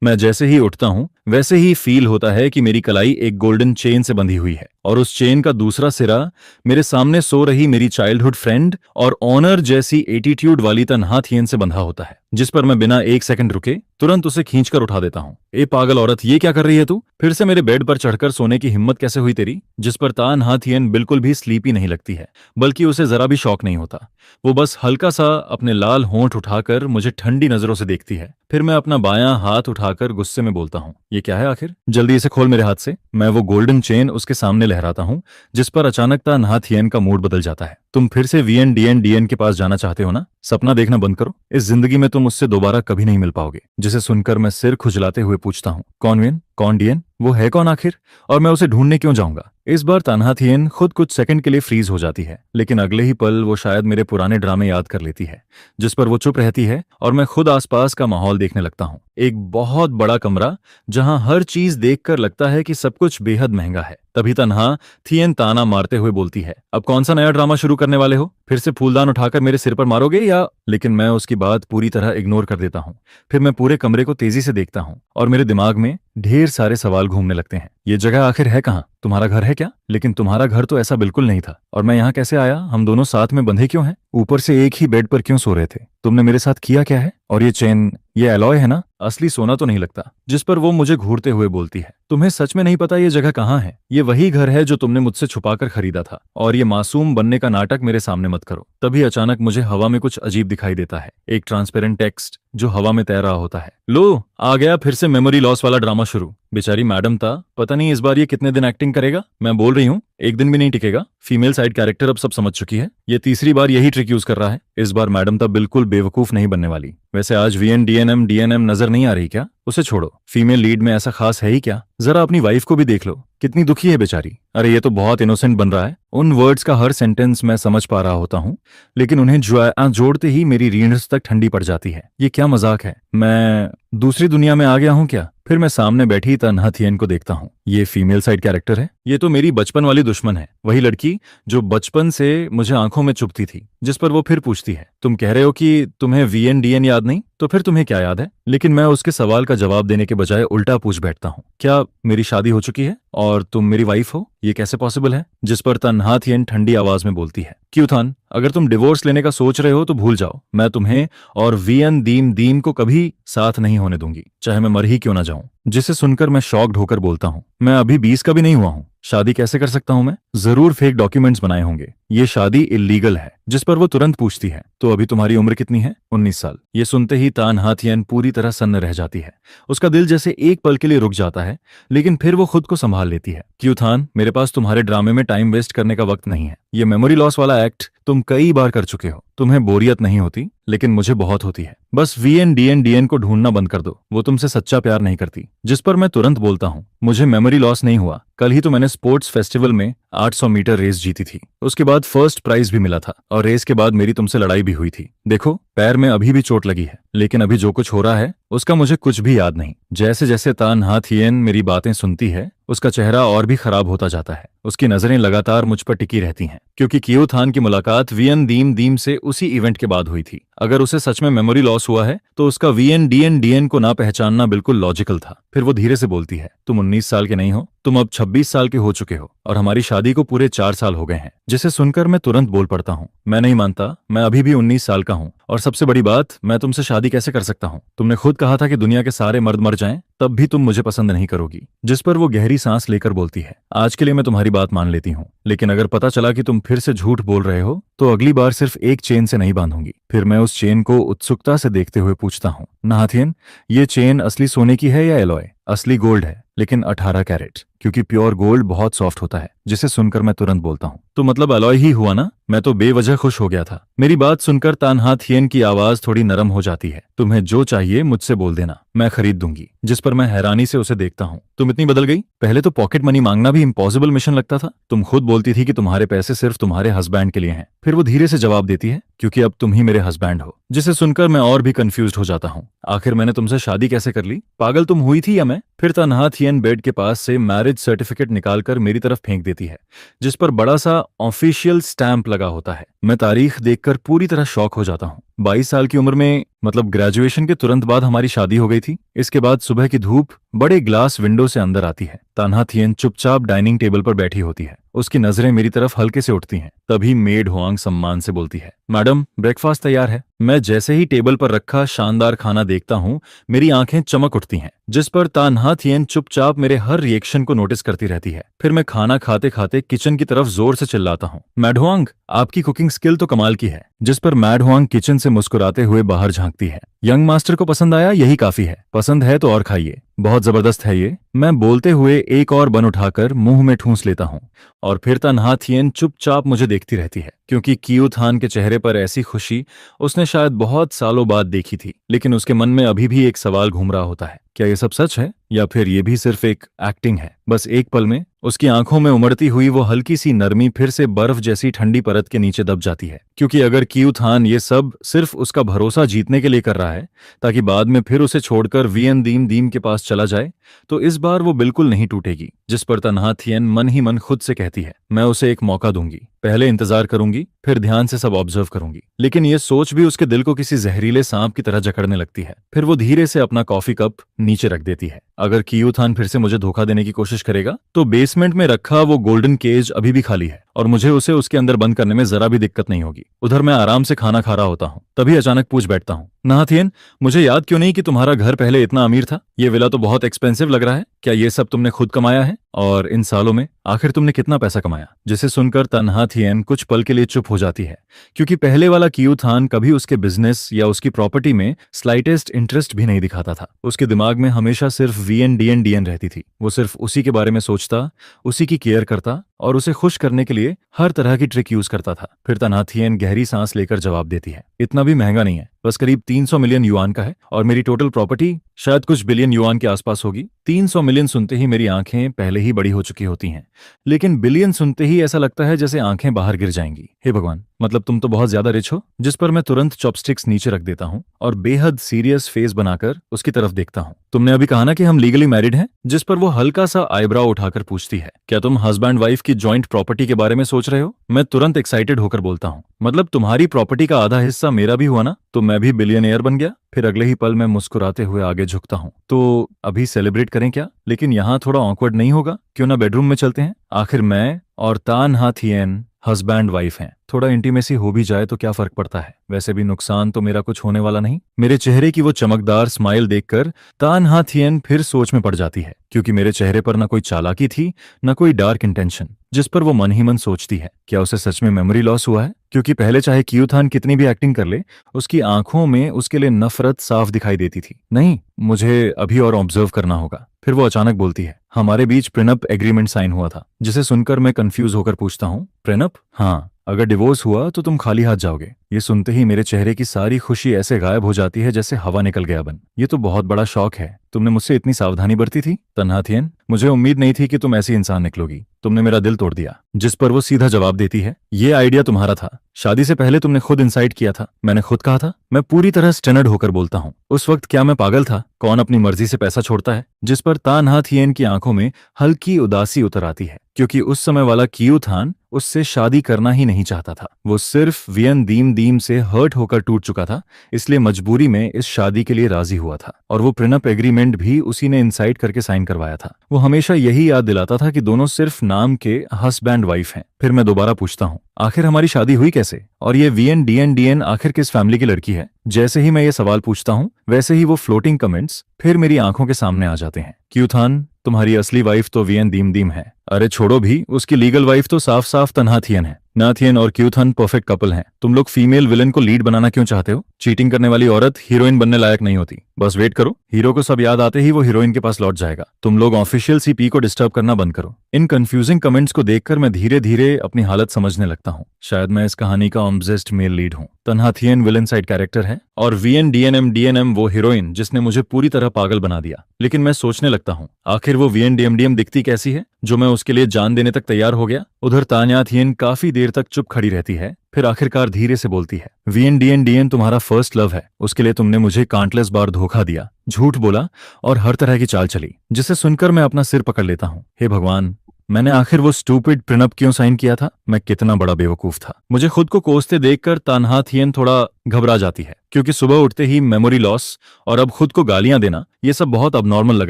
मैं जैसे ही उठता हूँ वैसे ही फील होता है कि मेरी कलाई एक गोल्डन चेन से बंधी हुई है और उस चेन का दूसरा सिरा मेरे सामने सो रही मेरी चाइल्डहुड फ्रेंड और ऑनर जैसी एटीट्यूड वाली तन्हा थियन से बंधा होता है, जिस पर मैं बिना एक सेकंड रुके तुरंत उसे खींचकर उठा देता हूँ। ए पागल औरत, ये क्या कर रही है तू? फिर से मेरे बेड पर चढ़कर सोने की हिम्मत कैसे हुई तेरी? जिस पर तन्हा थियन बिल्कुल भी स्लीपी नहीं लगती है, बल्कि उसे जरा भी शौक नहीं होता। वो बस हल्का सा अपने लाल होंठ उठाकर मुझे ठंडी नजरों से देखती है। फिर मैं अपना बायां हाथ उठाकर गुस्से में बोलता हूँ, ये क्या है आखिर? जल्दी इसे खोल मेरे हाथ से। मैं वो गोल्डन चेन उसके सामने लहराता हूँ, जिस पर अचानक तन्हा थियन का मूड बदल जाता है। तुम फिर से वीएन डीएन के पास जाना चाहते हो ना? सपना देखना बंद करो। इस जिंदगी में तुम उससे दोबारा कभी नहीं मिल पाओगे। जिसे सुनकर मैं सिर खुजलाते हुए पूछता हूँ, कौन वीएन, कौन डीएन? वो है कौन आखिर? और मैं उसे ढूंढने क्यों जाऊंगा? इस बार तन्हा थियन खुद कुछ सेकंड के लिए फ्रीज हो जाती है, लेकिन अगले ही पल वो शायद मेरे पुराने ड्रामे याद कर लेती है, जिस पर वो चुप रहती है और मैं खुद आसपास का माहौल देखने लगता हूँ। एक बहुत बड़ा कमरा जहां हर चीज देखकर लगता है कि सब कुछ बेहद महंगा है। तभी तन्हा थियन ताना मारते हुए बोलती है, अब कौन सा नया ड्रामा शुरू करने वाले हो? फिर से फूलदान उठाकर मेरे सिर पर मारोगे या? लेकिन मैं उसकी बात पूरी तरह इग्नोर कर देता हूँ। फिर मैं पूरे कमरे को तेजी से देखता हूँ और मेरे दिमाग में ढेर सारे सवाल घूमने लगते हैं। ये जगह आखिर है कहाँ? तुम्हारा घर है क्या? लेकिन तुम्हारा घर तो ऐसा बिल्कुल नहीं था। और मैं यहाँ कैसे आया? हम दोनों साथ में बंधे क्यों हैं? ऊपर से एक ही बेड पर क्यों सो रहे थे? तुमने मेरे साथ किया क्या है? और ये चेन, ये एलॉय है ना? असली सोना तो नहीं लगता। जिस पर वो मुझे घूरते हुए बोलती है, तुम्हें सच में नहीं पता ये जगह कहाँ है? ये वही घर है जो तुमने मुझसे छुपाकर खरीदा था। और ये मासूम बनने का नाटक मेरे सामने मत करो। तभी अचानक मुझे हवा में कुछ अजीब दिखाई देता है, एक ट्रांसपेरेंट टेक्स्ट जो हवा में तैर रहा होता है। लो, आ गया फिर से मेमोरी लॉस वाला ड्रामा शुरू। बेचारी मैडम था, पता नहीं इस बार ये कितने दिन एक्टिंग करेगा। मैं बोल रही हूँ, एक दिन भी नहीं टिकेगा। फीमेल साइड कैरेक्टर अब सब समझ चुकी है। ये तीसरी बार यही ट्रिक यूज कर रहा है। इस बार मैडम तब बिल्कुल बेवकूफ नहीं बनने वाली। वैसे आज वीएन डीएनएम नजर नहीं आ रही क्या? उसे छोड़ो, फीमेल लीड में ऐसा खास है ही क्या? जरा अपनी वाइफ को भी देख लो, कितनी दुखी है बेचारी। अरे ये तो बहुत इनोसेंट बन रहा है। उन वर्ड्स का हर सेंटेंस मैं समझ पा रहा होता हूँ, लेकिन उन्हें जोड़ते ही मेरी रीढ़ तक ठंडी पड़ जाती है। ये क्या मजाक है? मैं दूसरी दुनिया में आ गया हूँ क्या? फिर मैं सामने बैठी तन्हा थियन को देखता हूँ। ये फीमेल साइड कैरेक्टर है। ये तो मेरी बचपन वाली दुश्मन है, वही लड़की जो बचपन से मुझे आंखों में चुभती थी। जिस पर वो फिर पूछती है, तुम कह रहे हो कि तुम्हें वीएन डीएन याद नहीं? तो फिर तुम्हें क्या याद है? लेकिन मैं उसके सवाल का जवाब देने के बजाय उल्टा पूछ बैठता हूँ, क्या मेरी शादी हो चुकी है और तुम मेरी वाइफ हो? ये कैसे पॉसिबल है? जिस पर तन्हा थियन ठंडी आवाज में बोलती है, क्यों थान, अगर तुम डिवोर्स लेने का सोच रहे हो तो भूल जाओ। मैं तुम्हें और वीएन दीम दीम को कभी साथ नहीं होने दूंगी, चाहे मैं मर ही क्यों ना जाऊं। जिसे सुनकर मैं शॉक्ड होकर बोलता हूँ, मैं अभी 20 का भी नहीं हुआ हूँ, शादी कैसे कर सकता हूँ मैं? जरूर फेक डॉक्यूमेंट्स बनाए होंगे, ये शादी इल्लीगल है। जिस पर वो तुरंत पूछती है, तो अभी तुम्हारी उम्र कितनी है? 19 साल। ये सुनते ही तन्हा थियन पूरी तरह सन्न रह जाती है। उसका दिल जैसे एक पल के लिए रुक जाता है, लेकिन फिर वो खुद को संभाल लेती है। क्यों थान, मेरे पास तुम्हारे ड्रामे में टाइम वेस्ट करने का वक्त नहीं है। ये मेमोरी लॉस वाला एक्ट तुम कई बार कर चुके हो। तुम्हें बोरियत नहीं होती, लेकिन मुझे बहुत होती है। बस वीएन डीएन को ढूंढना बंद कर दो, वो तुमसे सच्चा प्यार नहीं करती। जिस पर मैं तुरंत बोलता हूँ, मुझे मेमोरी लॉस नहीं हुआ। कल ही तो मैंने स्पोर्ट्स फेस्टिवल में 800 मीटर रेस जीती थी। उसके बाद फर्स्ट प्राइज भी मिला था और रेस के बाद मेरी तुमसे लड़ाई भी हुई थी। देखो, पैर में अभी भी चोट लगी है, लेकिन अभी जो कुछ हो रहा है उसका मुझे कुछ भी याद नहीं। जैसे जैसे तन्हा थियन मेरी बातें सुनती है, उसका चेहरा और भी खराब होता जाता है। उसकी नजरें लगातार मुझ पर टिकी रहती हैं, क्योंकि कियो थान की मुलाकात वीएन दीम दीम से उसी इवेंट के बाद हुई थी। अगर उसे सच में मेमोरी लॉस हुआ है तो उसका वीएन डीएन को ना पहचानना बिल्कुल लॉजिकल था। फिर वो धीरे से बोलती है, तुम 19 साल के नहीं हो, तुम अब 26 साल के हो चुके हो और हमारी शादी को पूरे 4 साल हो गए हैं। जिसे सुनकर मैं तुरंत बोल पड़ता हूँ, मैं नहीं मानता, मैं अभी भी 19 साल का हूँ। और सबसे बड़ी बात, मैं तुमसे शादी कैसे कर सकता हूँ? तुमने खुद कहा था कि दुनिया के सारे मर्द मर जाएं, तब भी तुम मुझे पसंद नहीं करोगी। जिस पर वो गहरी सांस लेकर बोलती है, आज के लिए मैं तुम्हारी बात मान लेती हूँ, लेकिन अगर पता चला कि तुम फिर से झूठ बोल रहे हो तो अगली बार सिर्फ एक चेन से नहीं बांधूंगी। फिर मैं उस चेन को उत्सुकता से देखते हुए पूछता हूँ, नाथियन, ये चेन असली सोने की है या एलॉय? असली गोल्ड है, लेकिन 18 कैरेट, क्योंकि प्योर गोल्ड बहुत सॉफ्ट होता है। जिसे सुनकर मैं तुरंत बोलता हूँ, तो मतलब अलॉय ही हुआ ना? मैं तो बेवजह खुश हो गया था। मेरी बात सुनकर तन्हा थियन की आवाज थोड़ी नरम हो जाती है। तुम्हें जो चाहिए मुझसे बोल देना, मैं खरीद दूंगी। जिस पर मैं हैरानी से उसे देखता हूँ, तुम इतनी बदल गई? पहले तो पॉकेट मनी मांगना भी इम्पॉसिबल मिशन लगता था। तुम खुद बोलती थी कि तुम्हारे पैसे सिर्फ तुम्हारे हस्बैंड के लिए हैं। फिर वो धीरे से जवाब देती है, क्योंकि अब तुम ही मेरे हस्बैंड हो। जिसे सुनकर मैं और भी कंफ्यूज हो जाता हूँ। आखिर मैंने तुमसे शादी कैसे कर ली? पागल तुम हुई थी या मैं? फिर तन्हा थियन बेड के पास से मैरिज सर्टिफिकेट निकालकर मेरी तरफ फेंक देती है, जिस पर बड़ा सा ऑफिशियल स्टैंप लगा लगा होता है। मैं तारीख देखकर पूरी तरह शॉक हो जाता हूँ। 22 साल की उम्र में, मतलब ग्रेजुएशन के तुरंत बाद हमारी शादी हो गई थी। इसके बाद सुबह की धूप बड़े ग्लास विंडो से अंदर आती है। तान्हा थियन चुपचाप डाइनिंग टेबल पर बैठी होती है। उसकी नजरें मेरी तरफ हल्के से उठती हैं। तभी मेड हुआंग सम्मान से बोलती है, मैडम ब्रेकफास्ट तैयार है। मैं जैसे ही टेबल पर रखा शानदार खाना देखता हूँ, मेरी आंखें चमक उठती हैं, जिस पर तान्हा थियन चुपचाप मेरे हर रिएक्शन को नोटिस करती रहती है। फिर मैं खाना खाते खाते किचन की तरफ जोर से चिल्लाता हूँ, मैड हुआंग, आपकी कुकिंग स्किल तो कमाल की है। जिस पर मैड हुआंग किचन से मुस्कुराते हुए बाहर झांकती है। यंग मास्टर को पसंद आया, यही काफी है। पसंद है तो और खाइए, बहुत जबरदस्त है ये। मैं बोलते हुए एक और बन उठाकर मुंह में ठूंस लेता हूँ और फिर तान्हा थियन चुपचाप मुझे देखती रहती है, क्योंकि कियू थान के चेहरे पर ऐसी खुशी उसने शायद बहुत सालों बाद देखी थी। लेकिन उसके मन में अभी भी एक सवाल घूम रहा होता है, क्या ये सब सच है या फिर ये भी सिर्फ एक एक्टिंग है। बस एक पल में उसकी आंखों में उमड़ती हुई वो हल्की सी नरमी फिर से बर्फ जैसी ठंडी परत के नीचे दब जाती है। क्योंकि अगर कियू थान ये सब सिर्फ उसका भरोसा जीतने के लिए कर रहा है ताकि बाद में फिर उसे छोड़कर वियन दीम दीम के पास चला जाए, तो इस बार वो बिल्कुल नहीं टूटेगी। जिस पर तान्हा थियन मन ही मन खुद से कहती है, मैं उसे एक मौका दूंगी, पहले इंतजार करूंगी, फिर ध्यान से सब ऑब्जर्व करूंगी। लेकिन ये सोच भी उसके दिल को किसी जहरीले सांप की तरह जकड़ने लगती है। फिर वो धीरे से अपना कॉफी कप नीचे रख देती है। अगर कियू थान फिर से मुझे धोखा देने की कोशिश करेगा तो बेसमेंट में रखा वो गोल्डन केज अभी भी खाली है और मुझे उसे उसके अंदर बंद करने में जरा भी दिक्कत नहीं होगी। उधर मैं आराम से खाना खा रहा होता हूँ, तभी अचानक पूछ बैठता हूँ, नाहा थियन, मुझे याद क्यों नहीं कि तुम्हारा घर पहले इतना अमीर था। ये विला तो बहुत एक्सपेंसिव लग रहा है। क्या ये सब तुमने खुद कमाया है? और इन सालों में आखिर तुमने कितना पैसा कमाया? जिसे सुनकर तान्हा थियन कुछ पल के लिए चुप हो जाती है, क्योंकि पहले वाला कियू थान कभी उसके बिजनेस या उसकी प्रॉपर्टी में स्लाइटेस्ट इंटरेस्ट भी नहीं दिखाता था। उसके दिमाग में हमेशा सिर्फ वीएन डीएन डीएन रहती थी। वो सिर्फ उसी के बारे में सोचता, उसी की केयर करता और उसे खुश करने के लिए हर तरह की ट्रिक यूज करता था। फिर तान्हा थियन गहरी सांस लेकर जवाब देती है, इतना भी महंगा नहीं है, बस करीब 300 मिलियन युआन का है और मेरी टोटल प्रॉपर्टी शायद कुछ बिलियन युआन के आसपास होगी। 300 मिलियन सुनते ही मेरी आंखें पहले ही बड़ी हो चुकी होती हैं, लेकिन बिलियन सुनते ही ऐसा लगता है जैसे आंखें बाहर गिर जाएंगी। हे भगवान, मतलब तुम तो बहुत ज्यादा रिच हो। जिस पर मैं तुरंत चॉपस्टिक्स नीचे रख देता हूँ और बेहद सीरियस फेस बनाकर उसकी तरफ देखता हूँ। तुमने अभी कहा ना कि हम लीगली मैरिड हैं? जिस पर वो हल्का सा आईब्राउ उठाकर पूछती है, क्या तुम हस्बैंड वाइफ की जॉइंट प्रॉपर्टी के बारे में सोच रहे हो? मैं तुरंत एक्साइटेड होकर बोलता हूँ, मतलब तुम्हारी प्रॉपर्टी का आधा हिस्सा मेरा भी हुआ ना, तो मैं भी बिलियनियर बन गया। फिर अगले ही पल मैं मुस्कुराते हुए आगे झुकता हूँ, तो अभी सेलिब्रेट करें क्या? लेकिन यहाँ थोड़ा ऑकवर्ड नहीं होगा? क्यों ना बेडरूम में चलते हैं? आखिर मैं और तान्हा थियन हस्बैंड वाइफ हैं, थोड़ा इंटीमेसी हो भी जाए तो क्या फर्क पड़ता है? वैसे भी नुकसान तो मेरा कुछ होने वाला नहीं। मेरे चेहरे की वो चमकदार स्माइल देखकर तान्हा थियन फिर सोच में पड़ जाती है, क्योंकि मेरे चेहरे पर न कोई चालाकी थी, न कोई डार्क इंटेंशन। जिस पर वो मन ही मन सोचती है, क्या उसे सच में मेमोरी लॉस हुआ है? क्योंकि पहले चाहे कियू थान कितनी भी एक्टिंग कर ले, उसकी आंखों में उसके लिए नफरत साफ दिखाई देती थी। नहीं, मुझे अभी और ऑब्जर्व करना होगा। फिर वो अचानक बोलती है, हमारे बीच प्रेनअप एग्रीमेंट साइन हुआ था। जिसे सुनकर मैं कंफ्यूज होकर पूछता हूँ, प्रेनअप? हाँ, अगर डिवोर्स हुआ तो तुम खाली हाथ जाओगे। ये सुनते ही मेरे चेहरे की सारी खुशी ऐसे गायब हो जाती है जैसे हवा निकल गया बन। ये तो बहुत बड़ा शौक है। तुमने मुझसे इतनी सावधानी बरती थी? तान्हा थियन, मुझे उम्मीद नहीं थी कि तुम ऐसी इंसान निकलोगी। तुमने मेरा दिल तोड़ दिया। जिस पर वो सीधा जवाब देती है, ये आइडिया तुम्हारा था। शादी से पहले तुमने खुद इंसाइट किया था। मैंने खुद कहा था। मैं पूरी तरह स्टनर्ड होकर बोलता हूँ, उस वक्त क्या मैं पागल था? कौन अपनी मर्जी से पैसा छोड़ता है? जिस पर तान्हा थियन की आंखों में हल्की उदासी उतर आती है, क्योंकि उस समय वाला कियू थान उससे शादी करना ही नहीं चाहता था। वो सिर्फ वियन दीम दीम से हर्ट होकर टूट चुका था, इसलिए मजबूरी में इस शादी के लिए राजी हुआ था। और वो प्रेनअप एग्रीमेंट भी उसी ने इंसाइट करके साइन करवाया था। वो हमेशा यही याद दिलाता था कि दोनों सिर्फ नाम के हस्बैंड वाइफ हैं। फिर मैं दोबारा पूछता हूँ, आखिर हमारी शादी हुई कैसे? और ये वीएन डीएन डीएन आखिर किस फैमिली की लड़की है? जैसे ही मैं ये सवाल पूछता हूँ, वैसे ही वो फ्लोटिंग कमेंट्स फिर मेरी आंखों के सामने आ जाते हैं। कियू थान, तुम्हारी असली वाइफ तो वियन दीम दीम है। अरे छोड़ो भी, उसकी लीगल वाइफ तो साफ साफ तान्हा थियन है। ना थियन और कियू थान परफेक्ट कपल हैं। तुम लोग फीमेल विलन को लीड बनाना क्यों चाहते हो? चीटिंग करने वाली औरत हीरोइन बनने लायक नहीं होती। बस वेट करो, हीरो को सब याद आते ही वो हीरोइन के पास लौट जाएगा। तुम लोग ऑफिशियल सीपी को डिस्टर्ब करना बंद करो। इन कंफ्यूजिंग कमेंट्स को देखकर मैं धीरे धीरे अपनी हालत समझने लगता हूँ। शायद मैं इस कहानी का ऑब्सेस्ड मेल लीड हूँ। तान्हा थियन विलन साइड कैरेक्टर है और वीएन डीएनएम वो हीरोइन जिसने मुझे पूरी तरह पागल बना दिया। लेकिन मैं सोचने लगता हूँ, आखिर वो वीएन डीएम दिखती कैसी है जो मैं उसके लिए जान देने तक तैयार हो गया? उधर तान्हा थियन काफी देर तक चुप खड़ी रहती है, फिर आखिरकार धीरे से बोलती है, वीएन डीएन तुम्हारा फर्स्ट लव है। उसके लिए तुमने मुझे काउंटलेस बार धोखा दिया, झूठ बोला और हर तरह की चाल चली। जिसे सुनकर मैं अपना सिर पकड़ लेता हूँ। हे भगवान, मैंने आखिर वो स्टूपिड प्रिनअप क्यों साइन किया था? मैं कितना बड़ा बेवकूफ था। मुझे खुद को कोसते देखकर तान्हा थियन थोड़ा घबरा जाती है, क्योंकि सुबह उठते ही मेमोरी लॉस और अब खुद को गालियां देना, ये सब बहुत अबनॉर्मल लग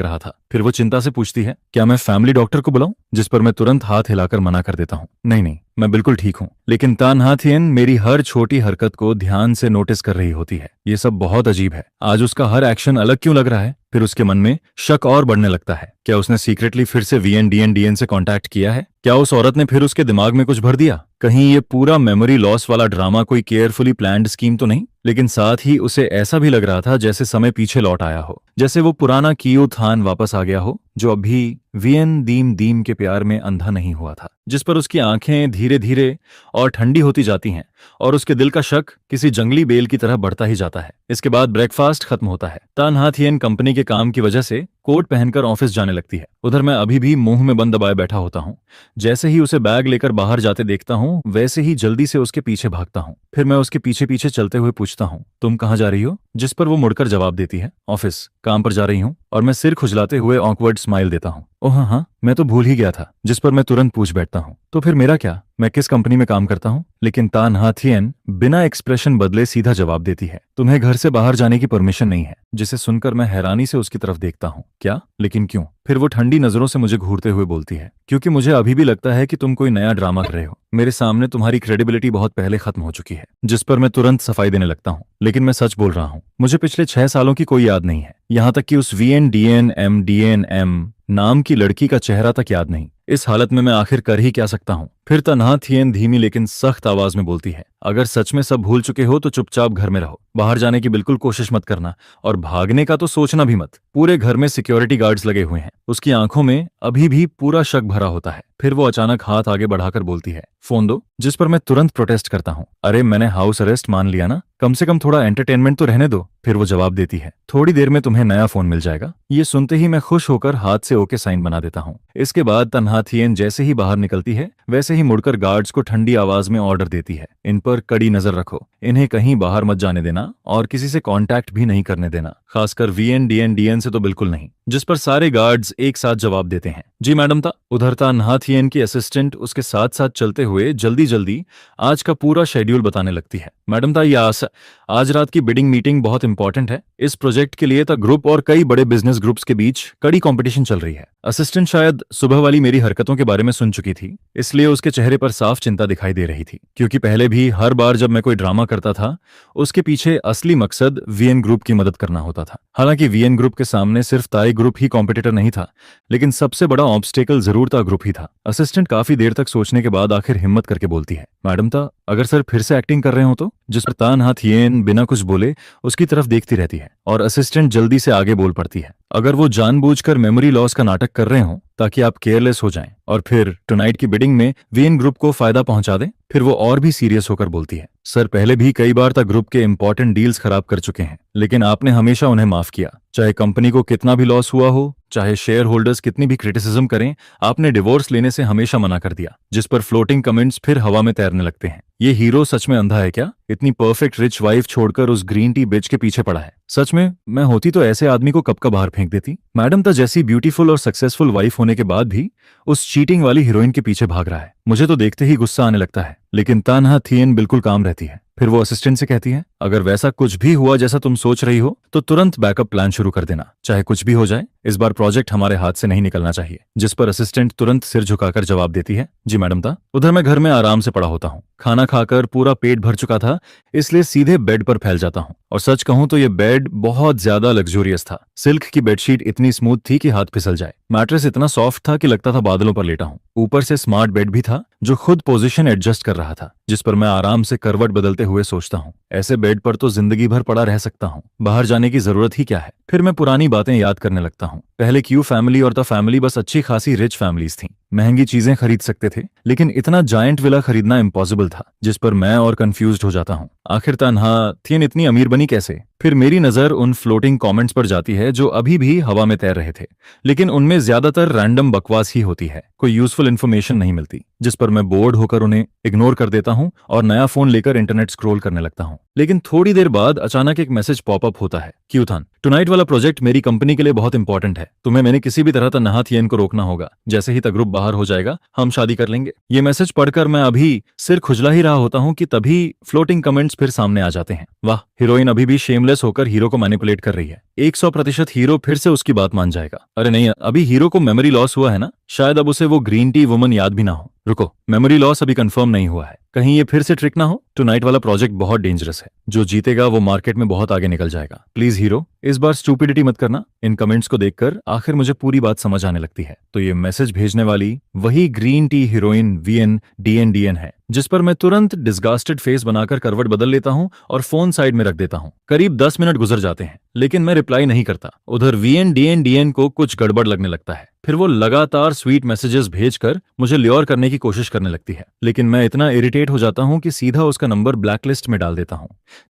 रहा था। फिर वो चिंता से पूछती है, क्या मैं फैमिली डॉक्टर को बुलाऊं? जिस पर मैं तुरंत हाथ हिलाकर मना कर देता हूँ, नहीं नहीं, मैं बिल्कुल ठीक हूँ। लेकिन तान्हा थियन मेरी हर छोटी हरकत को ध्यान से नोटिस कर रही होती है। ये सब बहुत अजीब है। आज उसका हर एक्शन अलग क्यों लग रहा है? फिर उसके मन में शक और बढ़ने लगता है। क्या उसने सीक्रेटली फिर से VNDN से कांटेक्ट किया है? क्या उस औरत ने फिर उसके दिमाग में कुछ भर दिया? कहीं ये पूरा मेमोरी लॉस वाला ड्रामा कोई केयरफुली प्लान्ड स्कीम तो नहीं? लेकिन साथ ही उसे ऐसा भी लग रहा था जैसे समय पीछे लौट आया हो, जैसे वो पुराना कियो थान वापस आ गया हो, जो अभी वियन दीम दीम के प्यार में अंधा नहीं हुआ था, जिस पर उसकी आंखें धीरे धीरे और ठंडी होती जाती हैं और उसके दिल का शक किसी जंगली बेल की तरह बढ़ता ही जाता है। इसके बाद ब्रेकफास्ट खत्म होता है। तान्हा थियन कंपनी के काम की वजह से कोट पहनकर ऑफिस जाने लगती है। उधर मैं अभी भी मुंह में बंद दबाए बैठा होता हूँ। जैसे ही उसे बैग लेकर बाहर जाते देखता हूँ, वैसे ही जल्दी से उसके पीछे भागता हूँ। फिर मैं उसके पीछे पीछे चलते हुए पूछता हूँ, तुम कहाँ जा रही हो? जिस पर वो मुड़कर जवाब देती है, ऑफिस, काम पर जा रही हूँ। और मैं सिर खुजलाते हुए ऑकवर्ड स्माइल देता हूँ। ओह हाँ, मैं तो भूल ही गया था। जिस पर मैं तुरंत पूछ बैठता हूँ, तो फिर मेरा क्या? मैं किस कंपनी में काम करता हूँ? लेकिन तान्हा थियन बिना एक्सप्रेशन बदले सीधा जवाब देती है, तुम्हें घर से बाहर जाने की परमिशन नहीं है। जिसे सुनकर मैं हैरानी से उसकी तरफ देखता हूँ। क्या? लेकिन क्यों? फिर वो ठंडी नजरों से मुझे घूरते हुए बोलती है, क्योंकि मुझे अभी भी लगता है कि तुम कोई नया ड्रामा कर रहे हो। मेरे सामने तुम्हारी क्रेडिबिलिटी बहुत पहले खत्म हो चुकी है। जिस पर मैं तुरंत सफाई देने लगता हूँ, लेकिन मैं सच बोल रहा हूँ। मुझे पिछले 6 सालों की कोई याद नहीं है, यहाँ तक कि उस VNDNM नाम की लड़की का चेहरा तक याद नहीं। इस हालत में मैं आखिर कर ही क्या सकता हूँ? फिर तान्हा थियन धीमी लेकिन सख्त आवाज में बोलती है, अगर सच में सब भूल चुके हो तो चुपचाप घर में रहो। बाहर जाने की बिल्कुल कोशिश मत करना, और भागने का तो सोचना भी मत। पूरे घर में सिक्योरिटी गार्ड्स लगे हुए हैं। उसकी आंखों में अभी भी पूरा शक भरा होता है। फिर वो अचानक हाथ आगे बढ़ाकर बोलती है, फोन दो। जिस पर मैं तुरंत प्रोटेस्ट करता हूँ, अरे मैंने हाउस अरेस्ट मान लिया ना, कम से कम थोड़ा एंटरटेनमेंट तो रहने दो। फिर वो जवाब देती है, थोड़ी देर में तुम्हें नया फोन मिल जाएगा। ये सुनते ही मैं खुश होकर हाथ से ओके साइन बना देता हूँ। इसके बाद तान्हा थियन जैसे ही बाहर निकलती है, वैसे ही मुड़कर गार्ड्स को ठंडी आवाज में ऑर्डर देती है, इन पर कड़ी नजर रखो, इन्हें कहीं बाहर मत जाने देना और किसी से कांटेक्ट भी नहीं करने देना, खासकर VNDN से तो बिल्कुल नहीं। जिस पर सारे गार्ड्स एक साथ जवाब देते हैं, जी मैडम ता। उधर तान्हा थियन की असिस्टेंट उसके साथ साथ चलते हुए जल्दी जल्दी आज का पूरा शेड्यूल बताने लगती है। मैडम ता, आज रात की बिडिंग मीटिंग बहुत इंपॉर्टेंट है। इस प्रोजेक्ट के लिए ता ग्रुप और कई बड़े बिजनेस ग्रुप्स के बीच कड़ी कंपटीशन चल रही है। असिस्टेंट शायद सुबह वाली मेरी हरकतों के बारे में सुन चुकी थी, इसलिए उसके चेहरे पर साफ चिंता दिखाई दे रही थी, क्योंकि पहले भी हर बार जब मैं कोई ड्रामा करता था, उसके पीछे असली मकसद VN ग्रुप की मदद करना होता था। हालांकि VN ग्रुप के सामने सिर्फ ताई ग्रुप ही कॉम्पिटिटर नहीं था, लेकिन सबसे बड़ा ऑब्स्टेकल जरूर ता ग्रुप ही था। असिस्टेंट काफी देर तक सोचने के बाद आखिर हिम्मत करके बोलती है, मैडम ता, अगर सर फिर से एक्टिंग कर रहे हो तो? जिस पर तान्हा थियन बिना कुछ बोले उसकी तरफ देखती रहती है और असिस्टेंट जल्दी से आगे बोल पड़ती है, अगर वो जानबूझकर मेमोरी लॉस का नाटक कर रहे हो ताकि आप केयरलेस हो जाएं और फिर टुनाइट की बिडिंग में VN ग्रुप को फायदा पहुंचा दें। फिर वो और भी सीरियस होकर बोलती है, सर पहले भी कई बार तक ग्रुप के इंपॉर्टेंट डील्स खराब कर चुके हैं, लेकिन आपने हमेशा उन्हें माफ किया। चाहे कंपनी को कितना भी लॉस हुआ हो, चाहे शेयर होल्डर्स कितनी भी क्रिटिसिज्म करें, आपने डिवोर्स लेने से हमेशा मना कर दिया। जिस पर फ्लोटिंग कमेंट्स फिर हवा में तैरने लगते हैं। ये हीरो सच में अंधा है क्या? इतनी परफेक्ट रिच वाइफ छोड़कर उस ग्रीन टी बिच के पीछे पड़ा है। सच में मैं होती तो ऐसे आदमी को कब का बाहर फेंक देती। मैडम तो जैसी ब्यूटीफुल और सक्सेसफुल वाइफ होने के बाद भी उस चीटिंग वाली हीरोइन के पीछे भाग रहा है। मुझे तो देखते ही गुस्सा आने लगता है, लेकिन तान्हा थियन बिल्कुल काम रहती है। फिर वो असिस्टेंट से कहती है, अगर वैसा कुछ भी हुआ जैसा तुम सोच रही हो तो तुरंत बैकअप प्लान शुरू कर देना, चाहे कुछ भी हो जाए। इस बार प्रोजेक्ट हमारे हाथ से नहीं निकलना चाहिए। जिस पर असिस्टेंट तुरंत सिर झुकाकर जवाब देती है, जी मैडम ता। उधर मैं घर में आराम से पड़ा होता हूँ। खाना खाकर पूरा पेट भर चुका था, इसलिए सीधे बेड पर फैल जाता हूँ। और सच कहूं तो ये बेड बहुत ज्यादा लग्जूरियस था। सिल्क की बेडशीट इतनी स्मूथ थी कि हाथ फिसल जाए। मैट्रेस इतना सॉफ्ट था कि लगता था बादलों पर लेटा हूं। ऊपर से स्मार्ट बेड भी था जो खुद पोजीशन एडजस्ट कर रहा था, जिस पर मैं आराम से करवट बदलते हुए सोचता हूँ, ऐसे बेड पर तो जिंदगी भर पड़ा रह सकता हूँ, बाहर जाने की जरूरत ही क्या है। फिर मैं पुरानी बातें याद करने लगता हूँ। पहले क्यू फैमिली और द फैमिली बस अच्छी खासी रिच फैमिलीज थी, महंगी चीजें खरीद सकते थे, लेकिन इतना जायंट विला खरीदना इम्पॉसिबल था। जिस पर मैं और कंफ्यूज्ड हो जाता हूँ, आखिर तान्हा थियन इतनी अमीर बनी कैसे। फिर मेरी नजर उन फ्लोटिंग कमेंट्स पर जाती है जो अभी भी हवा में तैर रहे थे, लेकिन उनमें ज्यादातर रैंडम बकवास ही होती है, कोई यूजफुल इन्फॉर्मेशन नहीं मिलती। जिस पर मैं बोर्ड होकर उन्हें इग्नोर कर देता हूँ और नया फोन लेकर इंटरनेट स्क्रॉल करने लगता हूँ। लेकिन थोड़ी देर बाद अचानक एक मैसेज पॉपअप होता है, क्यूथन, टुनाइट वाला प्रोजेक्ट मेरी कंपनी के लिए बहुत इंपॉर्टेंट है, तुम्हें मैंने किसी भी तरह तन्हा थियन को रोकना होगा। जैसे ही तग्रुप बाहर हो जाएगा हम शादी कर लेंगे। ये मैसेज पढ़कर मैं अभी सिर खुजला ही रहा होता हूँ कि तभी फ्लोटिंग कमेंट्स फिर सामने आ जाते हैं। वाह, हीरोइन अभी भी शेमलेस होकर हीरो को मैनिपुलेट कर रही है। 100% हीरो फिर से उसकी बात मान जाएगा। अरे नहीं, अभी हीरो को मेमोरी लॉस हुआ है ना, शायद अब उसे वो ग्रीन टी वुमन याद भी ना हो। रुको, मेमोरी लॉस अभी कंफर्म नहीं हुआ है, कहीं ये फिर से ट्रिक ना हो। टुनाइट वाला प्रोजेक्ट बहुत डेंजरस है, जो जीतेगा वो मार्केट में बहुत आगे निकल जाएगा। प्लीज हीरो, इस बार स्टूपिडिटी मत करना। इन कमेंट्स को देखकर आखिर मुझे पूरी बात समझ आने लगती है। तो ये मैसेज भेजने वाली वही ग्रीन टी हीरोइन VN है, जिस पर मैं तुरंत डिस्गास्टेड फेस बनाकर करवट बदल लेता हूं और फोन साइड में रख देता हूं। करीब 10 मिनट गुजर जाते हैं, लेकिन मैं रिप्लाई नहीं करता। उधर VN को कुछ गड़बड़ लगने लगता है। फिर वो लगातार स्वीट मैसेजेस भेजकर मुझे ल्योर करने की कोशिश करने लगती है, लेकिन मैं इतना इरिटेट हो जाता हूं कि सीधा उसका नंबर ब्लैकलिस्ट में डाल देता हूं,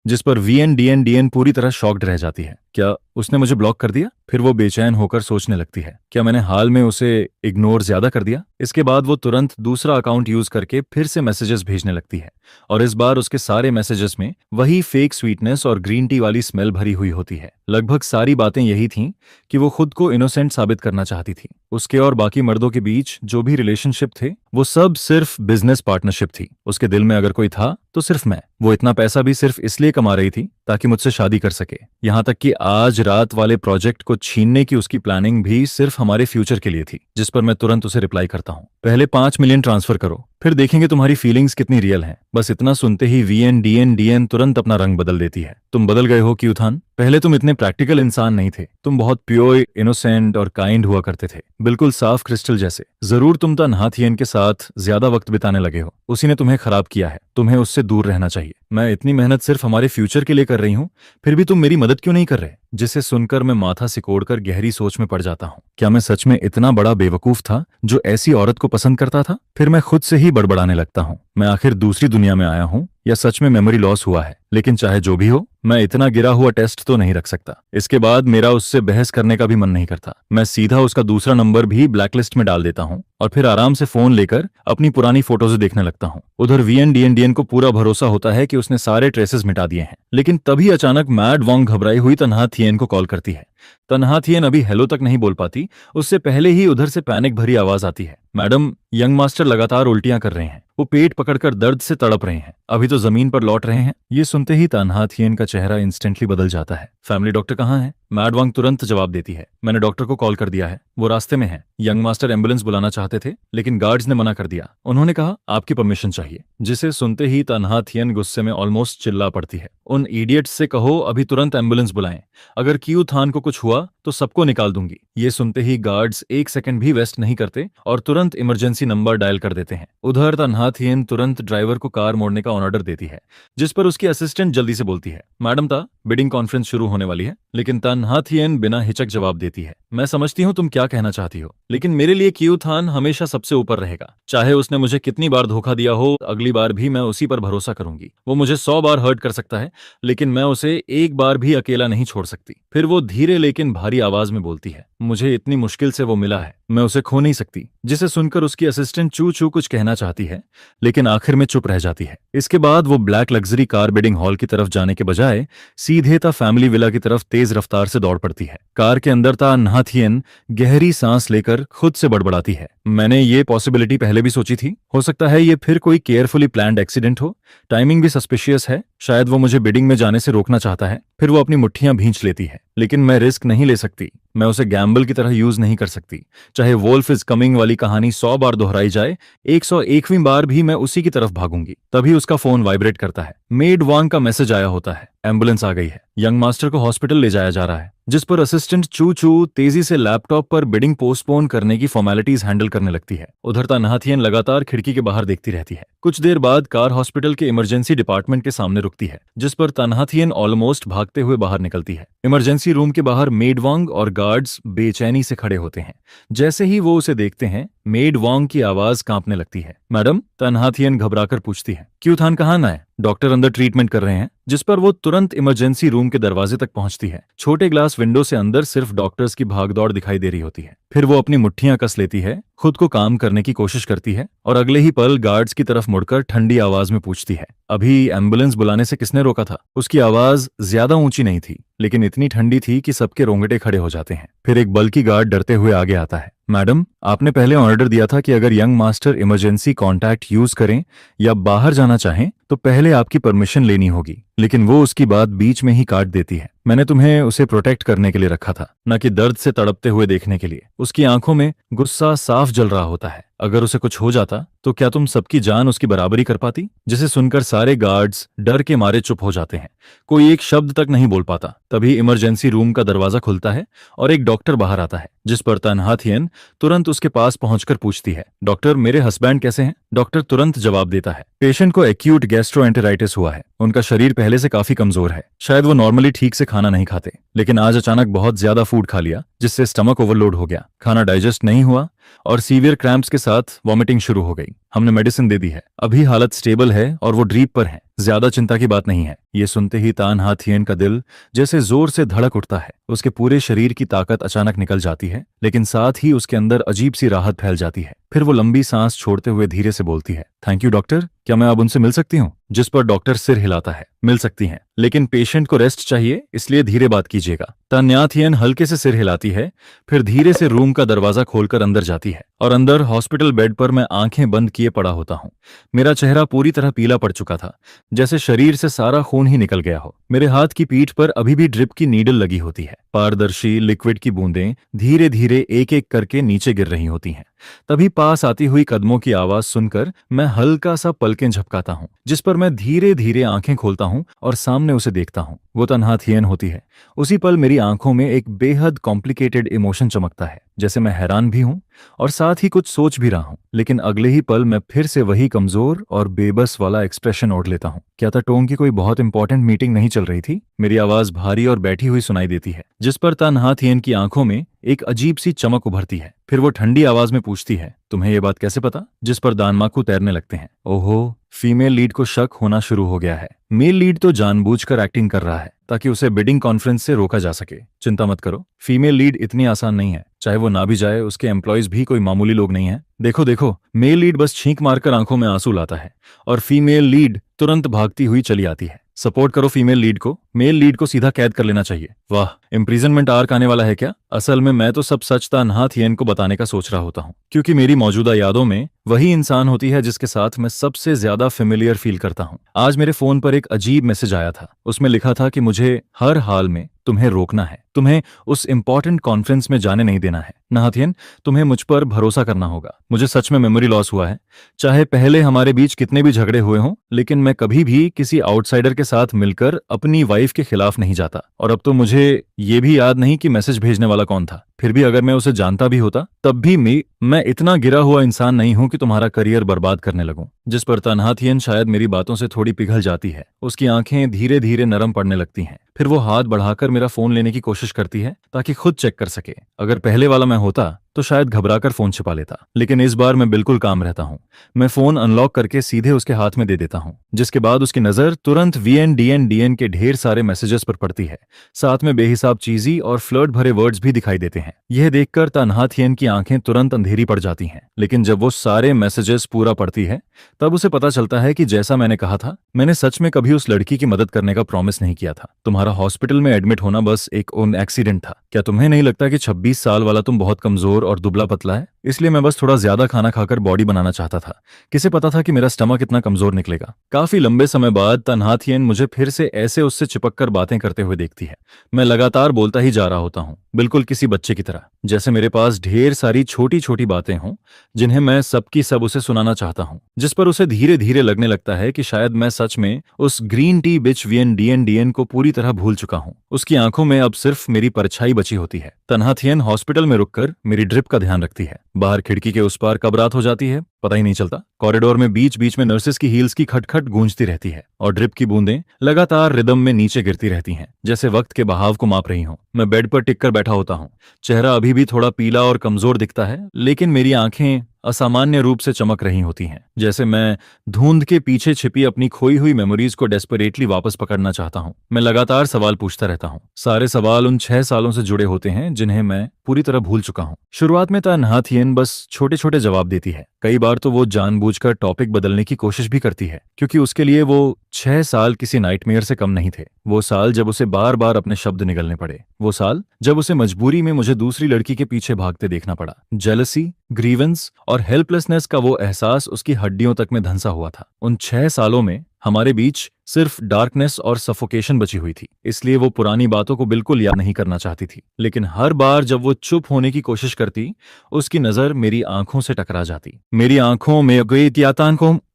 जिस पर VN पूरी तरह शॉक्ड रह जाती है। क्या उसने मुझे ब्लॉक कर दिया? फिर वो बेचैन होकर सोचने लगती है, क्या मैंने हाल में उसे इग्नोर ज्यादा कर दिया? इसके बाद वो तुरंत दूसरा अकाउंट यूज करके फिर से मैसेजेस भेजने लगती है, और इस बार उसके सारे मैसेजेस में वही फेक स्वीटनेस और ग्रीन टी वाली स्मेल भरी हुई होती है। लगभग सारी बातें यही थीं कि वो खुद को इनोसेंट साबित करना चाहती थी। उसके और बाकी मर्दों के बीच जो भी रिलेशनशिप थे वो सब सिर्फ बिजनेस पार्टनरशिप थी। उसके दिल में अगर कोई था तो सिर्फ मैं। वो इतना पैसा भी सिर्फ इसलिए कमा रही थी ताकि मुझसे शादी कर सके। यहाँ तक कि आज रात वाले प्रोजेक्ट को छीनने की उसकी प्लानिंग भी सिर्फ हमारे फ्यूचर के लिए थी, जिस पर मैं तुरंत उसे रिप्लाई करता हूँ, पहले 5 मिलियन ट्रांसफर करो, फिर देखेंगे तुम्हारी फीलिंग्स कितनी रियल हैं। बस इतना सुनते ही VN तुरंत अपना रंग बदल देती है। तुम बदल गए हो क्यूथान, पहले तुम इतने प्रैक्टिकल इंसान नहीं थे। तुम बहुत प्योर, इनोसेंट और काइंड हुआ करते थे, बिल्कुल साफ क्रिस्टल जैसे। जरूर तुम तन्हा थियन के साथ ज्यादा वक्त बिताने लगे हो, उसी ने तुम्हें खराब किया है। तुम्हें उससे दूर रहना चाहिए। मैं इतनी मेहनत सिर्फ हमारे फ्यूचर के लिए कर रही हूँ, फिर भी तुम मेरी मदद क्यों नहीं कर रहे? जिसे सुनकर मैं माथा सिकोड़कर गहरी सोच में पड़ जाता हूँ। क्या मैं सच में इतना बड़ा बेवकूफ था जो ऐसी औरत को पसंद करता था? फिर मैं खुद से ही बड़बड़ाने लगता हूँ, मैं आखिर दूसरी दुनिया में आया हूँ या सच में मेमोरी लॉस हुआ है? लेकिन चाहे जो भी हो, मैं इतना गिरा हुआ टेस्ट तो नहीं रख सकता। इसके बाद मेरा उससे बहस करने का भी मन नहीं करता। मैं सीधा उसका दूसरा नंबर भी ब्लैकलिस्ट में डाल देता हूँ और फिर आराम से फोन लेकर अपनी पुरानी फोटोज देखने लगता हूँ। उधर VN को पूरा भरोसा होता है कि उसने सारे ट्रेसेस मिटा दिए हैं, लेकिन तभी अचानक मैड वॉन्ग घबराई हुई तन्हा थियन को कॉल करती है। तन्हा थियन अभी हेलो तक नहीं बोल पाती, उससे पहले ही उधर से पैनिक भरी आवाज आती है, मैडम, यंग मास्टर लगातार उल्टियां कर रहे हैं, वो पेट पकड़कर दर्द से तड़प रहे हैं, अभी तो जमीन पर लौट रहे हैं। ये सुनते ही तन्हा थियन का चेहरा इंस्टेंटली बदल जाता है। फैमिली डॉक्टर कहाँ है? मैड वॉन्ग तुरंत जवाब देती है, मैंने डॉक्टर को कॉल कर दिया है, वो रास्ते में है। यंग मास्टर एम्बुलेंस बुलाना चाहते थे, लेकिन गार्ड्स ने मना कर दिया। उन्होंने कहा आपकी परमिशन चाहिए। जिसे सुनते ही तन्हा थियन गुस्से में ऑलमोस्ट चिल्ला पड़ती है, उन इडियट्स से कहो अभी तुरंत एम्बुलेंस बुलाएं, अगर क्यू थान को कुछ हुआ तो सबको निकाल दूंगी। ये सुनते ही गार्ड्स 1 सेकंड भी वेस्ट नहीं करते और तुरंत इमरजेंसी नंबर डायल कर देते हैं। उधर तन्हा थियन तुरंत ड्राइवर को कार मोड़ने का ऑर्डर देती है, जिस पर उसकी असिस्टेंट जल्दी से बोलती है, मैडम ता बिडिंग कॉन्फ्रेंस शुरू होने वाली है। लेकिन तन्हा थियन बिना हिचक जवाब देती है, मैं समझती हूँ तुम क्या कहना चाहती हो, लेकिन मेरे लिए क्यू थान हमेशा सबसे ऊपर रहेगा। चाहे उसने मुझे कितनी बार धोखा दिया हो, अगली बार भी मैं उसी पर भरोसा करूंगी। वो मुझे 100 बार हर्ट कर सकता है, लेकिन मैं उसे एक बार भी अकेला नहीं छोड़ सकती। फिर वो धीरे लेकिन भारी आवाज में बोलती है, मुझे इतनी मुश्किल से वो मिला है, मैं उसे खो नहीं सकती। जिसे सुनकर उसकी असिस्टेंट चू चू कुछ कहना चाहती है, लेकिन आखिर में चुप रह जाती है। इसके बाद वो black luxury car wedding hall की तरफ जाने के बजाय सीधे ता फैमिली विला की तरफ तेज रफ्तार से दौड़ पड़ती है। कार के अंदर तन्हा थियन गहरी सांस लेकर खुद से बड़बड़ाती है, मैंने ये पॉसिबिलिटी पहले भी सोची थी, हो सकता है ये फिर कोई केयरफुली प्लान्ड एक्सीडेंट हो। टाइमिंग भी सस्पिशियस है, शायद वो मुझे बिडिंग में जाने से रोकना चाहता है। फिर वो अपनी मुट्ठियां भींच लेती है, लेकिन मैं रिस्क नहीं ले सकती, मैं उसे गैम्बल की तरह यूज नहीं कर सकती। चाहे वोल्फ इज कमिंग वाली कहानी 100 बार दोहराई जाए, 101वीं बार भी मैं उसी की तरफ भागूंगी। तभी उसका फोन वाइब्रेट करता है, मेड वांग का मैसेज आया होता है, एम्बुलेंस आ गई है, यंग मास्टर को हॉस्पिटल ले जाया जा रहा है। जिस पर असिस्टेंट चू चू तेजी से लैपटॉप पर बिडिंग पोस्टपोन करने की फॉर्मेलिटीज हैंडल करने लगती है। उधर तन्हा थियन लगातार खिड़की के बाहर देखती रहती है। कुछ देर बाद कार हॉस्पिटल के इमरजेंसी डिपार्टमेंट के सामने रुकती है, जिस पर तन्हा थियन ऑलमोस्ट भागते हुए बाहर निकलती है। इमरजेंसी रूम के बाहर मेड वांग और गार्ड्स बेचैनी से खड़े होते हैं। जैसे ही वो उसे देखते हैं, मेड वांग की आवाज कांपने लगती है, मैडम, तन्हा थियन घबराकर पूछती है, क्यू थान कहाँ ना है? डॉक्टर अंदर ट्रीटमेंट कर रहे हैं, जिस पर वो तुरंत इमरजेंसी रूम के दरवाजे तक पहुंचती है। छोटे ग्लास विंडो से अंदर सिर्फ डॉक्टर्स की भागदौड़ दिखाई दे रही होती है। फिर वो अपनी मुट्ठियां कस लेती है, खुद को काम करने की कोशिश करती है और अगले ही पल गार्ड्स की तरफ मुड़कर ठंडी आवाज में पूछती है, अभी एम्बुलेंस बुलाने से किसने रोका था? उसकी आवाज ज्यादा ऊंची नहीं थी, लेकिन इतनी ठंडी थी कि सबके रोंगटे खड़े हो जाते हैं। फिर एक बल्कि गार्ड डरते हुए आगे आता है। मैडम, आपने पहले ऑर्डर दिया था कि अगर young master emergency contact use करें या बाहर जाना चाहें तो पहले आपकी परमिशन लेनी होगी, लेकिन वो उसकी बात बीच में ही काट देती है। मैंने तुम्हें उसे प्रोटेक्ट करने के लिए रखा था, न कि दर्द से तड़पते हुए देखने के लिए। उसकी आंखों में गुस्सा साफ जल रहा होता है। अगर उसे कुछ हो जाता तो क्या तुम सबकी जान उसकी बराबरी कर पाती? जिसे सुनकर सारे गार्ड्स डर के मारे चुप हो जाते हैं। कोई एक शब्द तक नहीं बोल पाता। तभी इमरजेंसी रूम का दरवाजा खुलता है और एक डॉक्टर बाहर आता है, जिस पर तन्हा थियन तुरंत उसके पास पहुंचकर पूछती है, डॉक्टर, मेरे हस्बैंड कैसे हैं? डॉक्टर तुरंत जवाब देता है, पेशेंट को एक्यूट गैस्ट्रोएंटेराइटिस हुआ है। उनका शरीर पहले से काफी कमजोर है। शायद वो नॉर्मली ठीक से खाना नहीं खाते, लेकिन आज अचानक बहुत ज्यादा फूड खा लिया, जिससे स्टमक ओवरलोड हो गया। खाना डाइजेस्ट नहीं हुआ और सीवियर क्रैम्प्स के साथ वॉमिटिंग शुरू हो गई। हमने मेडिसिन दे दी है, अभी हालत स्टेबल है और वो ड्रीप पर है। ज्यादा चिंता की बात नहीं है। ये सुनते ही तन्हा थियन का दिल जैसे जोर से धड़क उठता है। उसके पूरे शरीर की ताकत अचानक निकल जाती है, लेकिन साथ ही उसके अंदर अजीब सी राहत फैल जाती है। फिर वो लंबी सांस छोड़ते हुए धीरे से बोलती है, थैंक यू डॉक्टर, क्या मैं अब उनसे मिल सकती हूँ? जिस पर डॉक्टर सिर हिलाता है, मिल सकती हैं, लेकिन पेशेंट को रेस्ट चाहिए, इसलिए धीरे बात कीजिएगा। तन्हा थियन हल्के से सिर हिलाती है, फिर धीरे से रूम का दरवाजा खोलकर अंदर जाती है और अंदर हॉस्पिटल बेड पर मैं आंखें बंद किए पड़ा होता हूँ। मेरा चेहरा पूरी तरह पीला पड़ चुका था, जैसे शरीर से सारा खून ही निकल गया हो। मेरे हाथ की पीठ पर अभी भी ड्रिप की नीडल लगी होती है। पारदर्शी लिक्विड की बूंदें धीरे धीरे एक एक करके नीचे गिर रही होती हैं। तभी पास आती हुई कदमों की आवाज सुनकर मैं हल्का सा पलकें झपकाता हूँ, जिस पर मैं धीरे धीरे आंखें खोलता हूँ और सामने उसे देखता हूँ। वो तन्हा थियन होती है। उसी पल मेरी आंखों में एक बेहद कॉम्प्लिकेटेड इमोशन चमकता है, जैसे मैं हैरान भी हूँ और साथ ही कुछ सोच भी रहा हूँ। लेकिन अगले ही पल मैं फिर से वही कमजोर और बेबस वाला एक्सप्रेशन ओढ़ लेता हूँ। क्या टोंग की कोई बहुत इंपॉर्टेंट मीटिंग नहीं चल रही थी? मेरी आवाज भारी और बैठी हुई सुनाई देती है, जिस पर तन्हा थियन की आंखों में एक अजीब सी चमक उभरती है। फिर वो ठंडी आवाज में पूछती है, तुम्हें ये बात कैसे पता? जिस पर दानमाकू तैरने लगते हैं। ओहो, फीमेल लीड को शक होना शुरू हो गया है। मेल लीड तो जानबूझकर एक्टिंग कर रहा है ताकि उसे बिडिंग कॉन्फ्रेंस से रोका जा सके। चिंता मत करो, फीमेल लीड इतनी आसान नहीं है। चाहे वो ना भी जाए, उसके एम्प्लॉयज भी कोई मामूली लोग नहीं है। देखो देखो, मेल लीड बस छींक मारकर आंखों में आंसू लाता है और फीमेल लीड तुरंत भागती हुई चली आती है। सपोर्ट करो फीमेल लीड को, मेल लीड को सीधा कैद कर लेना चाहिए। वाह, इम्प्रिजनमेंट आर्क आने वाला है क्या? असल में मैं तो सब सच तन्हा थियन को बताने का सोच रहा होता हूँ, क्योंकि मेरी मौजूदा यादों में वही इंसान होती है जिसके साथ मैं सबसे ज्यादा फेमिलियर फील करता हूँ। आज मेरे फोन पर एक अजीब मैसेज आया था। उसमें लिखा था कि मुझे हर हाल में तुम्हें रोकना है, तुम्हें उस इंपॉर्टेंट कॉन्फ्रेंस में जाने नहीं देना है। तन्हा थियन, तुम्हें मुझ पर भरोसा करना होगा। मुझे सच में मेमोरी लॉस हुआ है। चाहे पहले हमारे बीच कितने भी झगड़े हुए हों, लेकिन मैं कभी भी किसी आउटसाइडर के साथ मिलकर अपनी वाइफ के खिलाफ नहीं जाता। और अब तो मुझे ये भी याद नहीं कि मैसेज भेजने वाला कौन था। फिर भी अगर मैं उसे जानता भी होता, तब भी मैं इतना गिरा हुआ इंसान नहीं हूं कि तुम्हारा करियर बर्बाद करने लगूं। जिस पर तन्हा थियन शायद मेरी बातों से थोड़ी पिघल जाती है। उसकी आंखें धीरे धीरे नरम पड़ने लगती हैं। फिर वो हाथ बढ़ाकर मेरा फोन लेने की कोशिश करती है ताकि खुद चेक कर सके। अगर पहले वाला मैं होता तो शायद घबराकर फोन छिपा लेता, लेकिन इस बार मैं बिल्कुल काम रहता हूँ। मैं फोन अनलॉक करके सीधे उसके हाथ में दे देता हूँ, जिसके बाद उसकी नजर तुरंत VNDN के ढेर सारे मैसेजेस पर पड़ती है। साथ में बेहिसाब चीजी और फ्लर्ट भरे वर्ड्स भी दिखाई देते हैं। यह देखकर तन्हा थियन की आंखें तुरंत अंधेरी पड़ जाती हैं। लेकिन जब वो सारे मैसेजेस पूरा पढ़ती है, तब उसे पता चलता है कि जैसा मैंने कहा था, मैंने सच में कभी उस लड़की की मदद करने का प्रॉमिस नहीं किया था। तुम्हारा हॉस्पिटल में एडमिट होना बस एक एक्सीडेंट था। क्या तुम्हें नहीं लगता कि 26 साल वाला तुम बहुत कमजोर और दुबला पतला है? इसलिए मैं बस थोड़ा ज्यादा खाना खाकर बॉडी बनाना चाहता था। किसे पता था कि मेरा स्टमक इतना कमजोर निकलेगा। काफी लंबे समय बाद तन्हा थियन मुझे फिर से ऐसे उससे चिपककर बातें करते हुए देखती है। मैं लगातार बोलता ही जा रहा होता हूँ, बिल्कुल किसी बच्चे की तरह, जैसे मेरे पास ढेर सारी छोटी छोटी बातें हों जिन्हें मैं सबकी सब उसे सुनाना चाहता हूँ। जिस पर उसे धीरे धीरे लगने लगता है कि शायद मैं सच में उस ग्रीन टी बिच VNDN को पूरी तरह भूल चुका हूँ। उसकी आंखों में अब सिर्फ मेरी परछाई बची होती है। तन्हा थियन हॉस्पिटल में रुककर मेरी ड्रिप का ध्यान रखती है। बाहर खिड़की के उस पार कब रात हो जाती है पता ही नहीं चलता। कॉरिडोर में बीच बीच में नर्सेस की हील्स की खटखट गूंजती रहती है और ड्रिप की बूंदें लगातार रिदम में नीचे गिरती रहती हैं, जैसे वक्त के बहाव को माप रही हों। मैं बेड पर टिक कर बैठा होता हूँ। चेहरा अभी भी थोड़ा पीला और कमजोर दिखता है, लेकिन मेरी आंखें असामान्य रूप से चमक रही होती हैं, जैसे मैं धुंध के पीछे छिपी अपनी खोई हुई मेमोरीज को डेस्परेटली वापस पकड़ना चाहता हूं। मैं लगातार सवाल पूछता रहता हूं। सारे सवाल उन 6 सालों से जुड़े होते हैं जिन्हें मैं पूरी तरह भूल चुका हूं। शुरुआत में तन्हा थियन बस छोटे छोटे जवाब देती है। कई बार तो वो जानबूझकर टॉपिक बदलने की कोशिश भी करती है, क्योंकि उसके लिए वो 6 साल किसी नाइटमेयर से कम नहीं थे। वो साल जब उसे बार बार अपने शब्द निगलने पड़े, वो साल जब उसे मजबूरी में मुझे दूसरी लड़की के पीछे भागते देखना पड़ा। जेलसी, ग्रीवेंस और हेल्पलेसनेस का वो एहसास उसकी हड्डियों तक में धंसा हुआ था। उन 6 सालों में हमारे बीच सिर्फ डार्कनेस और सफोकेशन बची हुई थी, इसलिए वो पुरानी बातों को बिल्कुल याद नहीं करना चाहती थी। लेकिन हर बार जब वो चुप होने की कोशिश करती, उसकी नजर मेरी आंखों से टकरा जाती। मेरी आंखों में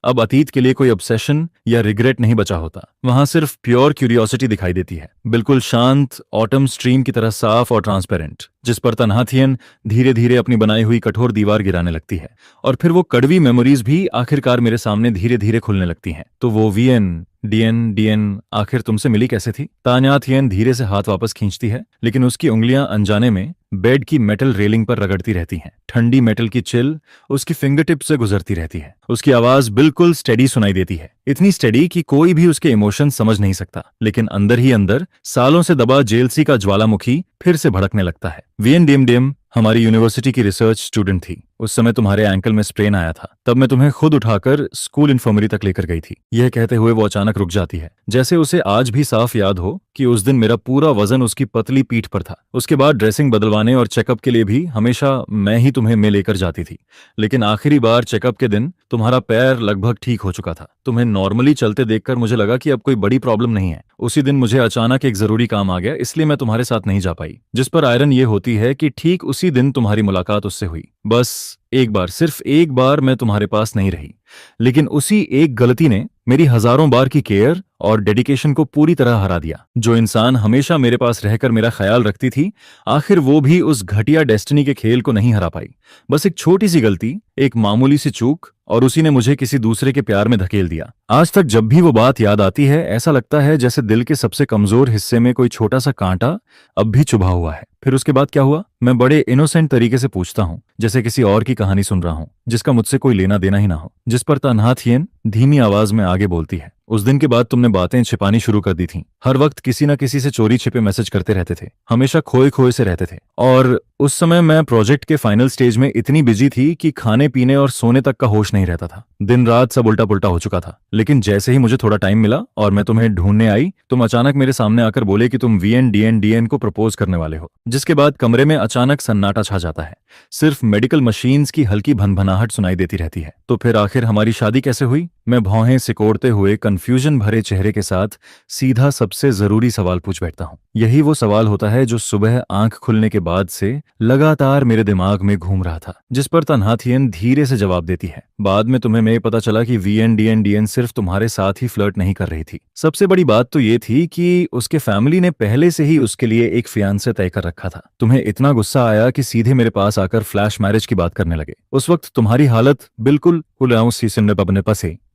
अब अतीत के लिए कोई ऑब्सेशन या रिग्रेट नहीं बचा होता। वहां सिर्फ प्योर क्यूरियोसिटी दिखाई देती है, बिल्कुल शांत ऑटम स्ट्रीम की तरह साफ और ट्रांसपेरेंट, जिस पर तन्हा थियन धीरे धीरे अपनी बनाई हुई कठोर दीवार गिराने लगती है। और फिर वो कड़वी मेमोरीज भी आखिरकार मेरे सामने धीरे धीरे खुलने लगती हैं। तो वो वीएन डीएन आखिर तुमसे मिली कैसे थी? तान्या थियन धीरे से हाथ वापस खींचती है, लेकिन उसकी उंगलियां अनजाने में बेड की मेटल रेलिंग पर रगड़ती रहती हैं। ठंडी मेटल की चिल उसकी फिंगर टिप से गुजरती रहती है। उसकी आवाज बिल्कुल स्टेडी सुनाई देती है, इतनी स्टेडी कि कोई भी उसके इमोशन समझ नहीं सकता। लेकिन अंदर ही अंदर सालों से दबा जेलसी का ज्वालामुखी फिर से भड़कने लगता है। वीएन डीएम हमारी यूनिवर्सिटी की रिसर्च स्टूडेंट थी। उस समय तुम्हारे एंकल में स्प्रेन आया था, तब मैं तुम्हें खुद उठाकर स्कूल इन्फर्मरी तक लेकर गई थी। यह कहते हुए वो अचानक रुक जाती है, जैसे उसे आज भी साफ याद हो कि उस दिन मेरा पूरा वजन उसकी पतली पीठ पर था। उसके बाद ड्रेसिंग बदलवाने और चेकअप के लिए भी हमेशा मैं ही तुम्हें में लेकर जाती थी। लेकिन आखिरी बार चेकअप के दिन तुम्हारा पैर लगभग ठीक हो चुका था। तुम्हें नॉर्मली चलते देखकर मुझे लगा कि अब कोई बड़ी प्रॉब्लम नहीं है। उसी दिन मुझे अचानक एक जरूरी काम आ गया, इसलिए मैं तुम्हारे साथ नहीं जा पाई। जिस पर आयरन ये होती है कि ठीक उसी दिन तुम्हारी मुलाकात उससे हुई। बस एक बार, सिर्फ एक बार मैं तुम्हारे पास नहीं रही, लेकिन उसी एक गलती ने मेरी हजारों बार की केयर और डेडिकेशन को पूरी तरह हरा दिया। जो इंसान हमेशा मेरे पास रहकर मेरा ख्याल रखती थी, आखिर वो भी उस घटिया डेस्टिनी के खेल को नहीं हरा पाई। बस एक छोटी सी गलती, एक मामूली सी चूक, और उसी ने मुझे किसी दूसरे के प्यार में धकेल दिया। आज तक जब भी वो बात याद आती है, ऐसा लगता है जैसे दिल के सबसे कमजोर हिस्से में कोई छोटा सा कांटा अब भी चुभा हुआ है। फिर उसके बाद क्या हुआ? मैं बड़े इनोसेंट तरीके से पूछता हूँ, जैसे किसी और की कहानी सुन रहा हूँ, जिसका मुझसे कोई लेना देना ही ना हो। जिस पर तन्हा थियन धीमी आवाज में आगे बोलती है, उस दिन के बाद तुमने बातें छिपानी शुरू कर दी थीं। हर वक्त किसी न किसी से चोरी छिपे मैसेज करते रहते थे, हमेशा खोए खोए से रहते थे। और उस समय मैं प्रोजेक्ट के फाइनल स्टेज में इतनी बिजी थी कि खाने पीने और सोने तक का होश नहीं रहता था। दिन रात सब उल्टा पुल्टा हो चुका था। लेकिन जैसे ही मुझे थोड़ा टाइम मिला और मैं तुम्हें ढूंढने आई, तुम अचानक मेरे सामने आकर बोले कि तुम वीएन डीएन को प्रपोज करने वाले हो। जिसके बाद कमरे में अचानक सन्नाटा छा जाता है, सिर्फ मेडिकल मशीन्स की हल्की भनभनाहट सुनाई देती रहती है। तो फिर आखिर हमारी शादी कैसे हुई? मैं भौहें सिकोड़ते हुए कंफ्यूजन भरे चेहरे के साथ सीधा सबसे जरूरी सवाल पूछ बैठता हूँ। यही वो सवाल होता है जो सुबह आंख खुलने के बाद से लगातार मेरे दिमाग में घूम रहा था, जिस पर तन्हा थियन धीरे से जवाब देती है। बाद में तुम्हें मैं पता चला कि वीएन डीएन सिर्फ तुम्हारे साथ ही फ्लर्ट नहीं कर रही थी। सबसे बड़ी बात तो ये थी कि उसके फैमिली ने पहले से ही उसके लिए एक फियांसे तय कर रखा था। तुम्हें इतना गुस्सा आया कि सीधे मेरे पास आकर फ्लैश मैरिज की बात करने लगे। उस वक्त तुम्हारी हालत बिल्कुल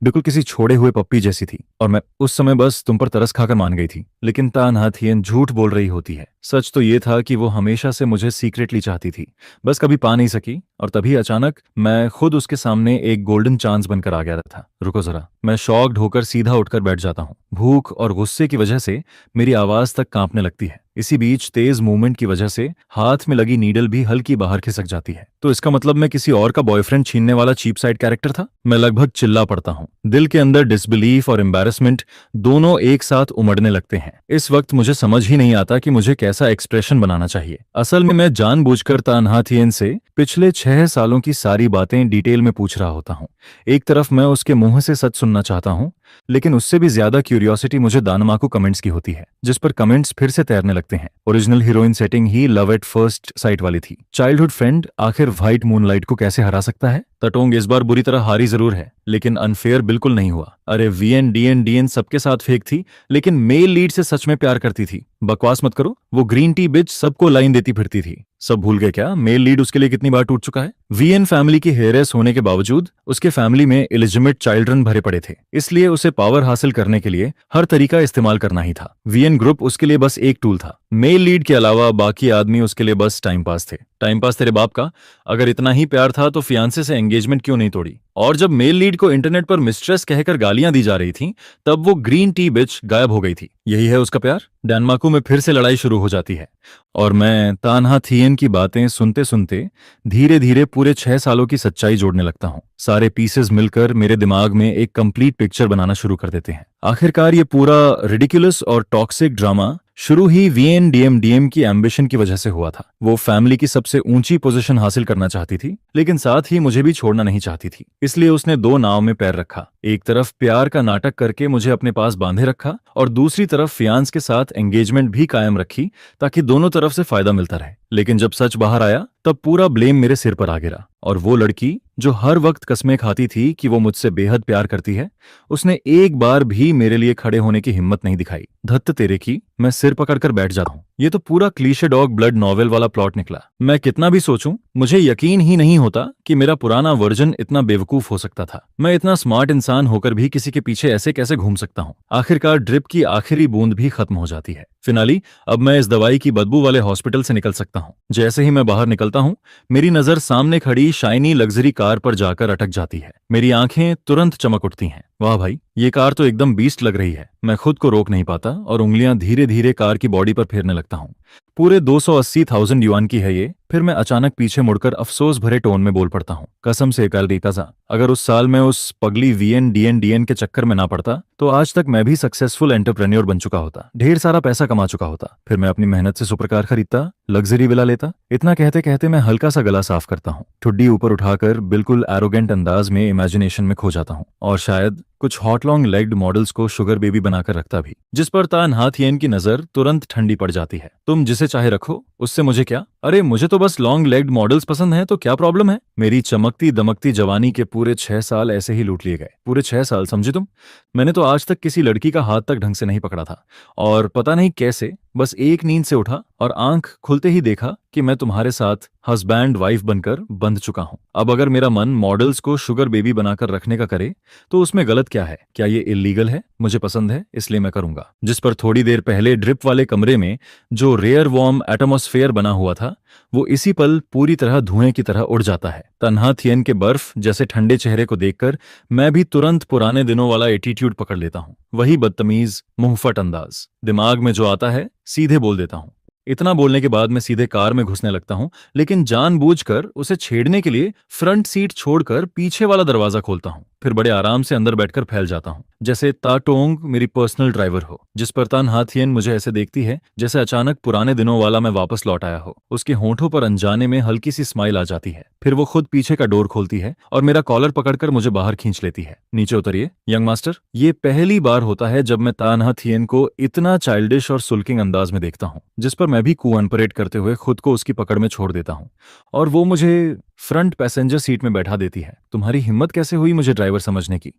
बिल्कुल किसी छोड़े हुए पप्पी जैसी थी, और मैं उस समय बस तुम पर तरस खाकर मान गई थी। लेकिन तन्हा थियन झूठ बोल रही होती है। सच तो ये था कि वो हमेशा से मुझे सीक्रेटली चाहती थी, बस कभी पा नहीं सकी। और तभी अचानक मैं खुद उसके सामने एक गोल्डन चांस बनकर आ गया था। रुको जरा, मैं शॉक्ड होकर सीधा उठकर बैठ जाता हूँ। भूख और गुस्से की वजह से मेरी आवाज तक कांपने लगती है। इसी बीच तेज मूवमेंट की वजह से हाथ में लगी नीडल भी हल्की बाहर खिसक जाती है। तो इसका मतलब मैं किसी और का बॉयफ्रेंड छीनने वाला चीप साइड कैरेक्टर था? मैं लगभग चिल्ला पड़ता हूँ। दिल के अंदर डिसबिलीफ और एम्बैरेसमेंट दोनों एक साथ उमड़ने लगते हैं। इस वक्त मुझे समझ ही नहीं आता कि मुझे कैसा एक्सप्रेशन बनाना चाहिए। असल में मैं जानबूझकर तन्हा थियन से पिछले 6 सालों की सारी बातें डिटेल में पूछ रहा होता हूँ। एक तरफ मैं उसके मुंह से सच सुनना चाहता हूँ, लेकिन उससे भी ज्यादा क्यूरियोसिटी मुझे दानमाकू कमेंट्स की होती है, जिस पर कमेंट्स फिर से तैरने लगते हैं। Original heroine setting he love at first sight वाली थी। चाइल्डहुड फ्रेंड आखिर व्हाइट मूनलाइट को कैसे हरा सकता है? तटोंग इस बार बुरी तरह हारी जरूर है, लेकिन अनफेयर बिल्कुल नहीं हुआ। अरे वीएन डीएन सबके साथ फेक थी, लेकिन मेल लीड से सच में प्यार करती थी। बकवास मत करो। वो ग्रीन टी बिच सबको लाइन देती फिरती थी। सब भूल गए क्या मेल लीड उसके लिए कितनी बार टूट चुका है? वीएन फैमिली की हेयरलेस होने के बावजूद उसके फैमिली में इलिजिमेट चिल्ड्रन भरे पड़े थे, इसलिए उसे पावर हासिल करने के लिए हर तरीका इस्तेमाल करना ही था। वीएन ग्रुप उसके लिए बस एक टूल था। मेल लीड के अलावा बाकी आदमी उसके लिए बस टाइम पास थे। टाइम पास तेरे बाप का। अगर इतना ही प्यार था तो फियांसे से एंगेजमेंट क्यों नहीं तोड़ी? और जब मेल लीड को इंटरनेट पर मिस्ट्रेस कहकर गालियां दी जा रही थीं, तब वो ग्रीन टी बिच गायब हो गई थी। यही है उसका प्यार। डेनमार्को में फिर से लड़ाई शुरू हो जाती है और मैं तान्हा थियन की बातें सुनते सुनते धीरे धीरे पूरे 6 सालों की सच्चाई जोड़ने लगता हूँ। सारे पीसेस मिलकर मेरे दिमाग में एक कंप्लीट पिक्चर बनाना शुरू कर देते हैं। आखिरकार ये पूरा रिडिकुलस और टॉक्सिक ड्रामा शुरू ही वीएनडीएम की एम्बिशन की वजह से हुआ था। वो फैमिली की सबसे ऊंची पोजीशन हासिल करना चाहती थी, लेकिन साथ ही मुझे भी छोड़ना नहीं चाहती थी। इसलिए उसने दो नाव में पैर रखा। एक तरफ प्यार का नाटक करके मुझे अपने पास बांधे रखा और दूसरी तरफ फियांस के साथ एंगेजमेंट भी कायम रखी, ताकि दोनों तरफ से फायदा मिलता रहे। लेकिन जब सच बाहर आया तब पूरा ब्लेम मेरे सिर पर आ गिरा। और वो लड़की जो हर वक्त कस्में खाती थी कि वो मुझसे बेहद प्यार करती है, उसने एक बार भी मेरे लिए खड़े होने की हिम्मत नहीं दिखाई। धत्त तेरे की, मैं सिर पकड़कर बैठ जाता हूँ। ये तो पूरा क्लीशे डॉग ब्लड नॉवेल वाला प्लॉट निकला। मैं कितना भी सोचूं, मुझे यकीन ही नहीं होता कि मेरा पुराना वर्जन इतना बेवकूफ हो सकता था। मैं इतना स्मार्ट इंसान होकर भी किसी के पीछे ऐसे कैसे घूम सकता हूँ? आखिरकार ड्रिप की आखिरी बूंद भी खत्म हो जाती है। फिनाली, अब मैं इस दवाई की बदबू वाले हॉस्पिटल से निकल सकता हूँ। जैसे ही मैं बाहर निकलता हूँ, मेरी नजर सामने खड़ी शाइनी लग्जरी कार पर जाकर अटक जाती है। मेरी आंखें तुरंत चमक उठती हैं। वाह भाई, ये कार तो एकदम बीस्ट लग रही है। मैं खुद को रोक नहीं पाता और उंगलियां धीरे धीरे कार की बॉडी पर फेरने लगता हूँ। पूरे 280,000 युआन की है ये। फिर मैं अचानक पीछे मुड़कर अफसोस भरे टोन में बोल पड़ता हूँ, कसम से कालरीताजा, अगर उस साल मैं उस पगली वीएनडीएन के चक्कर में ना पड़ता तो आज तक मैं भी सक्सेसफुल एंटरप्रेन्योर बन चुका होता, ढेर सारा पैसा कमा चुका होता। फिर मैं अपनी मेहनत से सुपरकार खरीदता, लग्जरी विला लेता। इतना कहते कहते मैं हल्का सा गला साफ करता हूँ, ठुड्डी ऊपर उठाकर बिल्कुल एरोगेंट अंदाज में इमेजिनेशन में खो जाता हूँ और शायद कुछ हॉट लॉन्ग लेग्ड मॉडल्स को शुगर बेबी बनाकर रखता भी, जिस पर तान्हा थियन की नजर तुरंत ठंडी पड़ जाती है। तुम जिसे चाहे रखो, उससे मुझे क्या? अरे मुझे तो बस लॉन्ग लेग्ड मॉडल्स पसंद हैं, तो क्या प्रॉब्लम है? मेरी चमकती दमकती जवानी के पूरे 6 साल ऐसे ही लूट लिए गए। पूरे 6 साल, समझे तुम? मैंने तो आज तक किसी लड़की का हाथ तक ढंग से नहीं पकड़ा था और पता नहीं कैसे बस एक नींद से उठा और आंख खुलते ही देखा कि मैं तुम्हारे साथ हस्बैंड वाइफ बनकर बंध चुका हूं। अब अगर मेरा मन मॉडल्स को शुगर बेबी बनाकर रखने का करे तो उसमें गलत क्या है? क्या ये इलीगल है? मुझे पसंद है, इसलिए मैं करूंगा। जिस पर थोड़ी देर पहले ड्रिप वाले कमरे में जो रेयर वार्म एटमॉस्फेयर बना हुआ था, वो इसी पल पूरी तरह धुएं की तरह उड़ जाता है। तन्हा थियन के बर्फ जैसे ठंडे चेहरे को देखकर मैं भी तुरंत पुराने दिनों वाला एटीट्यूड पकड़ लेता हूँ। वही बदतमीज मुंहफट अंदाज। दिमाग में जो आता है सीधे बोल देता हूँ। इतना बोलने के बाद मैं सीधे कार में घुसने लगता हूं, लेकिन जानबूझकर उसे छेड़ने के लिए फ्रंट सीट छोड़कर पीछे वाला दरवाजा खोलता हूं। फिर बड़े आराम से अंदर बैठकर फैल जाता हूं, जैसे ताटोंग मेरी पर्सनल ड्राइवर हो। जिस पर तान्हा थियन मुझे ऐसे देखती है जैसे अचानक पुराने दिनों वाला मैं वापस लौट आया हो। उसके होंठों पर अनजाने में हल्की सी स्माइल आ जाती है। फिर वो खुद पीछे का डोर खोलती है और मेरा कॉलर पकड़कर मुझे बाहर खींच लेती है। नीचे उतरिए यंग मास्टर। ये पहली बार होता है जब मैं तान्हा थियन को इतना चाइल्डिश और सुल्किंग अंदाज में देखता हूँ, जिस पर मैं भी कूअनपरेट करते हुए खुद को उसकी पकड़ में छोड़ देता हूँ और वो मुझे फ्रंट पैसेंजर सीट में बैठा देती है। तुम्हारी हिम्मत कैसे हुई मुझे ड्राइवर समझने की?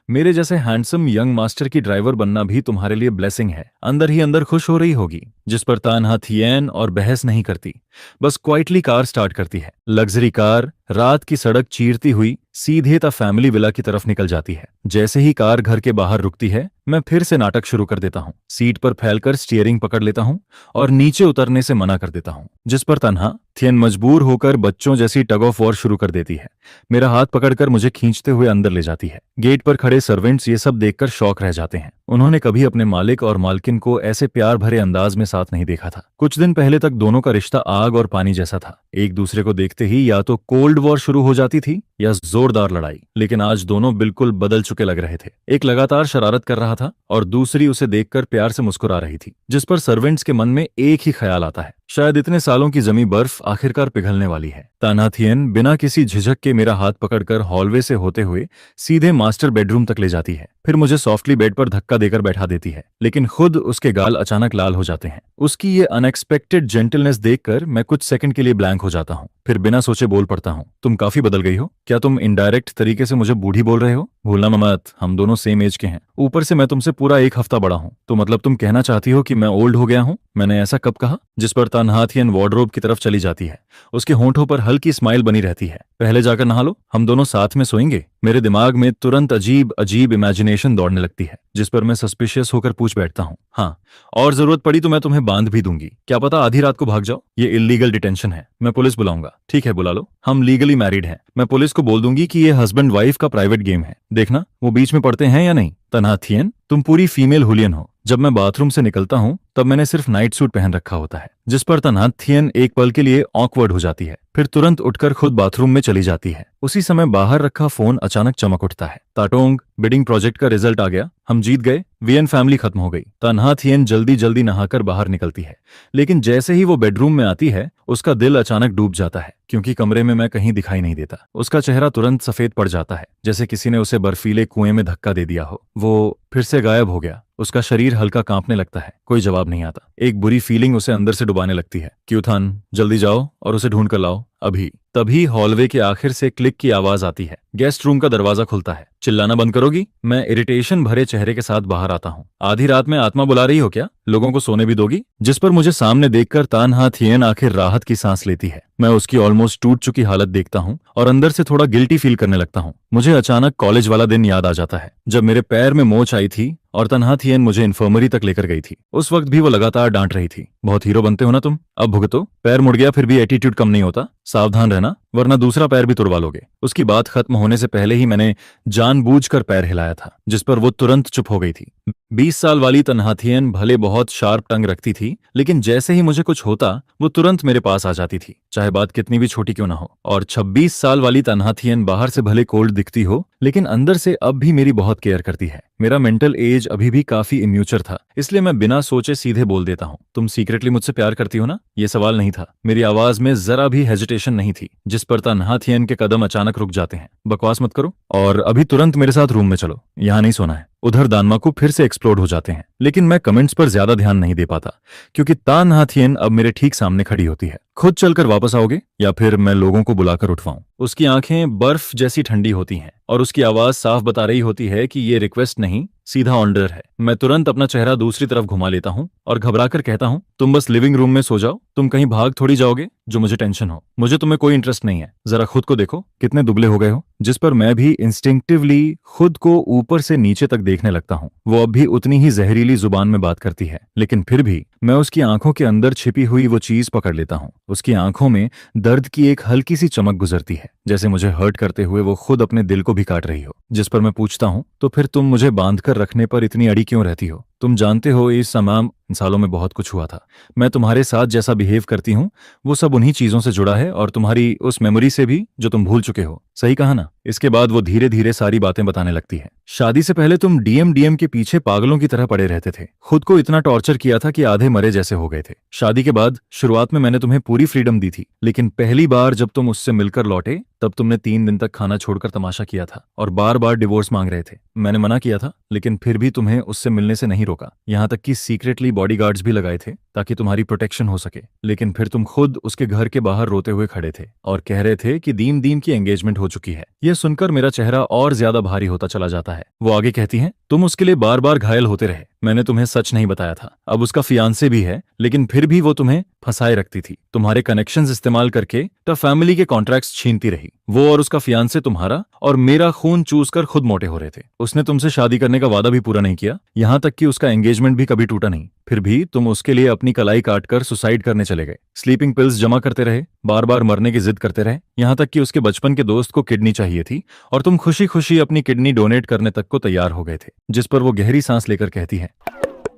मेरे जैसे हैंडसम यंग मास्टर की ड्राइवर बनना भी तुम्हारे लिए ब्लेसिंग है। अंदर ही अंदर खुश हो रही होगी। जिस पर तान्हा थियन और बहस नहीं करती, बस क्वाइटली कार स्टार्ट करती है। लग्जरी कार रात की सड़क चीरती हुई सीधे ता फैमिली विला की तरफ निकल जाती है। जैसे ही कार घर के बाहर रुकती है, मैं फिर से नाटक शुरू कर देता हूँ। सीट पर फैलकर स्टीयरिंग पकड़ लेता हूँ और नीचे उतरने से मना कर देता हूँ, जिस पर तन्हा थियन मजबूर होकर बच्चों जैसी टग ऑफ वॉर शुरू कर देती है। मेरा हाथ पकड़कर मुझे खींचते हुए अंदर ले जाती है। गेट पर खड़े सर्वेंट्स ये सब देखकर शॉक रह जाते हैं। उन्होंने कभी अपने मालिक और मालकिन को ऐसे प्यार भरे अंदाज में साथ नहीं देखा था। कुछ दिन पहले तक दोनों का रिश्ता आग और पानी जैसा था। एक दूसरे को देखते ही या तो कोल्ड वॉर शुरू हो जाती थी या जोरदार लड़ाई। लेकिन आज दोनों बिल्कुल बदल चुके लग रहे थे। एक लगातार शरारत कर रहा था और दूसरी उसे देखकर प्यार से मुस्कुरा रही थी, जिस पर सर्वेंट्स के मन में एक ही ख्याल आता है, शायद इतने सालों की जमी बर्फ आखिरकार पिघलने वाली है। तान्हा थियन बिना किसी झिझक के मेरा हाथ पकड़कर हॉलवे से होते हुए सीधे मास्टर बेडरूम तक ले जाती है। फिर मुझे सॉफ्टली बेड पर धक्का देकर बैठा देती है, लेकिन खुद उसके गाल अचानक लाल हो जाते हैं। उसकी ये अनएक्सपेक्टेड जेंटलनेस देखकर मैं कुछ सेकंड के लिए ब्लैंक हो जाता हूँ। फिर बिना सोचे बोल पड़ता हूँ, तुम काफी बदल गई हो। क्या तुम इनडायरेक्ट तरीके से मुझे बूढ़ी बोल रहे हो? भूलना मत, हम दोनों सेम एज के हैं। ऊपर से मैं तुमसे पूरा 1 हफ्ता बड़ा हूँ। तो मतलब तुम कहना चाहती हो कि मैं ओल्ड हो गया हूँ? मैंने ऐसा कब कहा? जिस पर तन्हाथियन वार्डरोब की तरफ चली जाती है। उसके होंठों पर हल्की स्माइल बनी रहती है। पहले जाकर नहा लो, हम दोनों साथ में सोएंगे। मेरे दिमाग में तुरंत अजीब अजीब इमेजिनेशन दौड़ने लगती है, जिस पर मैं सस्पिशियस होकर पूछ बैठता हूँ, हाँ, और जरूरत पड़ी तो मैं तुम्हें बांध भी दूंगी। क्या पता आधी रात को भाग जाओ। ये इलीगल डिटेंशन है, मैं पुलिस बुलाऊंगा। ठीक है, बुला लो, हम लीगली मैरिड हैं। मैं पुलिस को बोल दूंगी कि ये हस्बैंड वाइफ का प्राइवेट गेम है, देखना वो बीच में पड़ते हैं या नहीं। तन्हाथियन, तुम पूरी फीमेल हुलियन हो। जब मैं बाथरूम से निकलता हूँ तब मैंने सिर्फ नाइट सूट पहन रखा होता है, जिस पर तन्हाथियन एक पल के लिए ऑकवर्ड हो जाती है, फिर तुरंत उठकर खुद बाथरूम में चली जाती है। उसी समय बाहर रखा फोन अचानक चमक उठता है। ताटोंग, बिडिंग प्रोजेक्ट का रिजल्ट आ गया, हम जीत गए, वीएन फैमिली खत्म हो गई। तन्हाथियन जल्दी जल्दी नहाकर बाहर निकलती है, लेकिन जैसे ही वो बेडरूम में आती है उसका दिल अचानक डूब जाता है, क्योंकि कमरे में मैं कहीं दिखाई नहीं देता। उसका चेहरा तुरंत सफेद पड़ जाता है, जैसे किसी ने उसे बर्फीले कुएं में धक्का दे दिया हो। वो फिर से गायब हो गया। उसका शरीर हल्का कांपने लगता है, कोई जवाब नहीं आता। एक बुरी फीलिंग उसे अंदर से डुबाने लगती है। क्यूथन, जल्दी जाओ और उसे ढूंढ कर लाओ, अभी। तभी हॉलवे के आखिर से क्लिक की आवाज आती है। गेस्ट रूम का दरवाजा खुलता है। चिल्लाना बंद करोगी? मैं इरिटेशन भरे चेहरे के साथ बाहर आता हूँ। आधी रात में आत्मा बुला रही हो क्या? लोगों को सोने भी दोगी? जिस पर मुझे सामने देखकर तन्हाथियन आखिर राहत की सांस लेती है। मैं उसकी ऑलमोस्ट टूट चुकी हालत देखता हूँ और अंदर से थोड़ा गिल्टी फील करने लगता हूँ। मुझे अचानक कॉलेज वाला दिन याद आ जाता है, जब मेरे पैर में मोच आई थी और तन्हाथियन मुझे इन्फर्मरी तक लेकर गई थी। उस वक्त भी वो लगातार डांट रही थी, बहुत हीरो बनते हो ना तुम, अब भुगतो। पैर मुड़ गया फिर भी एटीट्यूड कम नहीं होता, सावधान रहना वरना दूसरा पैर भी तुड़वा लोगे। उसकी बात खत्म होने से पहले ही मैंने जानबूझकर पैर हिलाया था, जिस पर वो तुरंत चुप हो गई थी। 20 साल वाली तन्हाथियन भले बहुत शार्प टंग रखती थी, लेकिन जैसे ही मुझे कुछ होता वो तुरंत मेरे पास आ जाती थी, चाहे बात कितनी भी छोटी क्यों ना हो। और 26 साल वाली तन्हाथियन बाहर से भले कोल्ड दिखती हो, लेकिन अंदर से अब भी मेरी बहुत केयर करती है। मेरा मेंटल एज अभी भी काफी इम्यूचर था, इसलिए मैं बिना सोचे सीधे बोल देता हूँ, तुम सीक्रेटली मुझसे प्यार करती हो ना? ये सवाल नहीं था, मेरी आवाज में जरा भी हेजिटेशन नहीं थी, जिस पर तन्हाथियन के कदम अचानक रुक जाते हैं। बकवास मत करो और अभी तुरंत मेरे साथ रूम में चलो, यहाँ नहीं सोना है। उधर दानमाकू फिर से एक्सप्लोड हो जाते हैं, लेकिन मैं कमेंट्स पर ज्यादा ध्यान नहीं दे पाता, क्योंकि तन्हाथियन अब मेरे ठीक सामने खड़ी होती है। खुद चलकर वापस आओगे या फिर मैं लोगों को बुलाकर उठवाऊं? उसकी आंखें बर्फ जैसी ठंडी होती हैं और उसकी आवाज साफ बता रही होती है कि ये रिक्वेस्ट नहीं, सीधा ऑर्डर है। मैं तुरंत अपना चेहरा दूसरी तरफ घुमा लेता हूँ और घबराकर कहता हूँ, तुम बस लिविंग रूम में सो जाओ, तुम कहीं भाग थोड़ी जाओगे जो मुझे टेंशन हो। मुझे तुम्हें कोई इंटरेस्ट नहीं है, जरा खुद को देखो कितने दुबले हो गए हो। जिस पर मैं भी इंस्टिंक्टिवली खुद को ऊपर से नीचे तक देखने लगता हूँ। वो अब भी उतनी ही जहरीली जुबान में बात करती है, लेकिन फिर भी मैं उसकी आंखों के अंदर छिपी हुई वो चीज पकड़ लेता हूँ। उसकी आंखों में दर्द की एक हल्की सी चमक गुजरती है, जैसे मुझे हर्ट करते हुए वो खुद अपने दिल को भी काट रही हो। जिस पर मैं पूछता हूँ, तो फिर तुम मुझे बांधकर रखने पर इतनी अड़ी क्यों रहती हो? तुम जानते हो इस तमाम सालों में बहुत कुछ हुआ था। मैं तुम्हारे साथ जैसा बिहेव करती हूँ वो सब उन्हीं चीजों से जुड़ा है और तुम्हारी उस मेमोरी से भी जो तुम भूल चुके हो। सही कहा ना? इसके बाद वो धीरे धीरे सारी बातें बताने लगती है। शादी से पहले तुम डीएम के पीछे पागलों की तरह पड़े रहते थे, खुद को इतना टॉर्चर किया था कि आधे मरे जैसे हो गए थे। शादी के बाद शुरुआत में मैंने तुम्हें पूरी फ्रीडम दी थी, लेकिन पहली बार जब तुम उससे मिलकर लौटे तब तुमने 3 दिन तक खाना छोड़कर तमाशा किया था और बार बार डिवोर्स मांग रहे थे। मैंने मना किया था, लेकिन फिर भी तुम्हें उससे मिलने से नहीं रोका, यहाँ तक कि सीक्रेटली बॉडीगार्ड्स भी लगाए थे ताकि तुम्हारी प्रोटेक्शन हो सके। लेकिन फिर तुम खुद उसके घर के बाहर रोते हुए खड़े थे और कह रहे थे कि दीम दीम की एंगेजमेंट हो चुकी है। यह सुनकर मेरा चेहरा और ज्यादा भारी होता चला जाता है। वो आगे कहती हैं, तुम उसके लिए बार बार घायल होते रहे, मैंने तुम्हें सच नहीं बताया था। अब उसका फियांसे भी है, लेकिन फिर भी वो तुम्हें फंसाए रखती थी। तुम्हारे कनेक्शंस इस्तेमाल करके तो फैमिली के कॉन्ट्रैक्ट्स छीनती रही। वो और उसका फियांसे तुम्हारा और मेरा खून चूस कर खुद मोटे हो रहे थे। उसने तुमसे शादी करने का वादा भी पूरा नहीं किया, यहाँ तक कि उसका एंगेजमेंट भी कभी टूटा नहीं। फिर भी तुम उसके लिए अपनी कलाई काटकर सुसाइड करने चले गए, स्लीपिंग पिल्स जमा करते रहे, बार बार मरने की जिद करते रहे, यहाँ तक कि उसके बचपन के दोस्त को किडनी चाहिए थी और तुम खुशी खुशी अपनी किडनी डोनेट करने तक को तैयार हो गए थे। जिस पर वो गहरी सांस लेकर कहती है,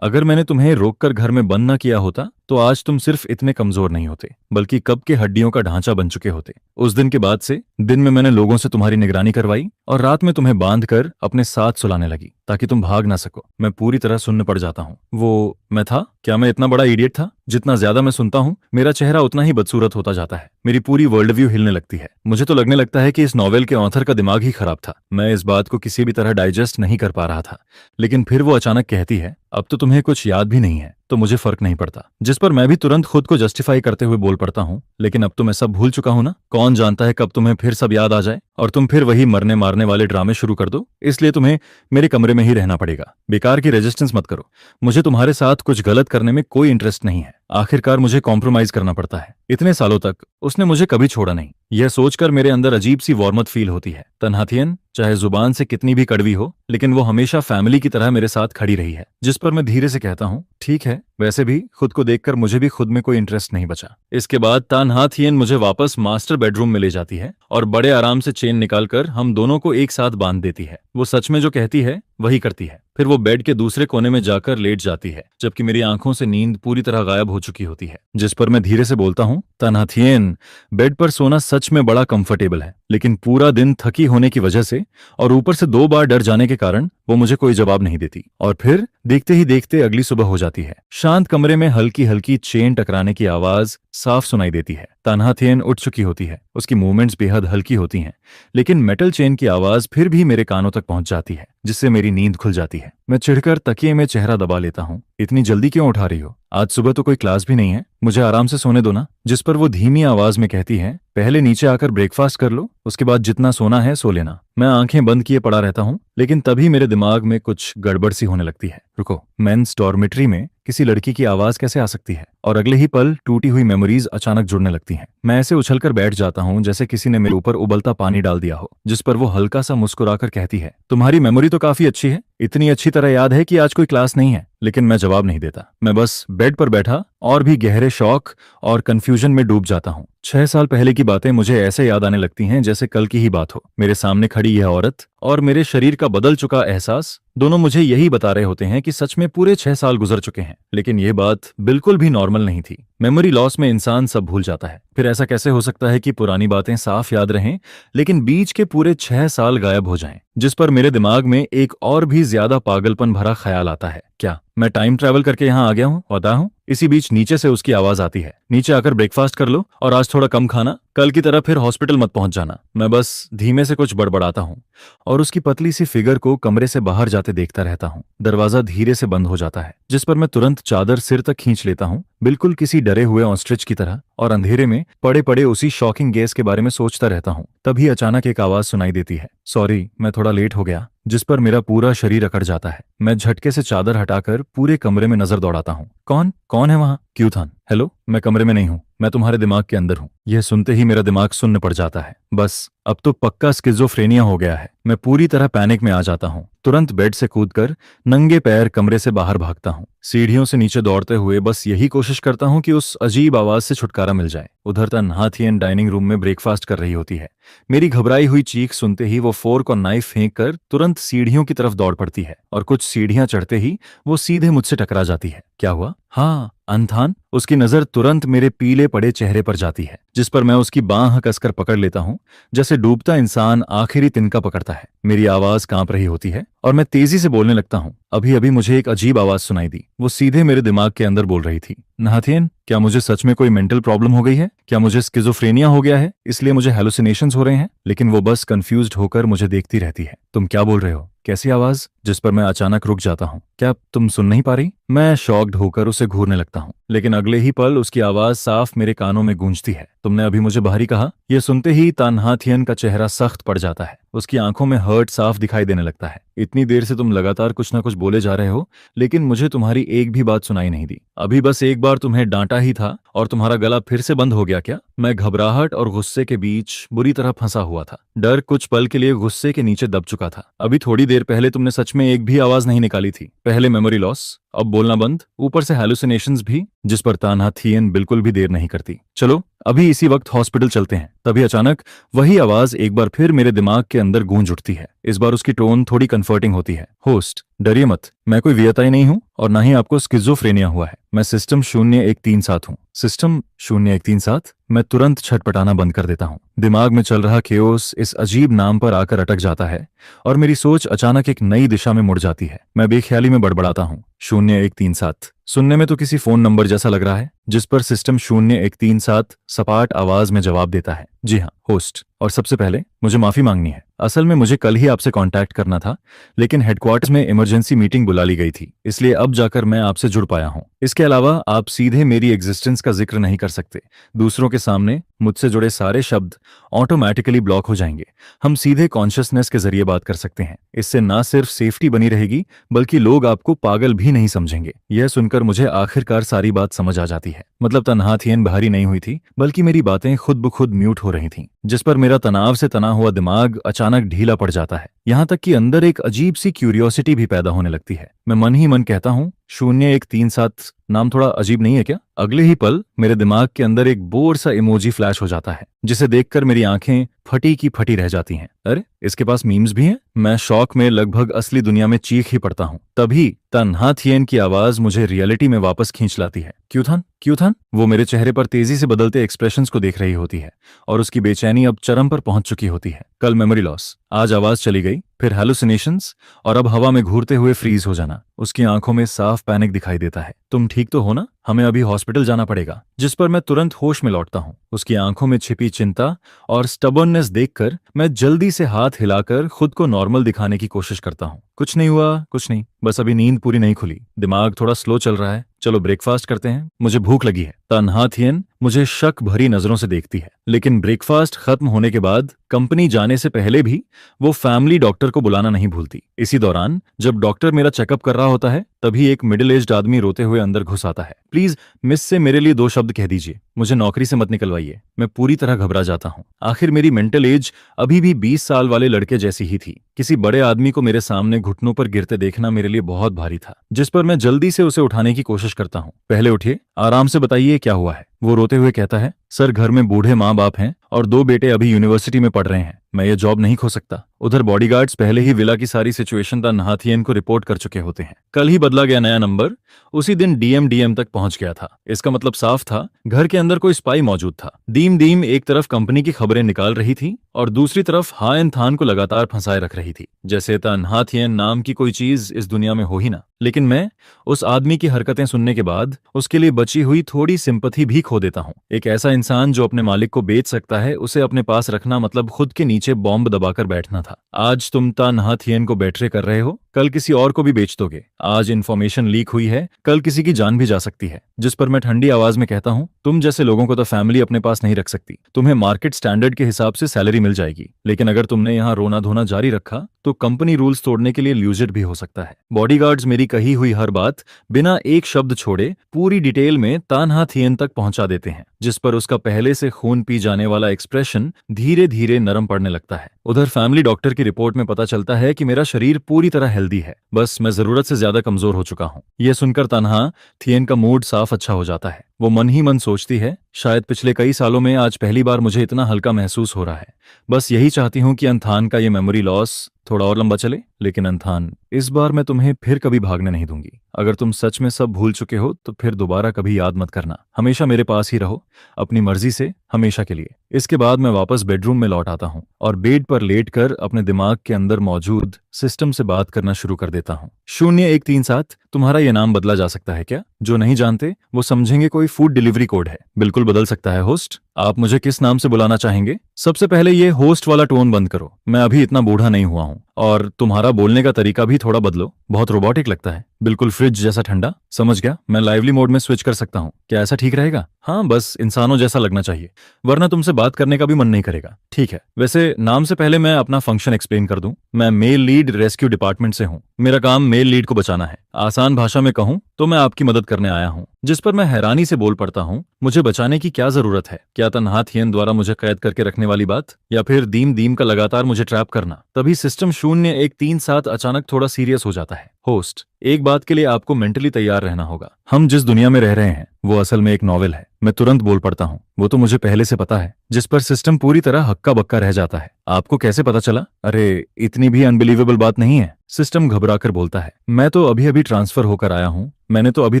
अगर मैंने तुम्हें रोककर घर में बंद न किया होता तो आज तुम सिर्फ इतने कमजोर नहीं होते, बल्कि कब के हड्डियों का ढांचा बन चुके होते। उस दिन के बाद से दिन में मैंने लोगों से तुम्हारी निगरानी करवाई और रात में तुम्हें बांधकर अपने साथ सुलाने लगी ताकि तुम भाग ना सको। मैं पूरी तरह सुन्न पड़ जाता हूँ। वो मैं था क्या? मैं इतना बड़ा इडियट था? जितना ज्यादा मैं सुनता हूँ मेरा चेहरा उतना ही बदसूरत होता जाता है। मेरी पूरी वर्ल्ड व्यू हिलने लगती है। मुझे तो लगने लगता है कि इस नॉवेल के ऑथर का दिमाग ही खराब था। मैं इस बात को किसी भी तरह डाइजेस्ट नहीं कर पा रहा था, लेकिन फिर वो अचानक कहती है, अब तो तुम्हें कुछ याद भी नहीं है तो मुझे फर्क नहीं पड़ता। जिस पर मैं भी तुरंत खुद को जस्टिफाई करते हुए बोल पड़ता हूँ, लेकिन अब तो मैं सब भूल चुका हूँ ना। कौन जानता है कब तुम्हें फिर सब याद आ जाए और तुम फिर वही मरने मारने वाले ड्रामे शुरू कर दो। इसलिए तुम्हें मेरे कमरे में ही रहना पड़ेगा। बेकार की रेजिस्टेंस मत करो। मुझे तुम्हारे साथ कुछ गलत करने में कोई इंटरेस्ट नहीं है। आखिरकार मुझे कॉम्प्रोमाइज करना पड़ता है। इतने सालों तक उसने मुझे कभी छोड़ा नहीं। यह सोचकर मेरे अंदर अजीब सी वार्मथ फील होती है। तन्हाथियन चाहे जुबान से कितनी भी कड़वी हो, लेकिन वो हमेशा फैमिली की तरह मेरे साथ खड़ी रही है। जिस पर मैं धीरे से कहता हूँ, ठीक है, वैसे भी खुद को देखकर मुझे भी खुद में कोई इंटरेस्ट नहीं बचा। इसके बाद तन्हाथियन मुझे वापस मास्टर बेडरूम में ले जाती है और बड़े आराम से चेन निकालकर हम दोनों को एक साथ बांध देती है। वो सच में जो कहती है वही करती है। फिर वो बेड के दूसरे कोने में जाकर लेट जाती है, जबकि मेरी आंखों से नींद पूरी तरह गायब हो चुकी होती है। जिस पर मैं धीरे से बोलता हूँ, तन्हाथियन, बेड पर सोना सच में बड़ा कंफर्टेबल है, लेकिन पूरा दिन थकी होने की वजह से और ऊपर से 2 बार डर जाने के कारण वो मुझे कोई जवाब नहीं देती। और फिर देखते ही देखते अगली सुबह हो जाती है। शांत कमरे में हल्की हल्की चेन टकराने की आवाज साफ सुनाई देती है। तन्हाथियन उठ चुकी होती है। उसकी मूवमेंट्स बेहद हल्की होती हैं, लेकिन मेटल चेन की आवाज फिर भी मेरे कानों तक पहुंच जाती है, जिससे मेरी नींद खुल जाती है। मैं चिढ़कर तकिए में चेहरा दबा लेता हूँ। इतनी जल्दी क्यों उठा रही हो? आज सुबह तो कोई क्लास भी नहीं है, मुझे आराम से सोने दो ना। जिस पर वो धीमी आवाज में कहती है, पहले नीचे आकर ब्रेकफास्ट कर लो, उसके बाद जितना सोना है सो लेना। मैं आंखें बंद किए पड़ा रहता हूँ, लेकिन तभी मेरे दिमाग में कुछ गड़बड़ सी होने लगती है। रुको, मेंस डॉर्मेट्री में किसी लड़की की आवाज कैसे आ सकती है? और अगले ही पल टूटी हुई मेमोरीज अचानक जुड़ने लगती हैं। मैं ऐसे उछलकर बैठ जाता हूँ जैसे किसी ने मेरे ऊपर उबलता पानी डाल दिया हो। जिस पर वो हल्का सा मुस्कुराकर कहती है, तुम्हारी मेमोरी तो काफी अच्छी है, इतनी अच्छी तरह याद है कि आज कोई क्लास नहीं है। लेकिन मैं जवाब नहीं देता। मैं बस बेड पर बैठा और भी गहरे शौक और कंफ्यूजन में डूब जाता हूँ। 6 साल पहले की बातें मुझे ऐसे याद आने लगती हैं जैसे कल की ही बात हो। मेरे सामने खड़ी यह औरत और मेरे शरीर का बदल चुका एहसास, दोनों मुझे यही बता रहे होते हैं कि सच में पूरे 6 साल गुजर चुके हैं। लेकिन यह बात बिल्कुल भी नॉर्मल नहीं थी। मेमोरी लॉस में इंसान सब भूल जाता है। फिर ऐसा कैसे हो सकता है कि पुरानी बातें साफ याद रहें, लेकिन बीच के पूरे 6 साल गायब हो जाएं? जिस पर मेरे दिमाग में एक और भी ज्यादा पागलपन भरा ख्याल आता है, क्या मैं टाइम ट्रैवल करके यहाँ आ गया हूँ? पता हूँ। इसी बीच नीचे से उसकी आवाज आती है, नीचे आकर ब्रेकफास्ट कर लो और आज थोड़ा कम खाना, कल की तरह फिर हॉस्पिटल मत पहुंच जाना। मैं बस धीमे से कुछ बड़बड़ाता हूँ और उसकी पतली सी फिगर को कमरे से बाहर जाते देखता रहता हूँ। दरवाजा धीरे से बंद हो जाता है, जिस पर मैं तुरंत चादर सिर तक खींच लेता हूँ, बिल्कुल किसी डरे हुए ऑस्ट्रिच की तरह, और अंधेरे में पड़े पड़े उसी शॉकिंग गेस के बारे में सोचता रहता हूँ। तभी अचानक एक आवाज सुनाई देती है, सॉरी, मैं थोड़ा लेट हो गया। जिस पर मेरा पूरा शरीर अकड़ जाता है। मैं झटके से चादर हटाकर पूरे कमरे में नजर दौड़ाता हूँ। कौन है वहां? क्यूथन, हेलो, मैं कमरे में नहीं हूँ, मैं तुम्हारे दिमाग के अंदर हूँ। यह सुनते ही मेरा दिमाग सुन्न पड़ जाता है। बस अब तो पक्का स्किज़ोफ्रेनिया हो गया है। मैं पूरी तरह पैनिक में आ जाता हूँ। तुरंत बेड से कूदकर नंगे पैर कमरे से बाहर भागता हूँ। सीढ़ियों से नीचे दौड़ते हुए बस यही कोशिश करता हूँ कि उस अजीब आवाज से छुटकारा मिल जाए। उधर तन्हाथियन डाइनिंग रूम में ब्रेकफास्ट कर रही होती है। मेरी घबराई हुई चीख सुनते ही वो फोर्क और नाइफ फेंक कर तुरंत सीढ़ियों की तरफ दौड़ पड़ती है और कुछ सीढ़ियां चढ़ते ही वो सीधे मुझसे टकरा जाती है। क्या हुआ? हाँ, अंधान। उसकी नजर तुरंत मेरे पीले पड़े चेहरे पर जाती है, जिस पर मैं उसकी बांह कसकर पकड़ लेता हूँ, जैसे डूबता इंसान आखिरी तिनका पकड़ता है। मेरी आवाज कांप रही होती है और मैं तेजी से बोलने लगता हूँ। अभी अभी मुझे एक अजीब आवाज सुनाई दी। वो सीधे मेरे दिमाग के अंदर बोल रही थी, नाथियन, क्या मुझे सच में कोई मेंटल प्रॉब्लम हो गई है? क्या मुझे स्किज़ोफ्रेनिया हो गया है, इसलिए मुझे हेलुसिनेशंस हो रहे हैं? लेकिन वो बस कंफ्यूज्ड होकर मुझे देखती रहती है। तुम क्या बोल रहे हो? कैसी आवाज? जिस पर मैं अचानक रुक जाता हूँ। क्या तुम सुन नहीं पा रही? मैं शॉक्ड होकर उसे घूरने लगता हूँ, लेकिन अगले ही पल उसकी आवाज साफ मेरे कानों में गूंजती है। तुमने अभी मुझे बाहरी कहा? यह सुनते ही तन्हाथियन का चेहरा सख्त पड़ जाता है। उसकी आंखों में हर्ट साफ दिखाई देने लगता है। इतनी देर से तुम लगातार कुछ ना कुछ बोले जा रहे हो, लेकिन मुझे तुम्हारी एक भी बात सुनाई नहीं दी। अभी बस एक बार तुम्हें डांटा ही था और तुम्हारा गला फिर से बंद हो गया क्या? मैं घबराहट और गुस्से के बीच बुरी तरह फंसा हुआ था। डर कुछ पल के लिए गुस्से के नीचे दब चुका था। अभी थोड़ी देर पहले तुमने सच में एक भी आवाज नहीं निकाली थी। पहले मेमोरी लॉस, अब बोलना बंद, ऊपर से हैलुसिनेशंस भी। जिस पर तन्हाथियन बिल्कुल भी देर नहीं करती। चलो अभी इसी वक्त हॉस्पिटल चलते हैं। तभी अचानक वही आवाज एक बार फिर मेरे दिमाग के अंदर गूंज उठती है। इस बार उसकी टोन थोड़ी कंफर्टिंग होती है। होस्ट, डरिए मत, मैं कोई वियताई नहीं हूं और ना ही आपको स्किज़ोफ्रेनिया हुआ है। मैं सिस्टम 0137 हूं। सिस्टम 0137? मैं तुरंत छटपटाना बंद कर देता हूं। दिमाग में चल रहा केओस इस अजीब नाम पर आकर अटक जाता है और मेरी सोच अचानक एक नई दिशा में मुड़ जाती है। मैं बेख्याली में बड़बड़ाता हूं, 0137 सुनने में तो किसी फोन नंबर जैसा लग रहा है। जिस पर सिस्टम 0137 सपाट आवाज में जवाब देता है, जी हाँ होस्ट, और सबसे पहले मुझे माफी मांगनी है। असल में मुझे कल ही आपसे कांटेक्ट करना था, लेकिन हेडक्वार्टर्स में इमरजेंसी मीटिंग बुला ली गई थी, इसलिए अब जाकर मैं आपसे जुड़ पाया हूं। इसके अलावा आप सीधे मेरी एग्जिस्टेंस का जिक्र नहीं कर सकते। दूसरों के सामने मुझसे जुड़े सारे शब्द ऑटोमेटिकली ब्लॉक हो जाएंगे। हम सीधे कॉन्शियसनेस के जरिए बात कर सकते हैं। इससे ना सिर्फ सेफ्टी बनी रहेगी, बल्कि लोग आपको पागल भी नहीं समझेंगे। यह सुनकर मुझे आखिरकार सारी बात समझ आ जाती है। है। मतलब तन्हा थियन बाहरी नहीं हुई थी, बल्कि मेरी बातें खुद ब खुद म्यूट हो रही थीं, जिस पर मेरा तनाव से तना हुआ दिमाग अचानक ढीला पड़ जाता है। यहाँ तक कि अंदर एक अजीब सी क्यूरियोसिटी भी पैदा होने लगती है। मैं मन ही मन कहता हूँ 0137 नाम थोड़ा अजीब नहीं है क्या? अगले ही पल मेरे दिमाग के अंदर एक बोर सा इमोजी फ्लैश हो जाता है, जिसे देखकर मेरी आंखें फटी की फटी रह जाती हैं। अरे इसके पास मीम्स भी हैं? मैं शौक में लगभग असली दुनिया में चीख ही पड़ता हूँ। तभी तन्हा थियन की आवाज मुझे रियलिटी में वापस खींच लाती है। क्यूथन, क्यूथन? वो मेरे चेहरे पर तेजी से बदलते एक्सप्रेशंस को देख रही होती है और उसकी बेचैनी अब चरम पर पहुंच चुकी होती है। कल मेमोरी लॉस, आज आवाज चली गई, फिर हैलुसिनेशंस और अब हवा में घूरते हुए फ्रीज हो जाना। उसकी आंखों में साफ पैनिक दिखाई देता है। तुम ठीक तो हो ना? हमें अभी हॉस्पिटल जाना पड़ेगा। जिस पर मैं तुरंत होश में लौटता हूँ। उसकी आंखों में छिपी चिंता और स्टबर्ननेस देखकर मैं जल्दी से हाथ हिलाकर खुद को नॉर्मल दिखाने की कोशिश करता हूँ। कुछ नहीं हुआ, कुछ नहीं, बस अभी नींद पूरी नहीं खुली, दिमाग थोड़ा स्लो चल रहा है। चलो ब्रेकफास्ट करते हैं, मुझे भूख लगी है। तन्हा थियन मुझे शक भरी नजरों से देखती है, लेकिन ब्रेकफास्ट खत्म होने के बाद कंपनी जाने से पहले भी वो फैमिली डॉक्टर को बुलाना नहीं भूलती। इसी दौरान जब डॉक्टर मेरा चेकअप कर रहा होता है, तभी एक मिडिल एज्ड आदमी रोते हुए अंदर घुस आता है। प्लीज मिस से मेरे लिए 2 शब्द कह दीजिए, मुझे नौकरी से मत निकलवाइए। मैं पूरी तरह घबरा जाता हूँ। आखिर मेरी मेंटल एज अभी भी 20 साल वाले लड़के जैसी ही थी। किसी बड़े आदमी को मेरे सामने घुटनों पर गिरते देखना मेरे लिए बहुत भारी था, जिस पर मैं जल्दी से उसे उठाने की कोशिश करता हूँ। पहले उठिए, आराम से बताइए क्या हुआ है। वो रोते हुए कहता है, सर घर में बूढ़े माँ बाप हैं और 2 बेटे अभी यूनिवर्सिटी में पढ़ रहे हैं, मैं ये जॉब नहीं खो सकता। उधर बॉडीगार्ड्स पहले ही विला की सारी सिचुएशन तन्हा थियन को रिपोर्ट कर चुके होते हैं। कल ही बदला गया नया नंबर उसी दिन डीएम तक पहुंच गया था। इसका मतलब साफ था, घर के अंदर कोई स्पाई मौजूद था। दीम एक तरफ कंपनी की खबरें निकाल रही थी और दूसरी तरफ हायन थान को लगातार फंसाए रख रही थी, जैसे तन्हा थियन नाम की कोई चीज इस दुनिया में हो ही ना। लेकिन मैं उस आदमी की हरकतें सुनने के बाद उसके लिए बची हुई थोड़ी सिंपैथी भी खो देता हूँ। एक ऐसा इंसान जो अपने मालिक को बेच सकता है, उसे अपने पास रखना मतलब खुद के नीचे बॉम्ब दबाकर बैठना था। आज तुम तन्हा थियन को बेट्रे कर रहे हो, कल किसी और को भी बेच दोगे। आज इन्फॉर्मेशन लीक हुई है, कल किसी की जान भी जा सकती है। जिस पर मैं ठंडी आवाज में कहता हूँ, तुम जैसे लोगों को तो फैमिली अपने पास नहीं रख सकती। तुम्हें मार्केट स्टैंडर्ड के हिसाब से सैलरी मिल जाएगी, लेकिन अगर तुमने यहाँ रोना धोना जारी रखा तो कंपनी रूल्स तोड़ने के लिए ल्यूजेट भी हो सकता है। बॉडीगार्ड्स मेरी कही हुई हर बात बिना एक शब्द छोड़े पूरी डिटेल में तन्हा थियन तक पहुंचा देते हैं, जिस पर उसका पहले से खून पी जाने वाला एक्सप्रेशन धीरे धीरे नरम पड़ने लगता है। उधर फैमिली डॉक्टर की रिपोर्ट में पता चलता है कि मेरा शरीर पूरी तरह हेल्दी है, बस मैं जरूरत से ज्यादा कमजोर हो चुका हूँ। यह सुनकर तन्हा थियन का मूड साफ अच्छा हो जाता है। वो मन ही मन सोचती है, शायद पिछले कई सालों में आज पहली बार मुझे इतना हल्का महसूस हो रहा है। बस यही चाहती हूँ कि अंथान का ये मेमोरी लॉस थोड़ा और लंबा चले। लेकिन अंथान, इस बार मैं तुम्हें फिर कभी भागने नहीं दूंगी। अगर तुम सच में सब भूल चुके हो तो फिर दोबारा कभी याद मत करना। हमेशा मेरे पास ही रहो, अपनी मर्जी से, हमेशा के लिए। इसके बाद मैं वापस बेडरूम में लौट आता हूँ और बेड पर लेटकर अपने दिमाग के अंदर मौजूद सिस्टम से बात करना शुरू कर देता हूँ। 0137, तुम्हारा ये नाम बदला जा सकता है क्या? जो नहीं जानते वो समझेंगे कोई फूड डिलीवरी कोड है। बिल्कुल बदल सकता है होस्ट। आप मुझे किस नाम से बुलाना चाहेंगे? सबसे पहले ये होस्ट वाला टोन बंद करो, मैं अभी इतना बूढ़ा नहीं हुआ हूँ। और तुम्हारा बोलने का तरीका भी थोड़ा बदलो, बहुत रोबोटिक लगता है, बिल्कुल फ्रिज जैसा ठंडा। समझ गया, मैं लाइवली मोड में स्विच कर सकता हूँ, क्या ऐसा ठीक रहेगा? हाँ, बस इंसानों जैसा लगना चाहिए, वरना तुमसे बात करने का भी मन नहीं करेगा। ठीक है, वैसे नाम से पहले मैं अपना फंक्शन एक्सप्लेन कर दूं। मैं मेल लीड रेस्क्यू डिपार्टमेंट से हूँ। मेरा काम मेल लीड को बचाना है। आसान भाषा में कहूँ तो मैं आपकी मदद करने आया हूँ। जिस पर मैं हैरानी से बोल पड़ता हूँ, मुझे बचाने की क्या जरूरत है? क्या तन्हा थियन द्वारा मुझे कैद करके रखने वाली बात, या फिर दीम का लगातार मुझे ट्रैप करना? तभी सिस्टम 0137 अचानक थोड़ा सीरियस हो जाता है। होस्ट, एक बात के लिए आपको मेंटली तैयार रहना होगा। हम जिस दुनिया में रह रहे हैं वो असल में एक नॉवेल है। मैं तुरंत बोल पड़ता हूँ, वो तो मुझे पहले से पता है। जिस पर सिस्टम पूरी तरह हक्का बक्का रह जाता है। आपको कैसे पता चला? अरे इतनी भी अनबिलीवेबल बात नहीं है, सिस्टम घबराकर बोलता है। मैं तो अभी अभी ट्रांसफर होकर आया हूँ, मैंने तो अभी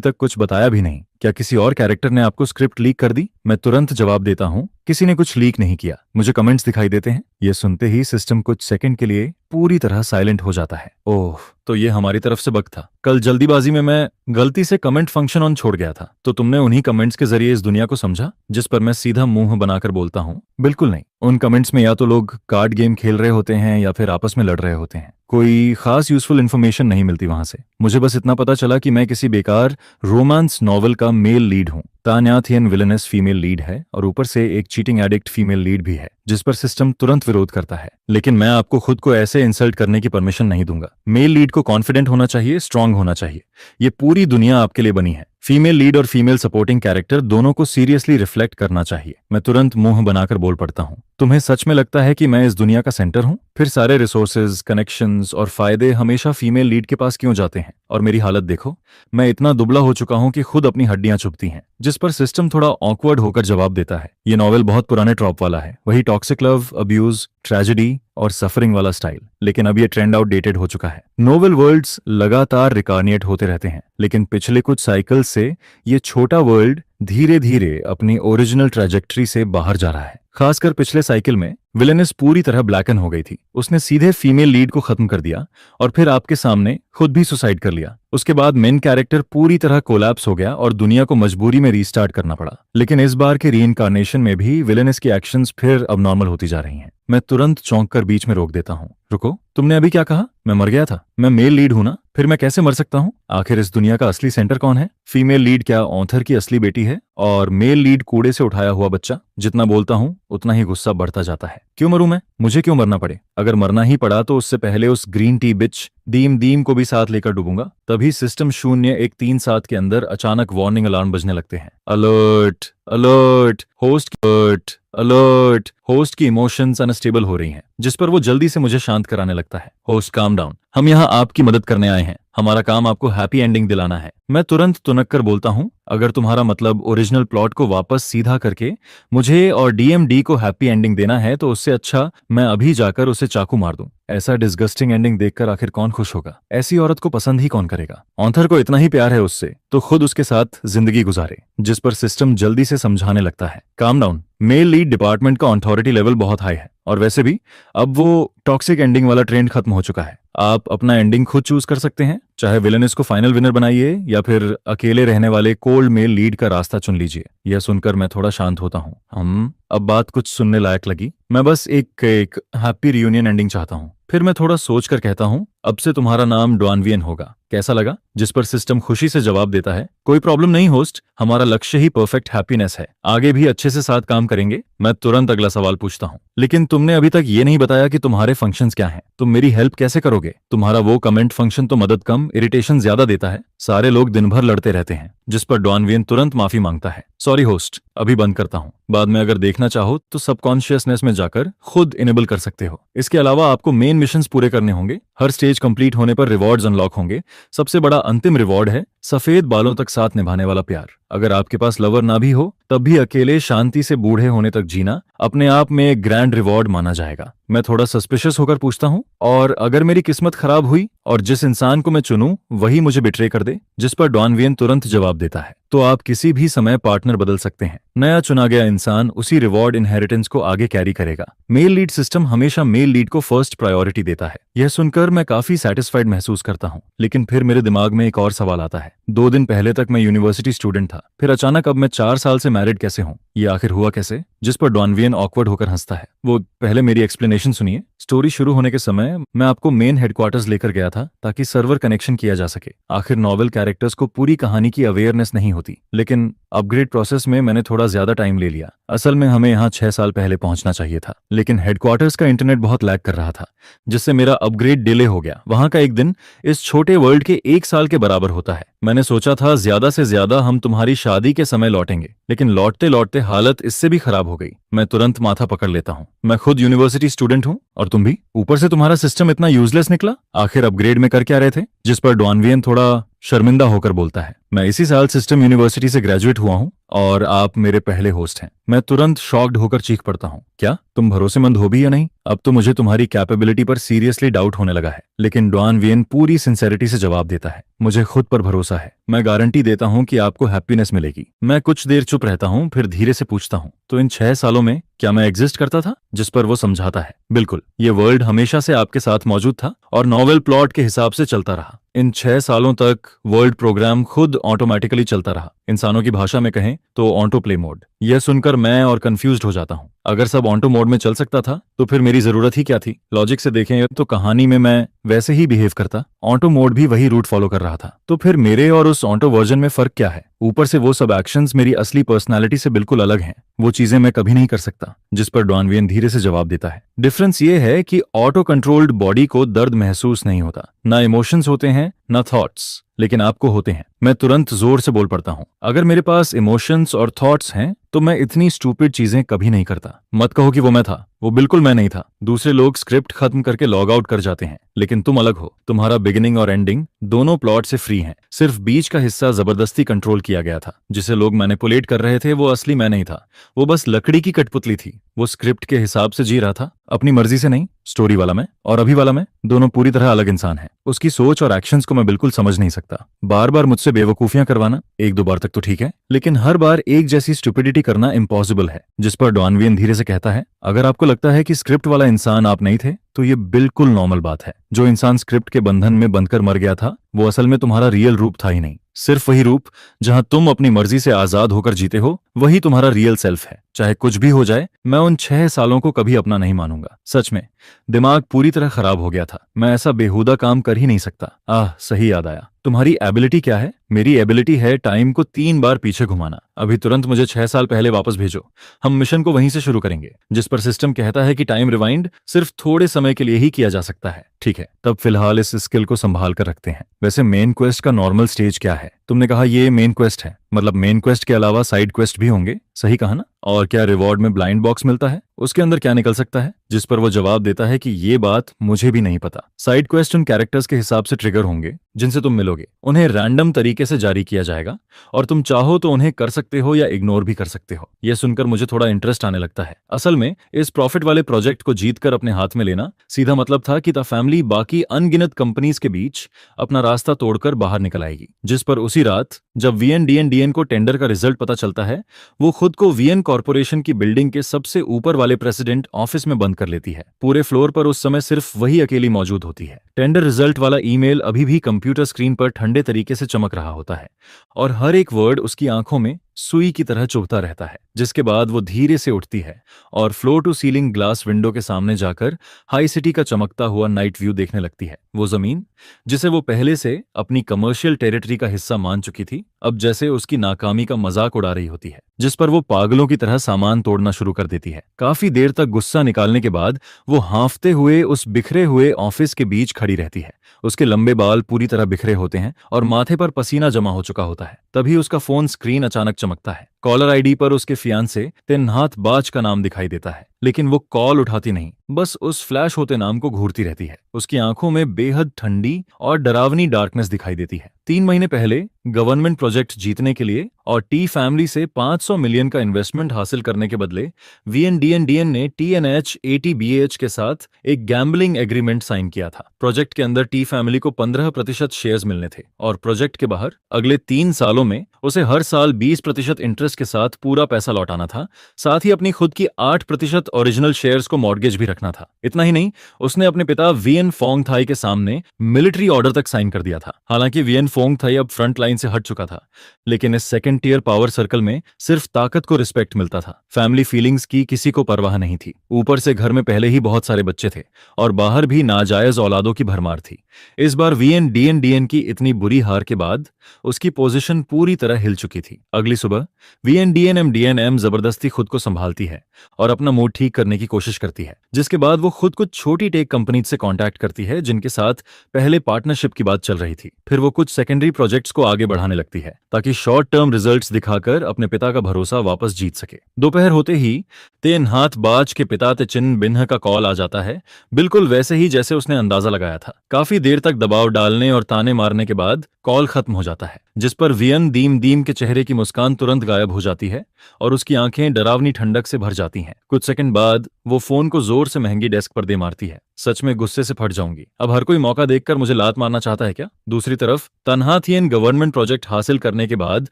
तक कुछ बताया भी नहीं। क्या किसी और कैरेक्टर ने आपको स्क्रिप्ट लीक कर दी? मैं तुरंत जवाब देता हूँ, किसी ने कुछ लीक नहीं किया, मुझे कमेंट्स दिखाई देते हैं। ये सुनते ही सिस्टम कुछ सेकंड के लिए पूरी तरह साइलेंट हो जाता है। ओह, तो ये हमारी तरफ से बग था। कल जल्दीबाजी में मैं गलती से कमेंट फंक्शन ऑन छोड़ गया था, तो तुमने उन्हीं कमेंट्स के जरिए इस दुनिया को समझा? जिस पर मैं सीधा मुंह बनाकर बोलता हूँ, बिल्कुल नहीं। उन कमेंट्स में या तो लोग कार्ड गेम खेल रहे होते हैं या फिर आपस में लड़ रहे होते हैं। कोई खास यूजफुल इन्फॉर्मेशन नहीं मिलती वहां से। मुझे बस इतना पता चला कि मैं किसी बेकार रोमांस नॉवल का मेल लीड हूँ। तन्हा थियन विलेनस फीमेल लीड है और ऊपर से एक चीटिंग एडिक्ट फीमेल लीड भी है, जिस पर सिस्टम तुरंत विरोध करता है। लेकिन मैं आपको खुद को ऐसे इंसल्ट करने की परमिशन नहीं दूंगा। मेल लीड को कॉन्फिडेंट होना चाहिए, स्ट्रांग होना चाहिए। ये पूरी दुनिया आपके लिए बनी है। फीमेल लीड और फीमेल सपोर्टिंग कैरेक्टर दोनों को सीरियसली रिफ्लेक्ट करना चाहिए। मैं तुरंत मुंह बनाकर बोल पड़ता हूँ, तुम्हें सच में लगता है कि मैं इस दुनिया का सेंटर हूँ? फिर सारे रिसोर्सेज, कनेक्शंस और फायदे हमेशा फीमेल लीड के पास क्यों जाते हैं? और मेरी हालत देखो, मैं इतना दुबला हो चुका हूँ कि खुद अपनी हड्डियां चुभती हैं। जिस पर सिस्टम थोड़ा ऑकवर्ड होकर जवाब देता है, ये नॉवेल बहुत पुराने ट्रॉप वाला है, वही टॉक्सिक लव, अब्यूज, ट्रेजेडी और सफरिंग वाला स्टाइल। लेकिन अब ये ट्रेंड आउटडेटेड हो चुका है। नोवेल वर्ल्ड्स लगातार रिकार्निएट होते रहते हैं, लेकिन पिछले कुछ साइकिल से ये छोटा वर्ल्ड धीरे धीरे अपनी ओरिजिनल ट्रैजेक्टरी से बाहर जा रहा है। खासकर पिछले साइकिल में विलेनिस पूरी तरह ब्लैकन हो गई थी। उसने सीधे फीमेल लीड को खत्म कर दिया और फिर आपके सामने खुद भी सुसाइड कर लिया। उसके बाद मेन कैरेक्टर पूरी तरह कोलैप्स हो गया और दुनिया को मजबूरी में रीस्टार्ट करना पड़ा। लेकिन इस बार के रीइंकार्नेशन में भी विलेनिस की एक्शंस फिर अब नॉर्मल होती जा रही हैं। मैं तुरंत चौंक कर बीच में रोक देता हूँ, रुको, तुमने अभी क्या कहा? मैं मर गया था? मैं मेल लीड हूं ना, फिर मैं कैसे मर सकता हूँ? आखिर इस दुनिया का असली सेंटर कौन है? फीमेल लीड क्या ऑथर की असली बेटी है और मेल लीड कूड़े से उठाया हुआ बच्चा? जितना बोलता हूँ उतना ही गुस्सा बढ़ता जाता है। क्यों मरूं मैं? मुझे क्यों मरना पड़े? अगर मरना ही पड़ा तो उससे पहले उस ग्रीन टी बिच दीम दीम को भी साथ लेकर डूबूंगा। तभी सिस्टम 0-1-3-7 के अंदर अचानक वार्निंग अलार्म बजने लगते हैं। Alert alert, host alert alert. Host की इमोशंस अनस्टेबल हो रही हैं, जिस पर वो जल्दी से मुझे शांत कराने लगता है। होस्ट काम डाउन, हम यहाँ आपकी मदद करने आए हैं, हमारा काम आपको हैप्पी एंडिंग दिलाना है। मैं तुरंत तुनक कर बोलता हूँ, अगर तुम्हारा मतलब ओरिजिनल प्लॉट को वापस सीधा करके मुझे और डीएमडी को हैप्पी एंडिंग देना है तो उससे अच्छा मैं अभी जाकर उसे चाकू मार दूं। ऐसा डिस्गस्टिंग एंडिंग देखकर आखिर कौन खुश होगा? ऐसी औरत को पसंद ही कौन करेगा? ऑथर को इतना ही प्यार है उससे तो खुद उसके साथ जिंदगी गुजारे। जिस पर सिस्टम जल्दी से समझाने लगता है, calm down, male lead department का अथॉरिटी लेवल बहुत हाई है और वैसे भी अब वो टॉक्सिक एंडिंग वाला ट्रेंड खत्म हो चुका है। आप अपना एंडिंग खुद चूज कर सकते हैं, चाहे विलेनिस को फाइनल विनर बनाइए या फिर अकेले रहने वाले कोल्ड मेल लीड का रास्ता चुन लीजिए। यह सुनकर मैं थोड़ा शांत होता हूँ। अब बात कुछ सुनने लायक लगी। मैं बस एक हैप्पी रियूनियन एंडिंग चाहता हूँ। फिर मैं थोड़ा सोच कर कहता हूँ, अब से तुम्हारा नाम डॉनवियन होगा, कैसा लगा? जिस पर सिस्टम खुशी से जवाब देता है, कोई प्रॉब्लम नहीं होस्ट, हमारा लक्ष्य ही परफेक्ट हैप्पीनेस है, आगे भी अच्छे से साथ काम करेंगे। मैं तुरंत अगला सवाल पूछता हूँ, लेकिन तुमने अभी तक ये नहीं बताया कि तुम्हारे फंक्शंस क्या हैं? तुम मेरी हेल्प कैसे करोगे? तुम्हारा वो कमेंट फंक्शन तो मदद कम इरिटेशन ज्यादा देता है, सारे लोग दिन भर लड़ते रहते हैं। जिस पर डॉनवियन तुरंत माफी मांगता है, सॉरी होस्ट, अभी बंद करता हूँ, बाद में अगर देखना चाहो तो सबकॉन्शियसनेस में जाकर खुद इनेबल कर सकते हो। इसके अलावा आपको मेन मिशंस पूरे करने होंगे, हर स्टेज कंप्लीट होने पर रिवॉर्ड्स अनलॉक होंगे। सबसे बड़ा अंतिम रिवॉर्ड है सफेद बालों तक साथ निभाने वाला प्यार। अगर आपके पास लवर ना भी हो तब भी अकेले शांति से बूढ़े होने तक जीना अपने आप में एक ग्रैंड रिवॉर्ड माना जाएगा। मैं थोड़ा सस्पिशियस होकर पूछता हूँ, और अगर मेरी किस्मत खराब हुई और जिस इंसान को मैं चुनूं वही मुझे बिट्रे कर दे? जिस पर डॉनवियन तुरंत जवाब देता है, तो आप किसी भी समय पार्टनर बदल सकते हैं, नया चुना गया इंसान उसी रिवॉर्ड इनहेरिटेंस को आगे कैरी करेगा। मेल लीड सिस्टम हमेशा मेल लीड को फर्स्ट प्रायोरिटी देता है। यह सुनकर मैं काफी सेटिस्फाइड महसूस करता हूँ, लेकिन फिर मेरे दिमाग में एक और सवाल आता है। 2 दिन पहले तक मैं यूनिवर्सिटी स्टूडेंट था, फिर अचानक अब मैं 4 साल से मैरिड कैसे हूँ? ये आखिर हुआ कैसे? जिस पर डॉनवियन ऑकवर्ड होकर हंसता है। वो पहले मेरी एक्सप्लेनेशन सुनिए। स्टोरी शुरू होने के समय मैं आपको मेन हेडक्वार्टर्स लेकर गया था ताकि सर्वर कनेक्शन किया जा सके। आखिर नॉवेल कैरेक्टर्स को पूरी कहानी की अवेयरनेस नहीं होती, लेकिन अपग्रेड प्रोसेस में मैंने थोड़ा ज्यादा टाइम ले लिया। असल में हमें यहाँ 6 साल पहले पहुंचना चाहिए था, लेकिन हेडक्वार्टर्स का इंटरनेट बहुत लैग कर रहा था, जिससे मेरा अपग्रेड डिले हो गया। वहां का एक दिन इस छोटे वर्ल्ड के 1 साल के बराबर होता है। मैंने सोचा था ज्यादा से ज्यादा हम तुम्हारी शादी के समय लौटेंगे, लेकिन लौटते लौटते हालत इससे भी खराब हो गई। मैं तुरंत माथा पकड़ लेता हूँ। मैं खुद यूनिवर्सिटी स्टूडेंट हूँ और तुम भी, ऊपर से तुम्हारा सिस्टम इतना यूजलेस निकला। आखिर अपग्रेड में कर क्या रहे थे? जिस पर डॉनवियन थोड़ा शर्मिंदा होकर बोलता है, मैं इसी साल सिस्टम यूनिवर्सिटी से ग्रेजुएट हुआ हूँ और आप मेरे पहले होस्ट हैं। मैं तुरंत शॉक्ड होकर चीख पड़ता हूँ, क्या तुम भरोसेमंद हो भी या नहीं? अब तो मुझे तुम्हारी कैपेबिलिटी पर सीरियसली डाउट होने लगा है। लेकिन डॉनवियन पूरी सिंसेरिटी से जवाब देता है, मुझे खुद पर भरोसा है, मैं गारंटी देता हूँ कि आपको हैप्पीनेस मिलेगी। मैं कुछ देर चुप रहता हूँ, फिर धीरे से पूछता हूँ, तो इन 6 सालों में क्या मैं एग्जिस्ट करता था? जिस पर वो समझाता है, बिल्कुल, ये वर्ल्ड हमेशा से आपके साथ मौजूद था और नॉवेल प्लॉट के हिसाब से चलता रहा। इन 6 सालों तक वर्ल्ड प्रोग्राम खुद ऑटोमेटिकली चलता रहा, इंसानों की भाषा में कहें तो ऑटो प्ले मोड। यह सुनकर मैं और कंफ्यूज्ड हो जाता हूँ। अगर सब ऑटो मोड में चल सकता था तो फिर मेरी जरूरत ही क्या थी? लॉजिक से देखें तो कहानी में मैं वैसे ही बिहेव करता, ऑटो मोड भी वही रूट फॉलो कर रहा था, तो फिर मेरे और उस ऑटो वर्जन में फर्क क्या है? ऊपर से वो सब एक्शंस मेरी असली पर्सनालिटी से बिल्कुल अलग हैं। वो चीजें मैं कभी नहीं कर सकता। जिस पर डॉनवियन धीरे से जवाब देता है, डिफरेंस ये है कि ऑटो कंट्रोल्ड बॉडी को दर्द महसूस नहीं होता, ना इमोशंस होते हैं ना थॉट्स, लेकिन आपको होते हैं। मैं तुरंत जोर से बोल पड़ता हूँ, अगर मेरे पास इमोशंस और थॉट्स हैं तो मैं इतनी स्टूपिड चीजें कभी नहीं करता। मत कहो कि वो मैं था, वो बिल्कुल मैं नहीं था। दूसरे लोग स्क्रिप्ट खत्म करके लॉग आउट कर जाते हैं, लेकिन तुम अलग हो। तुम्हारा बिगिनिंग और एंडिंग दोनों प्लॉट से फ्री हैं। सिर्फ बीच का हिस्सा जबरदस्ती कंट्रोल किया गया था। जिसे लोग मैनिपुलेट कर रहे थे वो असली मैं नहीं था, वो बस लकड़ी की कठपुतली थी। वो स्क्रिप्ट के हिसाब से जी रहा था, अपनी मर्जी से नहीं। स्टोरी वाला मैं और अभी वाला मैं दोनों पूरी तरह अलग इंसान हैं। उसकी सोच और एक्शंस को मैं बिल्कुल समझ नहीं सकता। बार बार मुझसे बेवकूफियां करवाना, एक दो बार तक तो ठीक है, लेकिन हर बार एक जैसी स्टुपिडिटी करना इम्पॉसिबल है। जिस पर डॉनवियन धीरे से कहता है, अगर आपको लगता है कि स्क्रिप्ट वाला इंसान आप नहीं थे तो ये बिल्कुल नॉर्मल बात है। जो इंसान स्क्रिप्ट के बंधन में बंधकर मर गया था वो असल में तुम्हारा रियल रूप था ही नहीं। सिर्फ वही रूप जहां तुम अपनी मर्जी से आजाद होकर जीते हो, वही तुम्हारा रियल सेल्फ है। चाहे कुछ भी हो जाए, मैं उन 6 सालों को कभी अपना नहीं मानूंगा। सच में दिमाग पूरी तरह खराब हो गया था। मैं ऐसा बेहुदा काम कर ही नहीं सकता। सही याद आया, तुम्हारी एबिलिटी क्या है? मेरी एबिलिटी है टाइम को 3 बार पीछे घुमाना। अभी तुरंत मुझे 6 साल पहले वापस भेजो, हम मिशन को वहीं से शुरू करेंगे। जिस पर सिस्टम कहता है कि टाइम रिवाइंड सिर्फ थोड़े समय के लिए ही किया जा सकता है। ठीक है, तब फिलहाल इस स्किल को संभाल कर रखते हैं। वैसे मेन क्वेस्ट का नॉर्मल स्टेज क्या है? तुमने कहा ये मेन क्वेस्ट है, मतलब मेन क्वेस्ट के अलावा साइड क्वेस्ट भी होंगे, सही कहा ना? और क्या रिवॉर्ड में ब्लाइंड बॉक्स मिलता है? उसके अंदर क्या निकल सकता है? जिस पर वो जवाब देता है कि ये बात मुझे भी नहीं पता। साइड क्वेस्ट उन कैरेक्टर्स के हिसाब से ट्रिगर होंगे जिनसे तुम मिलोगे। उन्हें रैंडम तरीके से जारी किया जाएगा और तुम चाहो तो उन्हें कर सकते हो या इग्नोर भी कर सकते हो। यह सुनकर मुझे थोड़ा इंटरेस्ट आने लगता है। असल में इस प्रॉफिट वाले प्रोजेक्ट को जीतकर अपने हाथ में लेना सीधा मतलब था कि द फैमिली बाकी अनगिनत कंपनीज के बीच अपना रास्ता तोड़कर बाहर निकल आएगी। जिस पर उसी रात जब वीएनडीएन को टेंडर का रिजल्ट पता चलता है, वो खुद को वीएन कॉर्पोरेशन की बिल्डिंग के सबसे ऊपर वाले प्रेसिडेंट ऑफिस में बंद कर लेती है। पूरे फ्लोर पर उस समय सिर्फ वही अकेली मौजूद होती है। टेंडर रिजल्ट वाला ईमेल अभी भी कंप्यूटर स्क्रीन पर ठंडे तरीके से चमक रहा होता है और हर एक वर्ड उसकी आंखों में सुई की तरह चुभता रहता है। जिसके बाद वो धीरे से उठती है और floor to ceiling glass window के सामने जाकर हाई सिटी का चमकता हुआ नाइट व्यू देखने लगती है। वो जमीन जिसे वो पहले से अपनी कमर्शियल टेरिटरी का हिस्सा मान चुकी थी, अब जैसे उसकी नाकामी का मजाक उड़ा रही होती है। जिस पर वो पागलों की तरह सामान तोड़ना शुरू कर देती है। काफी देर तक गुस्सा निकालने के बाद वो हांफते हुए उस बिखरे हुए ऑफिस के बीच खड़ी रहती है। उसके लंबे बाल पूरी तरह बिखरे होते हैं और माथे पर पसीना जमा हो चुका होता है। तभी उसका फोन स्क्रीन अचानक चमकता है। कॉलर आईडी पर उसके फियांसे तेन्हात बाज का नाम दिखाई देता है, लेकिन वो कॉल उठाती नहीं, बस उस फ्लैश होते नाम को घूरती रहती है। उसकी आंखों में बेहद ठंडी और डरावनी डार्कनेस दिखाई देती है। 3 महीने पहले गवर्नमेंट प्रोजेक्ट जीतने के लिए और टी फैमिली से 500 मिलियन का इन्वेस्टमेंट हासिल करने के बदले वीएनडीएन ने टीएनएच एटीबीएच के साथ एक गैम्बलिंग एग्रीमेंट साइन किया था। प्रोजेक्ट के अंदर टी फैमिली को 15% शेयर्स मिलने थे और प्रोजेक्ट के बाहर अगले 3 सालों में उसे हर साल 20% इंटरेस्ट के साथ पूरा पैसा लौटाना था। साथ ही अपनी खुद की 8% ओरिजिनल शेयर्स को मॉर्गेज भी रखना था। इतना ही नहीं, उसने अपने पिता वीएन फोंग थाई के सामने मिलिट्री ऑर्डर तक साइन कर दिया था। हालांकि वीएन फोंग थाई अब फ्रंट लाइन से हट चुका था, लेकिन इस सेकंड टियर पावर सर्कल में सिर्फ ताकत को रिस्पेक्ट मिलता था। फैमिली फीलिंग्स की किसी को परवाह नहीं थी। ऊपर से घर में पहले ही बहुत सारे बच्चे थे और बाहर भी नाजायज औलादों की भरमार थी। इस बार वीएनडीएन की इतनी बुरी हार के बाद उसकी पोजीशन पूरी तरह हिल चुकी थी। अगली सुबह वीएनडीएनएम जबरदस्ती खुद को संभालती है और अपना मूड ठीक करने की कोशिश करती है। जिसके बाद वो खुद कुछ छोटी टेक कंपनी से कांटेक्ट करती है जिनके साथ पहले पार्टनरशिप की बात चल रही थी। फिर वो कुछ सेकेंडरी प्रोजेक्ट्स को आगे बढ़ाने लगती है ताकि शॉर्ट टर्म रिजल्ट्स दिखाकर अपने पिता का भरोसा वापस जीत सके। दोपहर होते ही तेनहात बाज के पिता तेचिन बिन्ह का कॉल आ जाता है, बिल्कुल वैसे ही जैसे उसने अंदाजा लगाया था। काफी देर तक दबाव डालने और ताने मारने के बाद कॉल खत्म हो जाता है, जिस पर वियन दीम के चेहरे की मुस्कान तुरंत गायब हो जाती है और उसकी आंखें डरावनी ठंडक से भर जाती हैं। कुछ सेकंड बाद वो फोन को जोर से महंगी डेस्क पर दे मारती है। सच में गुस्से से फट जाऊंगी। अब हर कोई मौका देखकर मुझे लात मारना चाहता है क्या? दूसरी तरफ तन्हा थियन गवर्नमेंट प्रोजेक्ट हासिल करने के बाद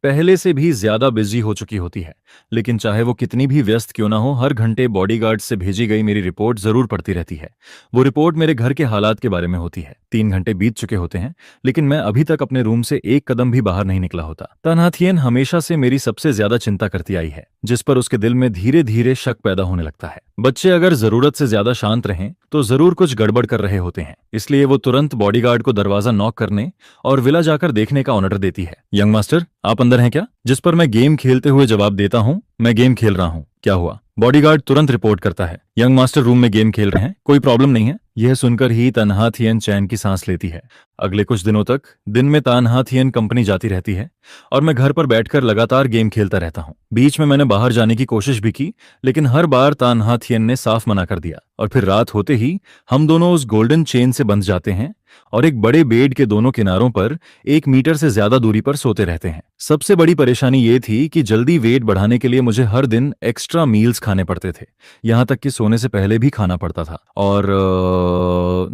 पहले से भी ज्यादा बिजी हो चुकी होती है, लेकिन चाहे वो कितनी भी व्यस्त क्यों ना हो, हर घंटे बॉडीगार्ड से भेजी गई मेरी रिपोर्ट जरूर पढ़ती रहती है। वो रिपोर्ट मेरे घर के हालात के बारे में होती है। 3 घंटे बीत चुके होते हैं, लेकिन मैं अभी तक अपने रूम से एक कदम भी बाहर नहीं निकला होता। तन्हा थियन हमेशा से मेरी सबसे ज्यादा चिंता करती आई है, जिस पर उसके दिल में धीरे धीरे शक पैदा होने लगता है। बच्चे अगर जरूरत से ज्यादा शांत रहें तो जरूर कुछ गड़बड़ कर रहे होते हैं, इसलिए वो तुरंत बॉडीगार्ड को दरवाजा नॉक करने और विला जाकर देखने का ऑर्डर देती है। यंग मास्टर, आप अंदर हैं क्या? जिस पर मैं गेम खेलते हुए जवाब देता हूँ, मैं गेम खेल रहा हूँ। क्या हुआ? बॉडीगार्ड तुरंत रिपोर्ट करता है, यंग मास्टर रूम में गेम खेल रहे हैं, कोई प्रॉब्लम नहीं है। यह सुनकर ही तन्हा थियन चैन की सांस लेती है। अगले कुछ दिनों तक दिन में तन्हा थियन कंपनी जाती रहती है और मैं घर पर बैठकर लगातार गेम खेलता रहता हूँ। बीच में मैंने बाहर जाने की कोशिश भी की, लेकिन हर बार तन्हा थियन ने साफ मना कर दिया और फिर रात होते ही हम दोनों उस गोल्डन चेन से बंध जाते हैं और एक बड़े बेड के दोनों किनारों पर 1 मीटर से ज्यादा दूरी पर सोते रहते हैं। सबसे बड़ी परेशानी ये थी कि जल्दी वेट बढ़ाने के लिए मुझे हर दिन एक्स्ट्रा मील्स खाने पड़ते थे, यहाँ तक कि सोने से पहले भी खाना पड़ता था। और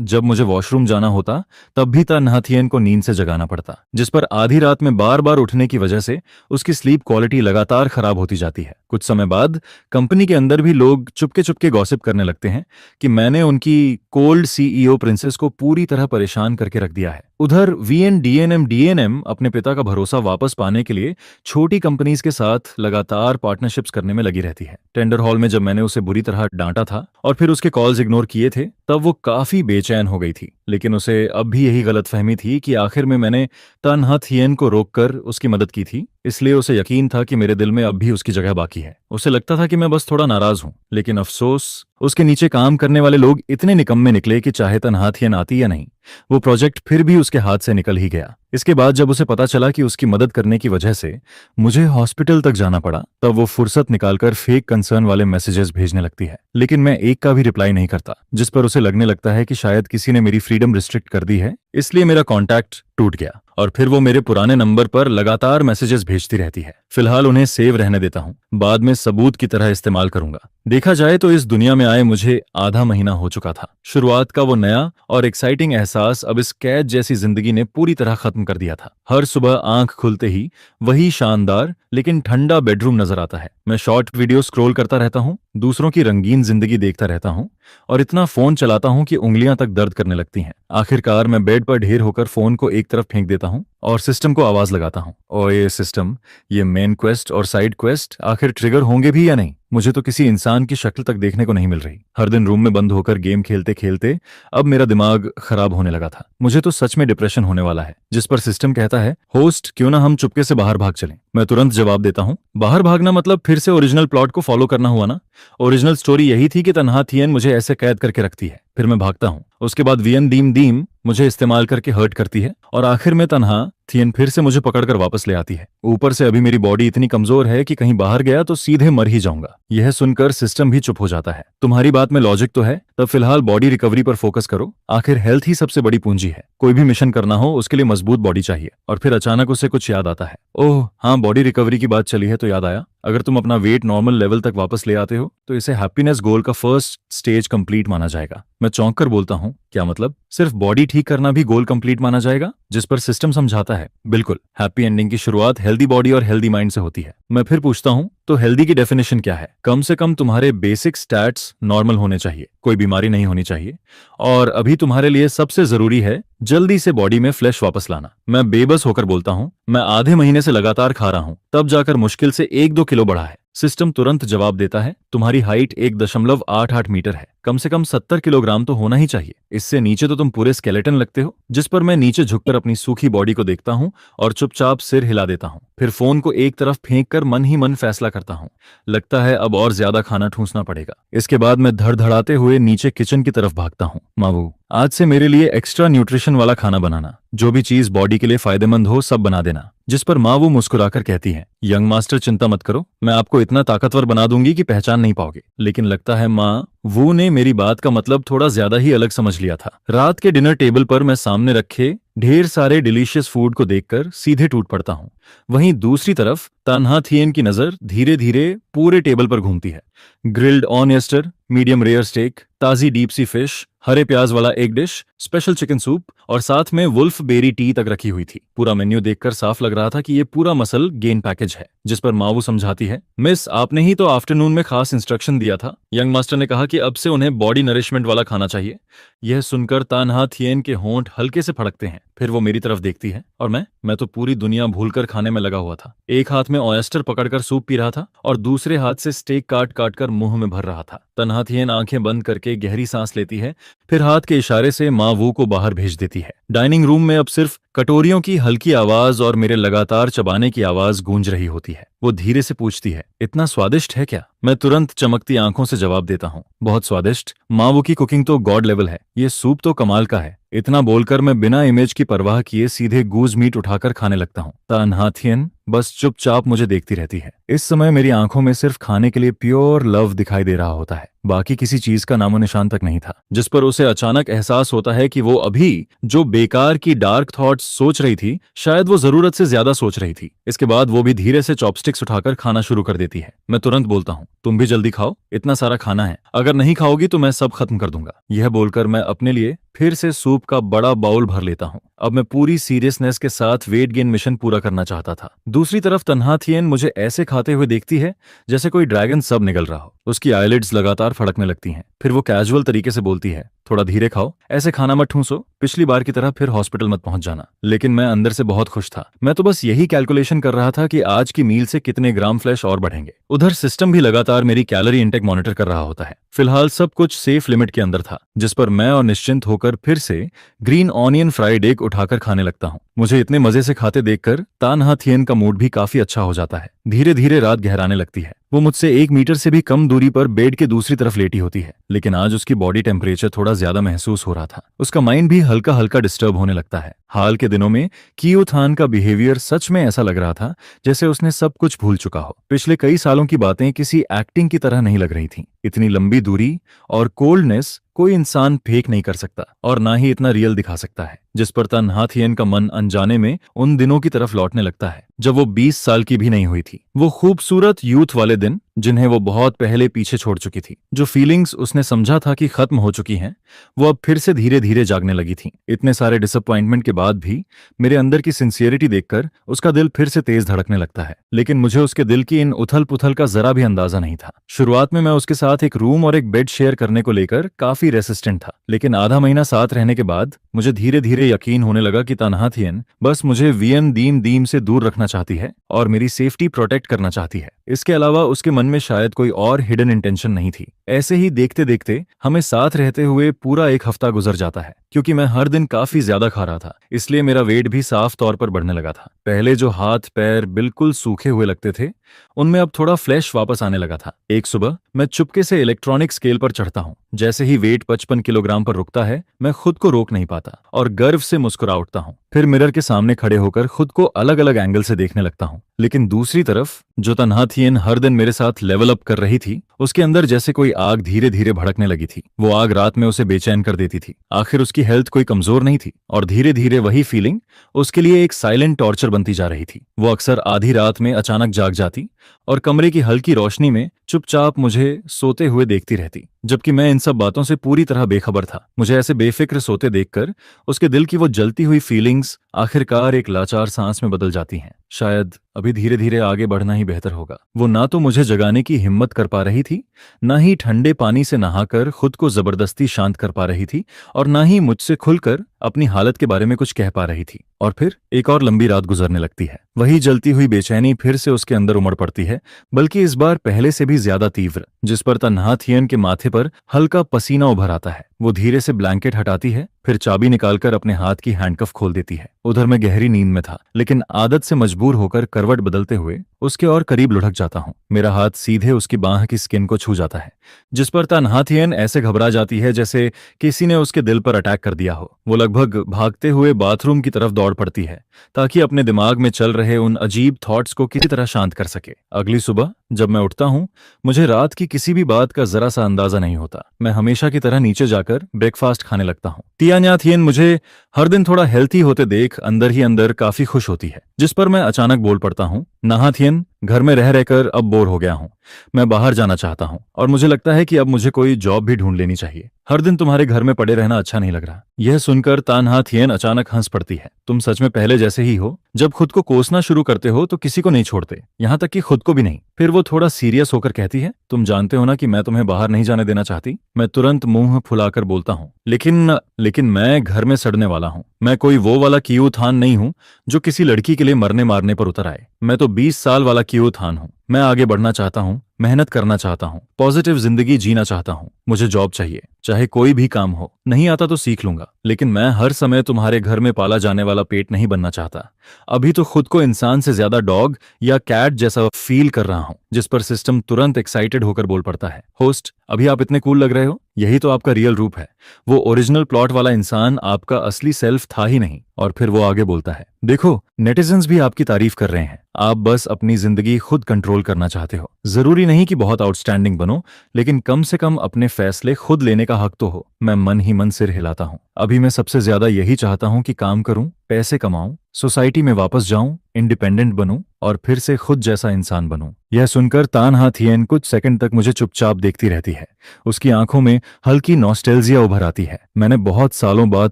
जब मुझे वॉशरूम जाना होता तब भी तन्हा थियन को नींद से जगाना पड़ता, जिस पर आधी रात में बार बार उठने की वजह से उसकी स्लीप क्वालिटी लगातार खराब होती जाती है। कुछ समय बाद कंपनी के अंदर भी लोग चुपके चुपके गॉसिप करने लगते हैं कि मैंने उनकी कोल्ड सीईओ प्रिंसेस को पूरी तरह परेशान करके रख दिया है। उधर डीएनएम अपने पिता का भरोसा वापस पाने के लिए छोटी कंपनीज के साथ लगातार पार्टनरशिप्स करने में लगी रहती है। टेंडर हॉल में जब मैंने उसे बुरी तरह डांटा था और फिर उसके कॉल्स इग्नोर किए थे, तब वो काफी बेचैन हो गई थी, लेकिन उसे अब भी यही गलतफहमी थी कि आखिर में मैंने तन्हा थियन को रोककर उसकी मदद की थी, इसलिए उसे यकीन था कि मेरे दिल में अब भी उसकी जगह बाकी है। उसे लगता था कि मैं बस थोड़ा नाराज हूं, लेकिन अफसोस उसके नीचे काम करने वाले लोग इतने निकम्मे निकले कि चाहे तन्हा थियन आती या नहीं, वो प्रोजेक्ट फिर भी उसके हाथ से निकल ही गया। इसके बाद जब उसे पता चला कि उसकी मदद करने की वजह से मुझे हॉस्पिटल तक जाना पड़ा, तब वो फुर्सत निकालकर फेक कंसर्न वाले मैसेजेस भेजने लगती है, लेकिन मैं एक का भी रिप्लाई नहीं करता, जिस पर उसे लगने लगता है कि शायद किसी ने मेरी फ्रीडम रिस्ट्रिक्ट कर दी है, इसलिए मेरा कॉन्टैक्ट टूट गया और फिर वो मेरे पुराने नंबर पर लगातार मैसेजेस भेजती रहती है। फिलहाल उन्हें सेव रहने देता हूँ, बाद में सबूत की तरह इस्तेमाल करूंगा। देखा जाए तो इस दुनिया में आए मुझे आधा महीना हो चुका था। शुरुआत का वो नया और एक्साइटिंग एहसास अब इस कैद जैसी जिंदगी ने पूरी तरह खत्म कर दिया था। हर सुबह आंख खुलते ही वही शानदार लेकिन ठंडा बेडरूम नजर आता है। मैं शॉर्ट वीडियो स्क्रॉल करता रहता हूँ, दूसरों की रंगीन जिंदगी देखता रहता हूँ और इतना फोन चलाता हूँ कि उंगलियां तक दर्द करने लगती हैं। आखिरकार मैं बेड पर ढेर होकर फोन को एक तरफ फेंक देता हूँ और सिस्टम को आवाज लगाता हूँ, ओए सिस्टम, ये मेन क्वेस्ट और साइड क्वेस्ट आखिर ट्रिगर होंगे भी या नहीं? मुझे तो किसी इंसान की शक्ल तक देखने को नहीं मिल रही। हर दिन रूम में बंद होकर गेम खेलते खेलते अब मेरा दिमाग खराब होने लगा था। मुझे तो सच में डिप्रेशन होने वाला है। जिस पर सिस्टम कहता है, होस्ट क्यों ना हम चुपके से बाहर भाग चलें। मैं तुरंत जवाब देता हूँ, बाहर भागना मतलब फिर से ओरिजिनल प्लॉट को फॉलो करना हुआ ना। ओरिजिनल स्टोरी यही थी कि तन्हा थियन मुझे ऐसे कैद करके रखती है, फिर मैं भागता हूँ, उसके बाद वियन दीम दीम मुझे इस्तेमाल करके हर्ट करती है और आखिर में तन्हा थियन फिर से मुझे पकड़कर वापस ले आती है। ऊपर से अभी मेरी बॉडी इतनी कमजोर है कि कहीं बाहर गया तो सीधे मर ही जाऊंगा। यह सुनकर सिस्टम भी चुप हो जाता है। तुम्हारी बात में लॉजिक तो है, तब फिलहाल बॉडी रिकवरी पर फोकस करो। आखिर हेल्थ ही सबसे बड़ी पूंजी है। कोई भी मिशन करना हो उसके लिए मजबूत बॉडी चाहिए। और फिर अचानक उसे कुछ याद आता है, ओह हाँ, बॉडी रिकवरी की बात चली है तो याद आया, अगर तुम अपना वेट नॉर्मल लेवल तक वापस ले आते हो तो इसे हैप्पीनेस गोल का फर्स्ट स्टेज कंप्लीट माना जाएगा। मैं चौंक कर बोलता हूँ, क्या मतलब? सिर्फ बॉडी ठीक करना भी गोल कंप्लीट माना जाएगा? जिस पर सिस्टम समझाता है, बिल्कुल, हैप्पी एंडिंग की शुरुआत हेल्दी बॉडी और हेल्दी माइंड से होती है। मैं फिर पूछता हूँ, तो हेल्दी की डेफिनेशन क्या है? कम से कम तुम्हारे बेसिक स्टैट्स नॉर्मल होने चाहिए, कोई बीमारी नहीं होनी चाहिए, और अभी तुम्हारे लिए सबसे जरूरी है जल्दी से बॉडी में फ्लैश वापस लाना। मैं बेबस होकर बोलता हूँ, मैं आधे महीने से लगातार खा रहा हूँ, तब जाकर मुश्किल से 1-2 किलो बढ़ा है। सिस्टम तुरंत जवाब देता है, तुम्हारी हाइट 1.88 मीटर है, कम से कम 70 किलोग्राम तो होना ही चाहिए, इससे नीचे तो तुम पूरे स्केलेटन लगते हो। जिस पर मैं नीचे झुककर अपनी सूखी बॉडी को देखता हूँ और चुपचाप सिर हिला देता हूँ, फिर फोन को एक तरफ फेंक कर मन ही मन फैसला करता हूँ, लगता है अब और ज्यादा खाना ठूंसना पड़ेगा। इसके बाद मैं धड़धड़ाते हुए नीचे किचन की तरफ भागता हूँ। मावू, आज से मेरे लिए एक्स्ट्रा न्यूट्रिशन वाला खाना बनाना, जो भी चीज बॉडी के लिए फायदेमंद हो सब बना देना। जिस पर माँ वो मुस्कुराकर कहती है, यंग मास्टर चिंता मत करो, मैं आपको इतना ताकतवर बना दूंगी कि पहचान नहीं पाओगे। लेकिन लगता है माँ वो ने मेरी बात का मतलब थोड़ा ज्यादा ही अलग समझ लिया था। रात के डिनर टेबल पर मैं सामने रखे ढेर सारे डिलीशियस फूड को देखकर सीधे टूट पड़ता हूँ। वहीं दूसरी तरफ तन्हा थियन की नजर धीरे धीरे पूरे टेबल पर घूमती है। ग्रिल्ड ऑनियस्टर, मीडियम रेयर स्टेक, ताजी डीप सी फिश, हरे प्याज वाला egg dish, special chicken soup और साथ में वुल्फ बेरी टी तक रखी हुई थी। पूरा मेन्यू देखकर साफ लग रहा था कि ये पूरा मसल गेन पैकेज है। जिस पर मावू समझाती है, मिस आपने ही तो आफ्टरनून में खास इंस्ट्रक्शन दिया था। यंग मास्टर ने कहा कि अब से उन्हें बॉडी नरिशमेंट वाला खाना चाहिए। यह सुनकर तान्हा थिएन के होंठ हल्के से फड़कते हैं। फिर वो मेरी तरफ देखती है और मैं तो पूरी दुनिया भूलकर खाने में लगा हुआ था। एक हाथ में ऑयस्टर पकड़कर सूप पी रहा था और दूसरे हाथ से स्टेक काट काट कर मुंह में भर रहा था। तन्हा थिएन आंखें बंद करके गहरी सांस लेती है, फिर हाथ के इशारे से माँ वू को बाहर भेज देती है। डाइनिंग रूम में अब सिर्फ कटोरियों की हल्की आवाज और मेरे लगातार चबाने की आवाज गूंज रही होती है। वो धीरे से पूछती है, इतना स्वादिष्ट है क्या? मैं तुरंत चमकती आंखों से जवाब देता हूँ, बहुत स्वादिष्ट। माँ वो की कुकिंग तो गॉड लेवल है। ये सूप तो कमाल का है। इतना बोलकर मैं बिना इमेज की परवाह किए सीधे गूज मीट उठाकर खाने लगता हूँ। तान्हा थिएन बस चुपचाप मुझे देखती रहती है। इस समय मेरी आंखों में सिर्फ खाने के लिए प्योर लव दिखाई दे रहा होता है, बाकी किसी चीज का नामो निशान तक नहीं था। जिस पर उसे अचानक एहसास होता है कि वो अभी जो बेकार की डार्क थॉट्स सोच रही थी, शायद वो जरूरत से ज्यादा सोच रही थी। इसके बाद वो भी धीरे से चॉपस्टिक्स उठाकर खाना शुरू कर देती है। मैं तुरंत बोलता हूँ, तुम भी जल्दी खाओ, इतना सारा खाना है, अगर नहीं खाओगी तो मैं सब खत्म कर दूंगा। यह बोलकर मैं अपने लिए फिर से सूप का बड़ा बाउल भर लेता हूँ। अब मैं पूरी सीरियसनेस के साथ वेट गेन मिशन पूरा करना चाहता था। दूसरी तरफ तन्हा थिएन मुझे ऐसे खाते हुए देखती है जैसे कोई ड्रैगन सब निकल रहा हो। उसकी आईलिड्स लगातार फड़कने लगती हैं। फिर वो कैजुअल तरीके से बोलती है, थोड़ा धीरे खाओ, ऐसे खाना मत ठूंसो, पिछली बार की तरह फिर हॉस्पिटल मत पहुंच जाना। लेकिन मैं अंदर से बहुत खुश था। मैं तो बस यही कैलकुलेशन कर रहा था कि आज की मील से कितने ग्राम फ्लैश और बढ़ेंगे। उधर सिस्टम भी लगातार मेरी कैलोरी इंटेक मॉनिटर कर रहा होता है। फिलहाल सब कुछ सेफ लिमिट के अंदर था, जिस पर मैं और निश्चिंत होकर फिर से ग्रीन ऑनियन फ्राइड एग उठाकर खाने लगता हूँ। मुझे इतने मजे से खाते देखकर तान्हा थिएन का मूड भी काफी अच्छा हो जाता है। धीरे धीरे रात गहराने लगती है। वो मुझसे 1 मीटर से भी कम दूरी पर बेड के दूसरी तरफ लेटी होती है, लेकिन आज उसकी बॉडी टेम्परेचर थोड़ा ज्यादा महसूस हो रहा था। उसका माइंड भी हल्का हल्का डिस्टर्ब होने लगता है। हाल के दिनों में कियो थान का बिहेवियर सच में ऐसा लग रहा था जैसे उसने सब कुछ भूल चुका हो। पिछले कई सालों की बातें किसी एक्टिंग की तरह नहीं लग रही थीं। इतनी लंबी दूरी और कोल्डनेस कोई इंसान फेक नहीं कर सकता और ना ही इतना रियल दिखा सकता है। जिस पर तन्हा थिएन का मन अनजाने में उन दिनों की तरफ लौटने लगता है जब वो 20 साल की भी नहीं हुई थी। वो खूबसूरत यूथ वाले दिन जिन्हें वो बहुत पहले पीछे छोड़ चुकी थी। जो फीलिंग्स उसने समझा था कि खत्म हो चुकी हैं, वो अब फिर से धीरे धीरे जागने लगी थी। इतने सारे डिसअपॉइंटमेंट के बाद भी मेरे अंदर की सिंसियरिटी देखकर उसका दिल फिर से तेज धड़कने लगता है। लेकिन मुझे उसके दिल की इन उथल पुथल का जरा भी अंदाजा नहीं था। शुरुआत में मैं उसके साथ एक रूम और एक बेड शेयर करने को लेकर काफी रेसिस्टेंट था, लेकिन आधा महीना साथ रहने के बाद मुझे धीरे धीरे यकीन होने लगा कि तन्हा थिएन बस मुझे वियन दीम दीम से दूर रखना चाहती है और मेरी सेफ्टी प्रोटेक्ट करना चाहती है। इसके अलावा उसके मन में शायद कोई और हिडन इंटेंशन नहीं थी। ऐसे ही देखते देखते हमें साथ रहते हुए पूरा 1 हफ्ता गुजर जाता है। क्योंकि मैं हर दिन काफी ज्यादा खा रहा था, इसलिए मेरा वेट भी साफ तौर पर बढ़ने लगा था। पहले जो हाथ पैर बिल्कुल सूखे हुए लगते थे, उनमें अब थोड़ा फ्लैश वापस आने लगा था। एक सुबह मैं चुपके से इलेक्ट्रॉनिक स्केल पर चढ़ता हूँ। जैसे ही वेट 55 किलोग्राम पर रुकता है, मैं खुद को रोक नहीं पाता और गर्व से मुस्कुरा उठता हूँ। फिर मिरर के सामने खड़े होकर खुद को अलग अलग एंगल से देखने लगता हूँ। लेकिन दूसरी तरफ जो तन्हा थिएन हर दिन मेरे साथ लेवल अप कर रही थी, उसके अंदर जैसे कोई आग धीरे धीरे भड़कने लगी थी। वो आग रात में उसे बेचैन कर देती थी। आखिर उसकी हेल्थ कोई कमजोर नहीं थी और धीरे धीरे वही फीलिंग उसके लिए एक साइलेंट टॉर्चर बनती जा रही थी। वो अक्सर आधी रात में अचानक जाग जाती और कमरे की हल्की रोशनी में चुपचाप मुझे सोते हुए देखती रहती, जबकि मैं इन सब बातों से पूरी तरह बेखबर था। मुझे ऐसे बेफिक्र सोते देखकर उसके दिल की वो जलती हुई फीलिंग्स आखिरकार एक लाचार सांस में बदल जाती हैं। शायद अभी धीरे धीरे आगे बढ़ना ही बेहतर होगा। वो ना तो मुझे जगाने की हिम्मत कर पा रही थी, ना ही ठंडे पानी से नहाकर खुद को जबरदस्ती शांत कर पा रही थी, और ना ही मुझसे खुलकर अपनी हालत के बारे में कुछ कह पा रही थी। और फिर एक और लंबी रात गुजरने लगती है। वही जलती हुई बेचैनी फिर से उसके अंदर उमड़ पड़ती है, बल्कि इस बार पहले से भी ज्यादा तीव्र, जिस पर तन्हा थिएन के माथे पर हल्का पसीना उभर आता है। वो धीरे से ब्लैंकेट हटाती है, फिर चाबी निकालकर अपने हाथ की हैंडकफ खोल देती है। उधर मैं गहरी नींद में था, लेकिन आदत से मजबूर होकर करवट बदलते हुए उसके और करीब लुढ़क जाता हूँ। मेरा हाथ सीधे उसकी बांह की स्किन को छू जाता है, जिस पर तन्हा थिएन ऐसे घबरा जाती है जैसे किसी ने उसके दिल पर अटैक कर दिया हो। वो लगभग भागते हुए बाथरूम की तरफ दौड़ पड़ती है ताकि अपने दिमाग में चल रहे उन अजीब थॉट्स को किसी तरह शांत कर सके। अगली सुबह जब मैं उठता हूँ, मुझे रात की किसी भी बात का जरा सा अंदाजा नहीं होता। मैं हमेशा की तरह नीचे जाकर ब्रेकफास्ट खाने लगता हूँ। तिया न्या थिएन मुझे हर दिन थोड़ा हेल्थी होते देख अंदर ही अंदर काफी खुश होती है। जिस पर मैं अचानक बोल पड़ता हूँ, नाहाथियन, घर में रह रहकर अब बोर हो गया हूँ। मैं बाहर जाना चाहता हूँ और मुझे लगता है कि अब मुझे कोई जॉब भी ढूंढ लेनी चाहिए। हर दिन तुम्हारे घर में पड़े रहना अच्छा नहीं लग रहा। यह सुनकर तानहाथियन अचानक हंस पड़ती है। तुम सच में पहले जैसे ही हो। जब खुद को कोसना शुरू करते हो तो किसी को नहीं छोड़ते, यहाँ तक कि खुद को भी नहीं। फिर वो थोड़ा सीरियस होकर कहती है, तुम जानते हो ना कि मैं तुम्हें बाहर नहीं जाने देना चाहती। मैं तुरंत मुंह फुलाकर बोलता हूँ, लेकिन मैं घर में सड़ने वाला हूँ। मैं कोई वो वाला कियूथान नहीं हूँ जो किसी लड़की के लिए मरने मारने पर उतर आए। मैं तो 20 साल वाला कियूथान हूँ। मैं आगे बढ़ना चाहता हूँ, मेहनत करना चाहता हूँ, पॉजिटिव जिंदगी जीना चाहता हूँ। मुझे जॉब चाहिए, चाहे कोई भी काम हो। नहीं आता तो सीख लूंगा, लेकिन मैं हर समय तुम्हारे घर में पाला जाने वाला पेट नहीं बनना चाहता। अभी तो खुद को इंसान से ज्यादा डॉग या कैट जैसा फील कर रहा हूँ। जिस पर सिस्टम तुरंत एक्साइटेड होकर बोल पड़ता है, होस्ट, अभी आप इतने कूल लग रहे हो। यही तो आपका रियल रूप है। वो ओरिजिनल प्लॉट वाला इंसान आपका असली सेल्फ था ही नहीं। और फिर वो आगे बोलता है, देखो, नेटिजन्स भी आपकी तारीफ कर रहे हैं। आप बस अपनी जिंदगी खुद कंट्रोल करना चाहते हो। जरूरी नहीं कि बहुत आउटस्टैंडिंग बनो, लेकिन कम से कम अपने फैसले खुद लेने का हक तो हो। मैं मन ही मन सिर हिलाता हूँ। अभी मैं सबसे ज्यादा यही चाहता हूँ कि काम करूं, पैसे कमाऊं, सोसाइटी में वापस जाऊं, इंडिपेंडेंट बनूं और फिर से खुद जैसा इंसान बनूं। यह सुनकर तानहाथियन कुछ सेकंड तक मुझे चुपचाप देखती रहती है। उसकी आंखों में हल्की नॉस्टैल्जिया उभर आती है। मैंने बहुत सालों बाद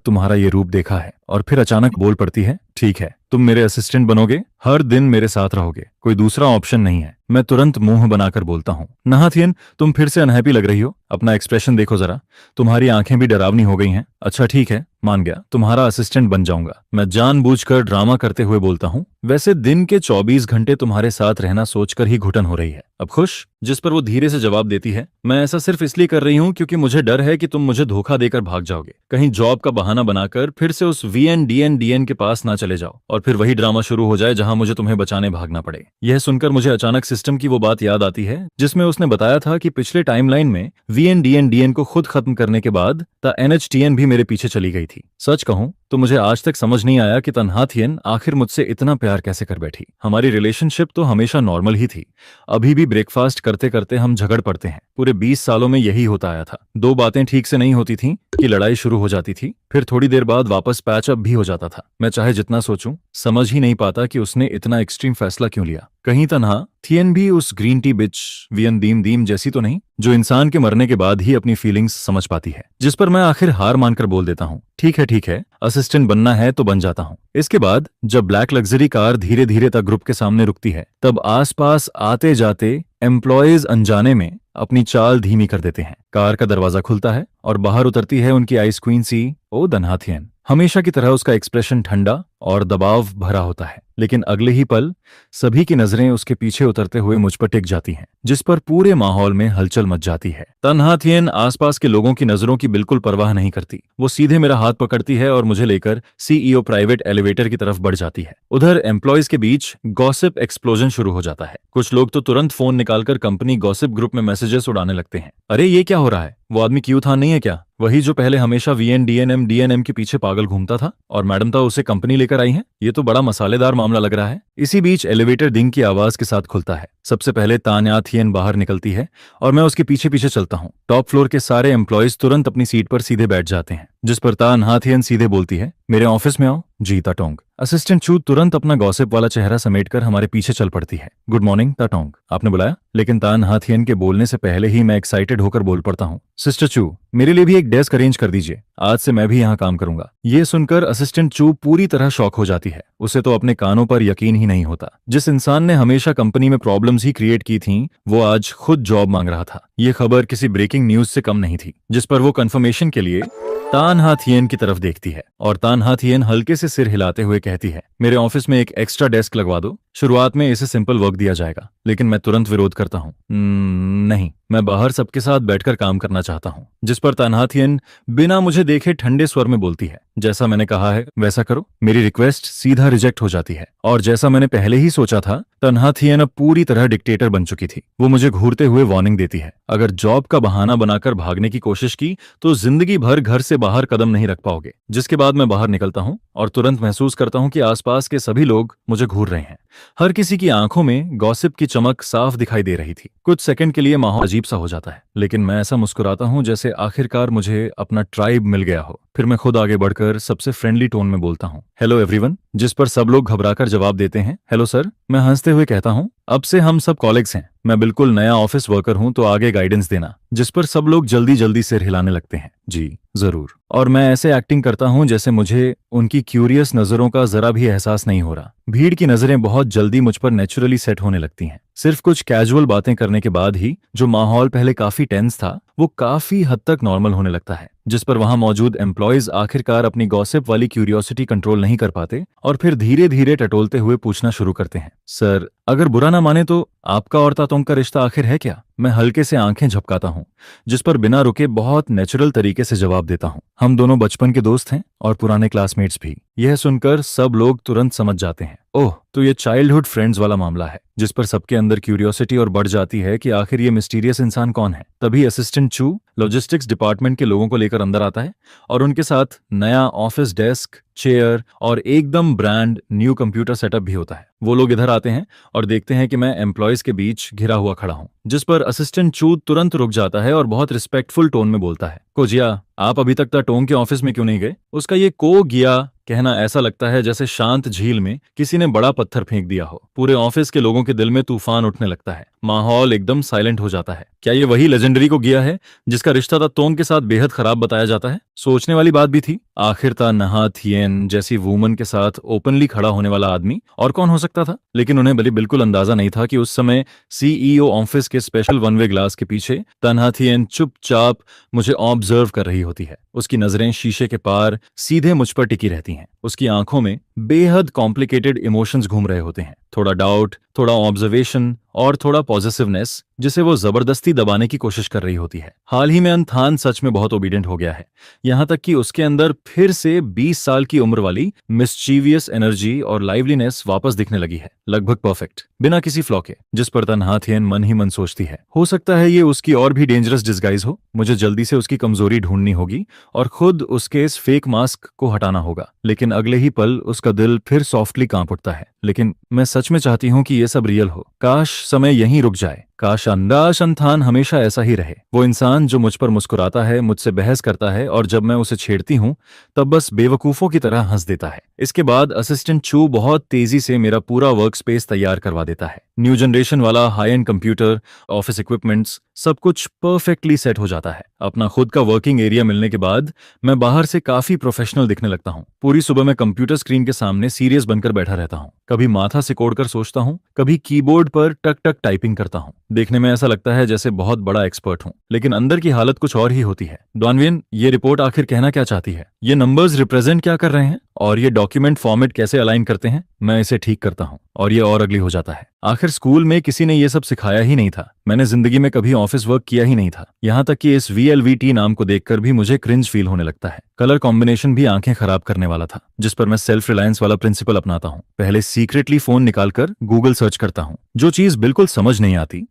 तुम्हारा ये रूप देखा है। और फिर अचानक बोल पड़ती है, ठीक है, तुम मेरे असिस्टेंट बनोगे, हर दिन मेरे साथ रहोगे, कोई दूसरा ऑप्शन नहीं है। मैं तुरंत मुंह बनाकर बोलता हूँ, नाहाथियन, तुम फिर से अनहैप्पी लग रही हो। अपना एक्सप्रेशन देखो जरा, तुम्हारी आंखें भी डरावनी हो गई हैं। अच्छा ठीक है, मान गया, तुम्हारा असिस्टेंट बन जाऊंगा। मैं जानबूझकर ड्रामा करते हुए बोलता हूँ, वैसे दिन के 24 घंटे तुम्हारे साथ रहना सोचकर ही घुटन हो रही है। अब खुश? जिस पर वो धीरे से जवाब देती है, मैं ऐसा सिर्फ इसलिए कर रही हूँ क्योंकि मुझे डर है कि तुम मुझे धोखा देकर भाग जाओगे, कहीं जॉब का बहाना बनाकर फिर से उस VNDN के पास ना चले जाओ और फिर वही ड्रामा शुरू हो जाए जहां मुझे तुम्हें बचाने भागना पड़े। यह सुनकर मुझे अचानक सिस्टम की वो बात याद आती है जिसमें उसने बताया था कि पिछले टाइमलाइन में VNDN को खुद खत्म करने के बाद द NHTN भी मेरे पीछे चली गई थी। सच कहूं तो मुझे आज तक समझ नहीं आया कि तन्हाथियन आखिर मुझसे इतना प्यार कैसे कर बैठी। हमारी रिलेशनशिप तो हमेशा नॉर्मल ही थी। अभी भी ब्रेकफास्ट करते करते हम झगड़ पड़ते हैं। पूरे 20 सालों में यही होता आया था। दो बातें ठीक से नहीं होती थीं कि लड़ाई शुरू हो जाती थी, फिर थोड़ी देर बाद वापस पैचअप भी हो जाता था। मैं चाहे जितना सोचूं, समझ ही नहीं पाता कि उसने इतना एक्सट्रीम फैसला क्यों लिया। कहीं तन्हाथियन भी उस ग्रीन टी बिच वियन दीम दीम जैसी तो नहीं, जो इंसान के मरने के बाद ही अपनी फीलिंग्स समझ पाती है। जिस पर मैं आखिर हार मानकर बोल देता हूँ, ठीक है, असिस्टेंट बनना है तो बन जाता हूँ। इसके बाद जब ब्लैक लग्जरी कार धीरे धीरे तक ग्रुप के सामने रुकती है, तब आसपास आते जाते एम्प्लॉयज अनजाने में अपनी चाल धीमी कर देते हैं। कार का दरवाजा खुलता है और बाहर उतरती है उनकी आइस क्वीन सी ओ तन्हाथियन। हमेशा की तरह उसका एक्सप्रेशन ठंडा और दबाव भरा होता है, लेकिन अगले ही पल सभी की नजरें उसके पीछे उतरते हुए मुझ पर टिक जाती हैं, जिस पर पूरे माहौल में हलचल मच जाती है। तन्हाथियन आसपास के लोगों की नजरों की बिल्कुल परवाह नहीं करती। वो सीधे मेरा हाथ पकड़ती है और मुझे लेकर CEO प्राइवेट एलिवेटर की तरफ बढ़ जाती है। उधर एम्प्लॉयज के बीच गॉसिप एक्सप्लोजन शुरू हो जाता है। कुछ लोग तो तुरंत फोन निकालकर कंपनी गॉसिप ग्रुप में मैसेजेस उड़ाने लगते हैं। अरे ये क्या हो रहा है? वो आदमी कियूथान नहीं है क्या? वही जो पहले हमेशा DNM के पीछे पागल घूमता था और मैडम था उसे कंपनी लेकर आई है। ये तो बड़ा मसालेदार मामला लग रहा है। इसी बीच एलिवेटर डिंग की आवाज के साथ खुलता है। सबसे पहले तानहाथियन बाहर निकलती है और मैं उसके पीछे पीछे चलता हूँ। टॉप फ्लोर के सारे एम्प्लॉयज तुरंत अपनी सीट पर सीधे बैठ जाते हैं, जिस पर तानहाथियन सीधे बोलती है, मेरे ऑफिस में आओ। जी ताटोंग। असिस्टेंट चू तुरंत अपना गॉसिप वाला चेहरा समेटकर हमारे पीछे चल पड़ती है। गुड मॉर्निंग ताटोंग, आपने बुलाया? लेकिन तानहाथियन के बोलने से पहले ही मैं एक्साइटेड होकर बोल पड़ता हूँ, सिस्टर चू, मेरे लिए भी एक डेस्क अरेंज कर दीजिए, आज से मैं भी यहाँ काम करूंगा। ये सुनकर असिस्टेंट चू पूरी तरह शॉक हो जाती है। उसे तो अपने कानों पर यकीन ही नहीं होता। जिस इंसान ने हमेशा कंपनी में प्रॉब्लम्स ही क्रिएट की थीं, वो आज खुद जॉब मांग रहा था। ये खबर किसी ब्रेकिंग न्यूज से कम नहीं थी। जिस पर वो कंफर्मेशन के लिए तानहाथियन की तरफ देखती है और तानहाथियन हल्के से सिर हिलाते हुए कहती है, मेरे ऑफिस में एक एक्स्ट्रा डेस्क लगवा दो। शुरुआत में इसे सिंपल वर्क दिया जाएगा। लेकिन मैं तुरंत विरोध करता हूँ, नहीं, मैं बाहर सबके साथ बैठकर काम करना चाहता हूँ। जिस पर तानहाथियन बिना मुझे देखे ठंडे स्वर में बोलती है, जैसा मैंने कहा है वैसा करो। मेरी रिक्वेस्ट सीधा रिजेक्ट हो जाती है और जैसा मैंने पहले ही सोचा था, तानहाथियन अब पूरी तरह डिक्टेटर बन चुकी थी। वो मुझे घूरते हुए वार्निंग देती है, अगर जॉब का बहाना बनाकर भागने की कोशिश की तो जिंदगी भर घर से बाहर कदम नहीं रख पाओगे। जिसके बाद मैं बाहर निकलता हूँ और तुरंत महसूस करता हूँ कि आसपास के सभी लोग मुझे घूर रहे हैं। हर किसी की आंखों में गॉसिप की चमक साफ दिखाई दे रही थी। कुछ सेकंड के लिए माहौल अजीब सा हो जाता है, लेकिन मैं ऐसा मुस्कुराता हूँ जैसे आखिरकार मुझे अपना ट्राइब मिल गया हो। फिर मैं खुद आगे बढ़कर सबसे फ्रेंडली टोन में बोलता हूँ, हेलो एवरीवन, जिस पर सब लोग घबराकर जवाब देते हैं, हेलो सर। मैं हंसते हुए कहता हूँ, अब से हम सब कॉलीग्स हैं। मैं बिल्कुल नया ऑफिस वर्कर हूँ, तो आगे गाइडेंस देना। जिस पर सब लोग जल्दी जल्दी सिर हिलाने लगते हैं, जी जरूर। और मैं ऐसे एक्टिंग करता हूँ जैसे मुझे उनकी क्यूरियस नजरों का जरा भी एहसास नहीं हो रहा। भीड़ की नजरें बहुत जल्दी मुझ पर नेचुरली सेट होने लगती हैं। सिर्फ कुछ कैजुअल बातें करने के बाद ही जो माहौल पहले काफी टेंस था वो काफी हद तक नॉर्मल होने लगता है, जिस पर वहां मौजूद एम्प्लॉयज आखिरकार अपनी गॉसिप वाली क्यूरियोसिटी कंट्रोल नहीं कर पाते और फिर धीरे धीरे टटोलते हुए पूछना शुरू करते हैं, सर अगर बुरा ना माने तो आपका और तातोंग का रिश्ता आखिर है क्या? मैं हल्के से आंखें झपकाता हूँ, जिस पर बिना रुके बहुत नेचुरल तरीके से जवाब देता हूँ, हम दोनों बचपन के दोस्त हैं और पुराने क्लासमेट्स भी। यह सुनकर सब लोग तुरंत समझ जाते हैं, ओह तो ये चाइल्डहुड फ्रेंड्स वाला मामला है, जिस पर सबके अंदर क्यूरियोसिटी और बढ़ जाती है कि आखिर ये मिस्टीरियस इंसान कौन है। तभी असिस्टेंट चू लॉजिस्टिक्स डिपार्टमेंट के लोगों को लेकर अंदर आता है और उनके साथ नया ऑफिस डेस्क, चेयर और एकदम ब्रांड न्यू कंप्यूटर सेटअप भी होता है। वो लोग इधर आते हैं और देखते हैं कि मैं एम्प्लॉयज के बीच घिरा हुआ खड़ा हूँ, जिस पर असिस्टेंट चू तुरंत रुक जाता है और बहुत रिस्पेक्टफुल टोन में बोलता है, कोजिया आप अभी तक ताटोंग के ऑफिस में क्यों नहीं गए? उसका ये को गिया कहना ऐसा लगता है जैसे शांत झील में किसी ने बड़ा पत्थर फेंक दिया हो। पूरे ऑफिस के लोगों के दिल में तूफान उठने लगता है, माहौल एकदम साइलेंट हो जाता है। क्या ये वही लेजेंडरी को गिया है जिसका रिश्ता तातोंग के साथ बेहद खराब बताया जाता है? सोचने वाली बात भी थी, आखिर ता नहा थियन जैसी वुमन के साथ ओपनली खड़ा होने वाला आदमी और कौन हो सकता था? लेकिन उन्हें भले बिल्कुल अंदाजा नहीं था कि उस समय सीईओ ऑफिस के स्पेशल वन वे ग्लास के पीछे तन्हा थियन चुपचाप मुझे ऑब्जर्व कर रही होती है। उसकी नजरें शीशे के पार सीधे मुझ पर टिकी रहती हैं। उसकी आंखों में बेहद कॉम्प्लिकेटेड इमोशंस घूम रहे होते हैं, थोड़ा डाउट, थोड़ा ऑब्जर्वेशन और थोड़ा पॉजिटिवनेस, जिसे वो जबरदस्ती दबाने की कोशिश कर रही होती है। हाल ही में अनथान सच में बहुत ओबीडियंट हो गया है, यहाँ तक कि उसके अंदर फिर से 20 साल की उम्र वाली मिस्चीवियस एनर्जी और लाइवलीनेस वापस दिखने लगी है, लगभग परफेक्ट, बिना किसी फ्लॉ के। जिस पर तन्हा थियन मन ही मन सोचती है, हो सकता है ये उसकी और भी डेंजरस डिस्गाइज हो। मुझे जल्दी से उसकी कमजोरी ढूंढनी होगी और खुद उसके इस फेक मास्क को हटाना होगा। लेकिन अगले ही पल उसका दिल फिर सॉफ्टली कांप उठता है। लेकिन मैं सच में चाहती हूँ कि ये सब रियल हो, काश समय यहीं रुक जाए, काश अंदाज अंथान हमेशा ऐसा ही रहे। वो इंसान जो मुझ पर मुस्कुराता है, मुझसे बहस करता है और जब मैं उसे छेड़ती हूँ तब बस बेवकूफों की तरह हंस देता है। इसके बाद असिस्टेंट चू बहुत तेजी से मेरा पूरा वर्क स्पेस तैयार करवा देता है। न्यू जनरेशन वाला high and computer, office equipments, सब कुछ परफेक्टली सेट हो जाता है। अपना खुद का वर्किंग एरिया मिलने के बाद मैं बाहर से काफी प्रोफेशनल दिखने लगता हूँ। पूरी सुबह मैं कंप्यूटर स्क्रीन के सामने सीरियस बनकर बैठा रहता हूँ, कभी माथा सिकोड़कर सोचता हूँ, कभी कीबोर्ड पर टक टक टाइपिंग करता हूँ। देखने में ऐसा लगता है जैसे बहुत बड़ा एक्सपर्ट हूँ, लेकिन अंदर की हालत कुछ और ही होती है। डॉनविन, ये रिपोर्ट आखिर कहना क्या चाहती है? ये नंबर्स रिप्रेजेंट क्या कर रहे हैं और ये डॉक्यूमेंट फॉर्मेट कैसे अलाइन करते हैं? मैं इसे ठीक करता हूँ और ये और अगली हो जाता है। आखिर स्कूल में किसी ने ये सब सिखाया ही नहीं था। मैंने जिंदगी में कभी ऑफिस वर्क किया ही नहीं था। यहाँ तक कि इस VLVT नाम को देखकर भी मुझे क्रिंज फील होने लगता है। कलर कॉम्बिनेशन भी आंखें खराब करने वाला था, जिस पर मैं सेल्फ रिलायंस वाला प्रिंसिपल अपनाता हूँ। पहले सीक्रेटली फोन निकालकर गूगल सर्च करता हूँ। जो चीज बिल्कुल समझ नहीं आती,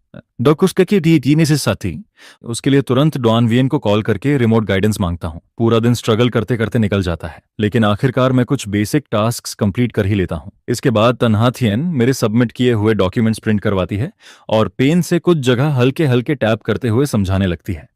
उसके लिए तुरंत डॉन वियन को कॉल करके रिमोट गाइडेंस मांगता हूँ। पूरा दिन स्ट्रगल करते करते निकल जाता है, लेकिन आखिरकार मैं कुछ बेसिक टास्क्स कंप्लीट कर ही लेता हूँ। इसके बाद तन्हा थियन मेरे सबमिट किए हुए डॉक्यूमेंट्स प्रिंट करवाती है और पेन से कुछ जगह हल्के हल्के टैप करते हुए समझाने लगती है,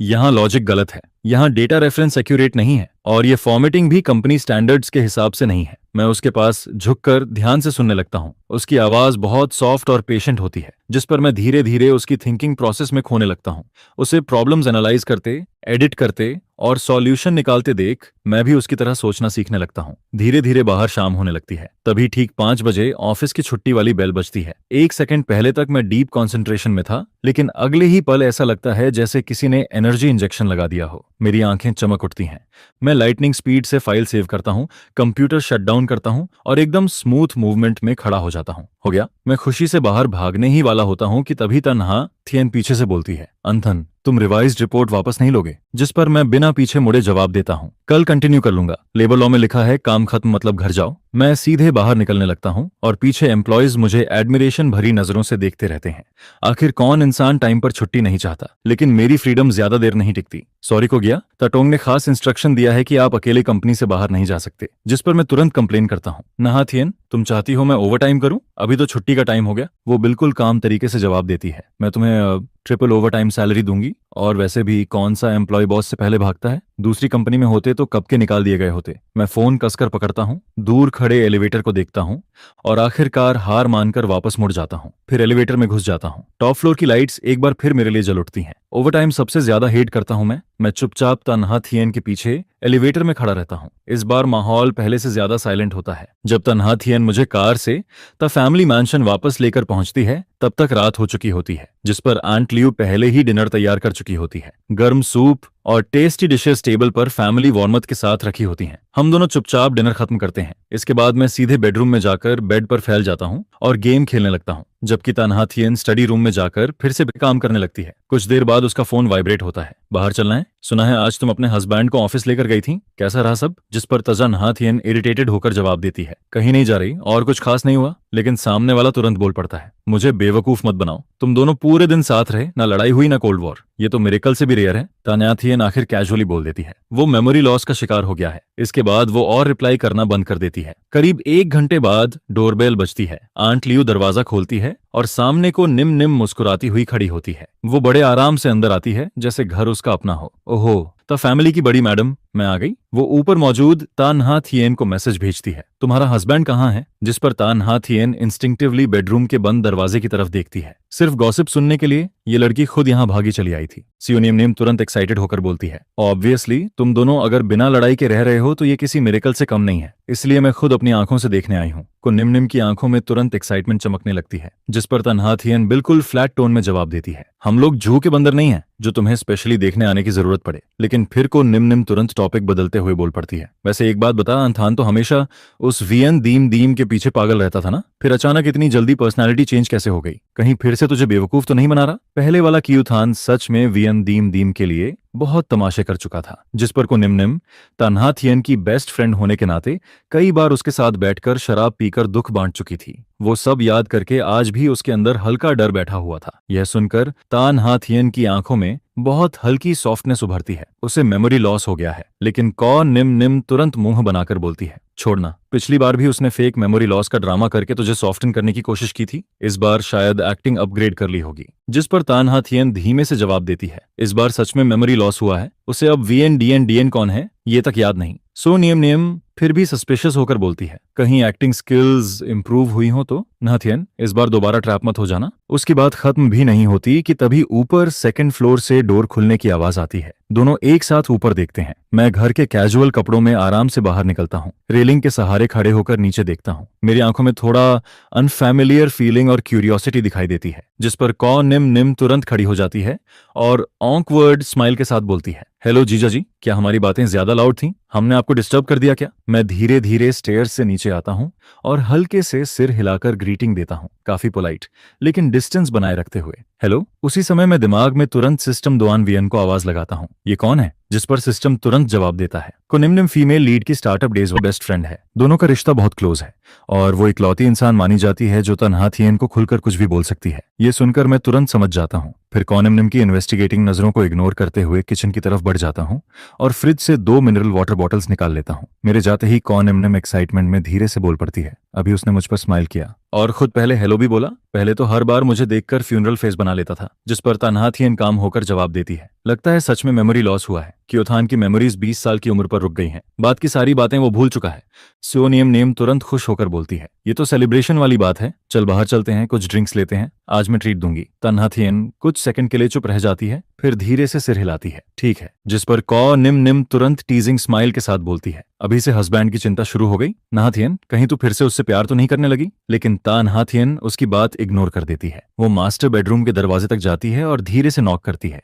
यहाँ लॉजिक गलत है, यहाँ डेटा रेफरेंस एक्यूरेट नहीं है और ये फॉर्मेटिंग भी कंपनी स्टैंडर्ड्स के हिसाब से नहीं है। मैं उसके पास झुककर ध्यान से सुनने लगता हूँ। उसकी आवाज बहुत सॉफ्ट और पेशेंट होती है, जिस पर मैं धीरे धीरे उसकी थिंकिंग प्रोसेस में खोने लगता हूँ। उसे प्रॉब्लम्स एनालाइज करते, एडिट करते और सॉल्यूशन निकालते देख मैं भी उसकी तरह सोचना सीखने लगता हूँ। धीरे धीरे बाहर शाम होने लगती है। तभी ठीक 5 बजे ऑफिस की छुट्टी वाली बेल बजती है। 1 सेकंड पहले तक मैं डीप कंसंट्रेशन में था, लेकिन अगले ही पल ऐसा लगता है जैसे किसी ने एनर्जी इंजेक्शन लगा दिया हो। मेरी आंखें चमक उठती हैं। मैं लाइटनिंग स्पीड से फाइल सेव करता हूँ, कंप्यूटर शट डाउन करता हूँ और एकदम स्मूथ मूवमेंट में खड़ा हो जाता हूँ। हो गया। मैं खुशी से बाहर भागने ही वाला होता हूँ कि तभी तन्हा थियन पीछे से बोलती है, अंथन तुम रिवाइज्ड रिपोर्ट वापस नहीं लोगे? जिस पर मैं बिना पीछे मुड़े जवाब देता हूँ, कल कंटिन्यू कर लूंगा। लेबर लॉ में लिखा है काम खत्म मतलब घर जाओ। मैं सीधे बाहर निकलने लगता हूँ और पीछे एम्प्लॉयज मुझे एडमिरेशन भरी नजरों से देखते रहते हैं। आखिर कौन इंसान टाइम पर छुट्टी नहीं चाहता, लेकिन मेरी फ्रीडम ज्यादा देर नहीं टिकती। सॉरी को गया। ताटोंग ने खास इंस्ट्रक्शन दिया है कि आप अकेले कंपनी से बाहर नहीं जा सकते, जिस पर मैं तुरंत कंप्लेन करता हूँ। नहाथियन, तुम चाहती हो मैं ओवर टाइम करूं? अभी तो छुट्टी का टाइम हो गया। वो बिल्कुल काम तरीके से जवाब देती है, मैं तुम्हें ट्रिपल ओवर टाइम सैलरी दूंगी। और वैसे भी कौन सा एम्प्लॉय बॉस से पहले भागता है? दूसरी कंपनी में होते तो कब के निकाल दिए गए होते। मैं फोन कसकर पकड़ता हूँ, दूर खड़े एलिवेटर को देखता हूँ और आखिरकार हार मानकर वापस मुड़ जाता हूँ। फिर एलिवेटर में घुस जाता हूँ। टॉप फ्लोर की लाइट्स एक बार फिर मेरे लिए जल उठती हैं। ओवर टाइम सबसे ज्यादा हेट करता हूँ मैं चुपचाप तन्हा थियन के पीछे एलिवेटर में खड़ा रहता हूँ। इस बार माहौल पहले से ज्यादा साइलेंट होता है। जब तन्हा थियन मुझे कार से द फैमिली मैंशन वापस लेकर पहुंचती है, तब तक रात हो चुकी होती है, जिस पर आंट लियू पहले ही डिनर तैयार कर चुकी होती है। गर्म सूप और टेस्टी डिशेस टेबल पर फैमिली वॉर्मथ के साथ रखी होती हैं। हम दोनों चुपचाप डिनर खत्म करते हैं। इसके बाद मैं सीधे बेडरूम में जाकर बेड पर फैल जाता हूँ और गेम खेलने लगता हूँ, जबकि तन्हा थियन स्टडी रूम में जाकर फिर से काम करने लगती है। कुछ देर बाद उसका फोन वाइब्रेट होता है। बाहर चलना है? सुना है आज तुम अपने हस्बैंड को ऑफिस लेकर गई थी, कैसा रहा सब? जिस पर तन्हा थियन इरिटेटेड होकर जवाब देती है, कहीं नहीं जा रही और कुछ खास नहीं हुआ। लेकिन सामने वाला तुरंत बोल पड़ता है, मुझे बेवकूफ मत बनाओ, तुम दोनों पूरे दिन साथ रहे, ना लड़ाई हुई ना कोल्ड वॉर, ये तो मिरेकल से भी रेयर है। तन्हा थियन आखिर कैजुअली बोल देती है, वो मेमोरी लॉस का शिकार हो गया है। इसके बाद वो और रिप्लाई करना बंद कर देती है। करीब 1 घंटे बाद डोरबेल बजती है। आंट लियू दरवाजा खोलती है और सामने को निम निम मुस्कुराती हुई खड़ी होती है। वो बड़े आराम से अंदर आती है, जैसे घर उसका अपना हो। ओहो, तो फैमिली की बड़ी मैडम, मैं आ गई। वो ऊपर मौजूद तन्हा थियन को मैसेज भेजती है, तुम्हारा हस्बैंड कहाँ है? जिस पर तन्हा थियन इंस्टिंक्टिवली बेडरूम के बंद दरवाजे की तरफ देखती है। सिर्फ गॉसिप सुनने के लिए ये लड़की खुद यहाँ भागी चली आई थी। सियोनियम नेम तुरंत एक्साइटेड होकर बोलती है, ऑब्वियसली तुम दोनों अगर बिना लड़ाई के रह रहे हो तो ये किसी मिरेकल से कम नहीं है, इसलिए मैं खुद अपनी आंखों से देखने आई हूँ। को निम निम की आंखों में तुरंत एक्साइटमेंट चमकने लगती है, जिस पर तन्हा थियन बिल्कुल फ्लैट टोन में जवाब देती है, हम लोग जू के बंदर नहीं है जो तुम्हें स्पेशली देखने आने की जरूरत पड़े। लेकिन फिर को निम निम तुरंत टॉपिक बदलते हुए बोल पड़ती है, वैसे एक बात बता, अंथान तो हमेशा उस वियन दीम दीम के पीछे पागल रहता था ना, फिर अचानक इतनी जल्दी पर्सनालिटी चेंज कैसे हो गई? कहीं फिर से तुझे बेवकूफ तो नहीं बना रहा? पहले वाला क्यूथान सच में वियन दीम दीम के लिए बहुत तमाशे कर चुका था। जिस पर को निम निम तन्हा थियन की बेस्ट फ्रेंड होने के नाते कई बार उसके साथ बैठकर शराब पीकर दुख बांट चुकी थी। वो सब याद करके आज भी उसके अंदर हल्का डर बैठा हुआ था। यह सुनकर तन्हा थियन की आंखों में बहुत हल्की सॉफ्टनेस उभरती है, उसे मेमोरी लॉस हो गया है। लेकिन कौ निम निम तुरंत मुंह बनाकर बोलती है, छोड़ना, पिछली बार भी उसने फेक मेमोरी लॉस का ड्रामा करके तुझे सॉफ्टन करने की कोशिश की थी, इस बार शायद एक्टिंग अपग्रेड कर ली होगी। जिस पर तन्हा थियन धीमे से जवाब देती है, इस बार सच में मेमोरी लॉस हुआ है, उसे अब वीएन डीएन डीएन कौन है ये तक याद नहीं। सो नियम नियम फिर भी सस्पिशियस होकर बोलती है, कहीं एक्टिंग स्किल्स इंप्रूव हुई हो तो? नाथियन, इस बार दोबारा ट्रैप मत हो जाना। उसकी बात खत्म भी नहीं होती कि तभी ऊपर सेकंड फ्लोर से डोर खुलने की आवाज आती है। दोनों एक साथ ऊपर देखते हैं। मैं घर के कैजुअल कपड़ों में आराम से बाहर निकलता हूँ, रेलिंग के सहारे खड़े होकर नीचे देखता हूँ। मेरी आंखों में थोड़ा अनफैमिलियर फीलिंग और क्यूरियोसिटी दिखाई देती है, जिस पर कौ निम निम तुरंत खड़ी हो जाती है और ऑकवर्ड स्माइल के साथ बोलती है, हेलो जीजा जी, क्या हमारी बातें ज्यादा लाउड थीं? हमने आपको डिस्टर्ब कर दिया क्या? मैं धीरे धीरे स्टेयर्स से नीचे आता हूँ और हल्के से सिर हिलाकर ग्रीटिंग देता हूँ, काफी पोलाइट लेकिन डिस्टेंस बनाए रखते हुए। हेलो। उसी समय मैं दिमाग में तुरंत सिस्टम दोआन वियन को आवाज लगाता हूँ, ये कौन है? जिस पर सिस्टम तुरंत जवाब देता है, को निम्न फीमेल लीड की स्टार्टअप डेज वो बेस्ट फ्रेंड है। दोनों का रिश्ता बहुत क्लोज है और वो इकलौती इंसान मानी जाती है जो तन्हा थियन को खुलकर कुछ भी बोल सकती है। ये सुनकर मैं तुरंत समझ जाता हूँ। फिर कॉनिमनिम की इन्वेस्टिगेटिंग नजरों को इग्नोर करते हुए किचन की तरफ बढ़ जाता हूँ और फ्रिज से 2 मिनरल वाटर बॉटल्स निकाल लेता हूँ। मेरे जाते ही कॉनिमनिम एक्साइटमेंट में धीरे से बोल पड़ती है, अभी उसने मुझ पर स्माइल किया और खुद पहले हेलो भी बोला। पहले तो हर बार मुझे देखकर फ्यूनरल फेस बना लेता था, जिस पर तन्हा थियन काम होकर जवाब देती है, लगता है सच में मेमोरी लॉस हुआ है। क्योथान की मेमोरीज 20 साल की उम्र पर रुक गई हैं। बात की सारी बातें वो भूल चुका है। सियोनियम नेम तुरंत खुश होकर बोलती है, ये तो सेलिब्रेशन वाली बात है, चल बाहर चलते हैं, कुछ ड्रिंक्स लेते हैं, आज मैं ट्रीट दूंगी। तन्हा थियन कुछ सेकंड के लिए चुप रह जाती है, फिर धीरे से सिर हिलाती है, ठीक है। जिस पर कॉ निम निम तुरंत टीजिंग स्माइल के साथ बोलती है, अभी से हस्बैंड की चिंता शुरू हो गई? नाथियन, कहीं तू फिर से उससे प्यार तो नहीं करने लगी? लेकिन तानहाथियन उसकी बात इग्नोर कर देती है। वो मास्टर बेडरूम के दरवाजे तक जाती है और धीरे से नॉक करती है।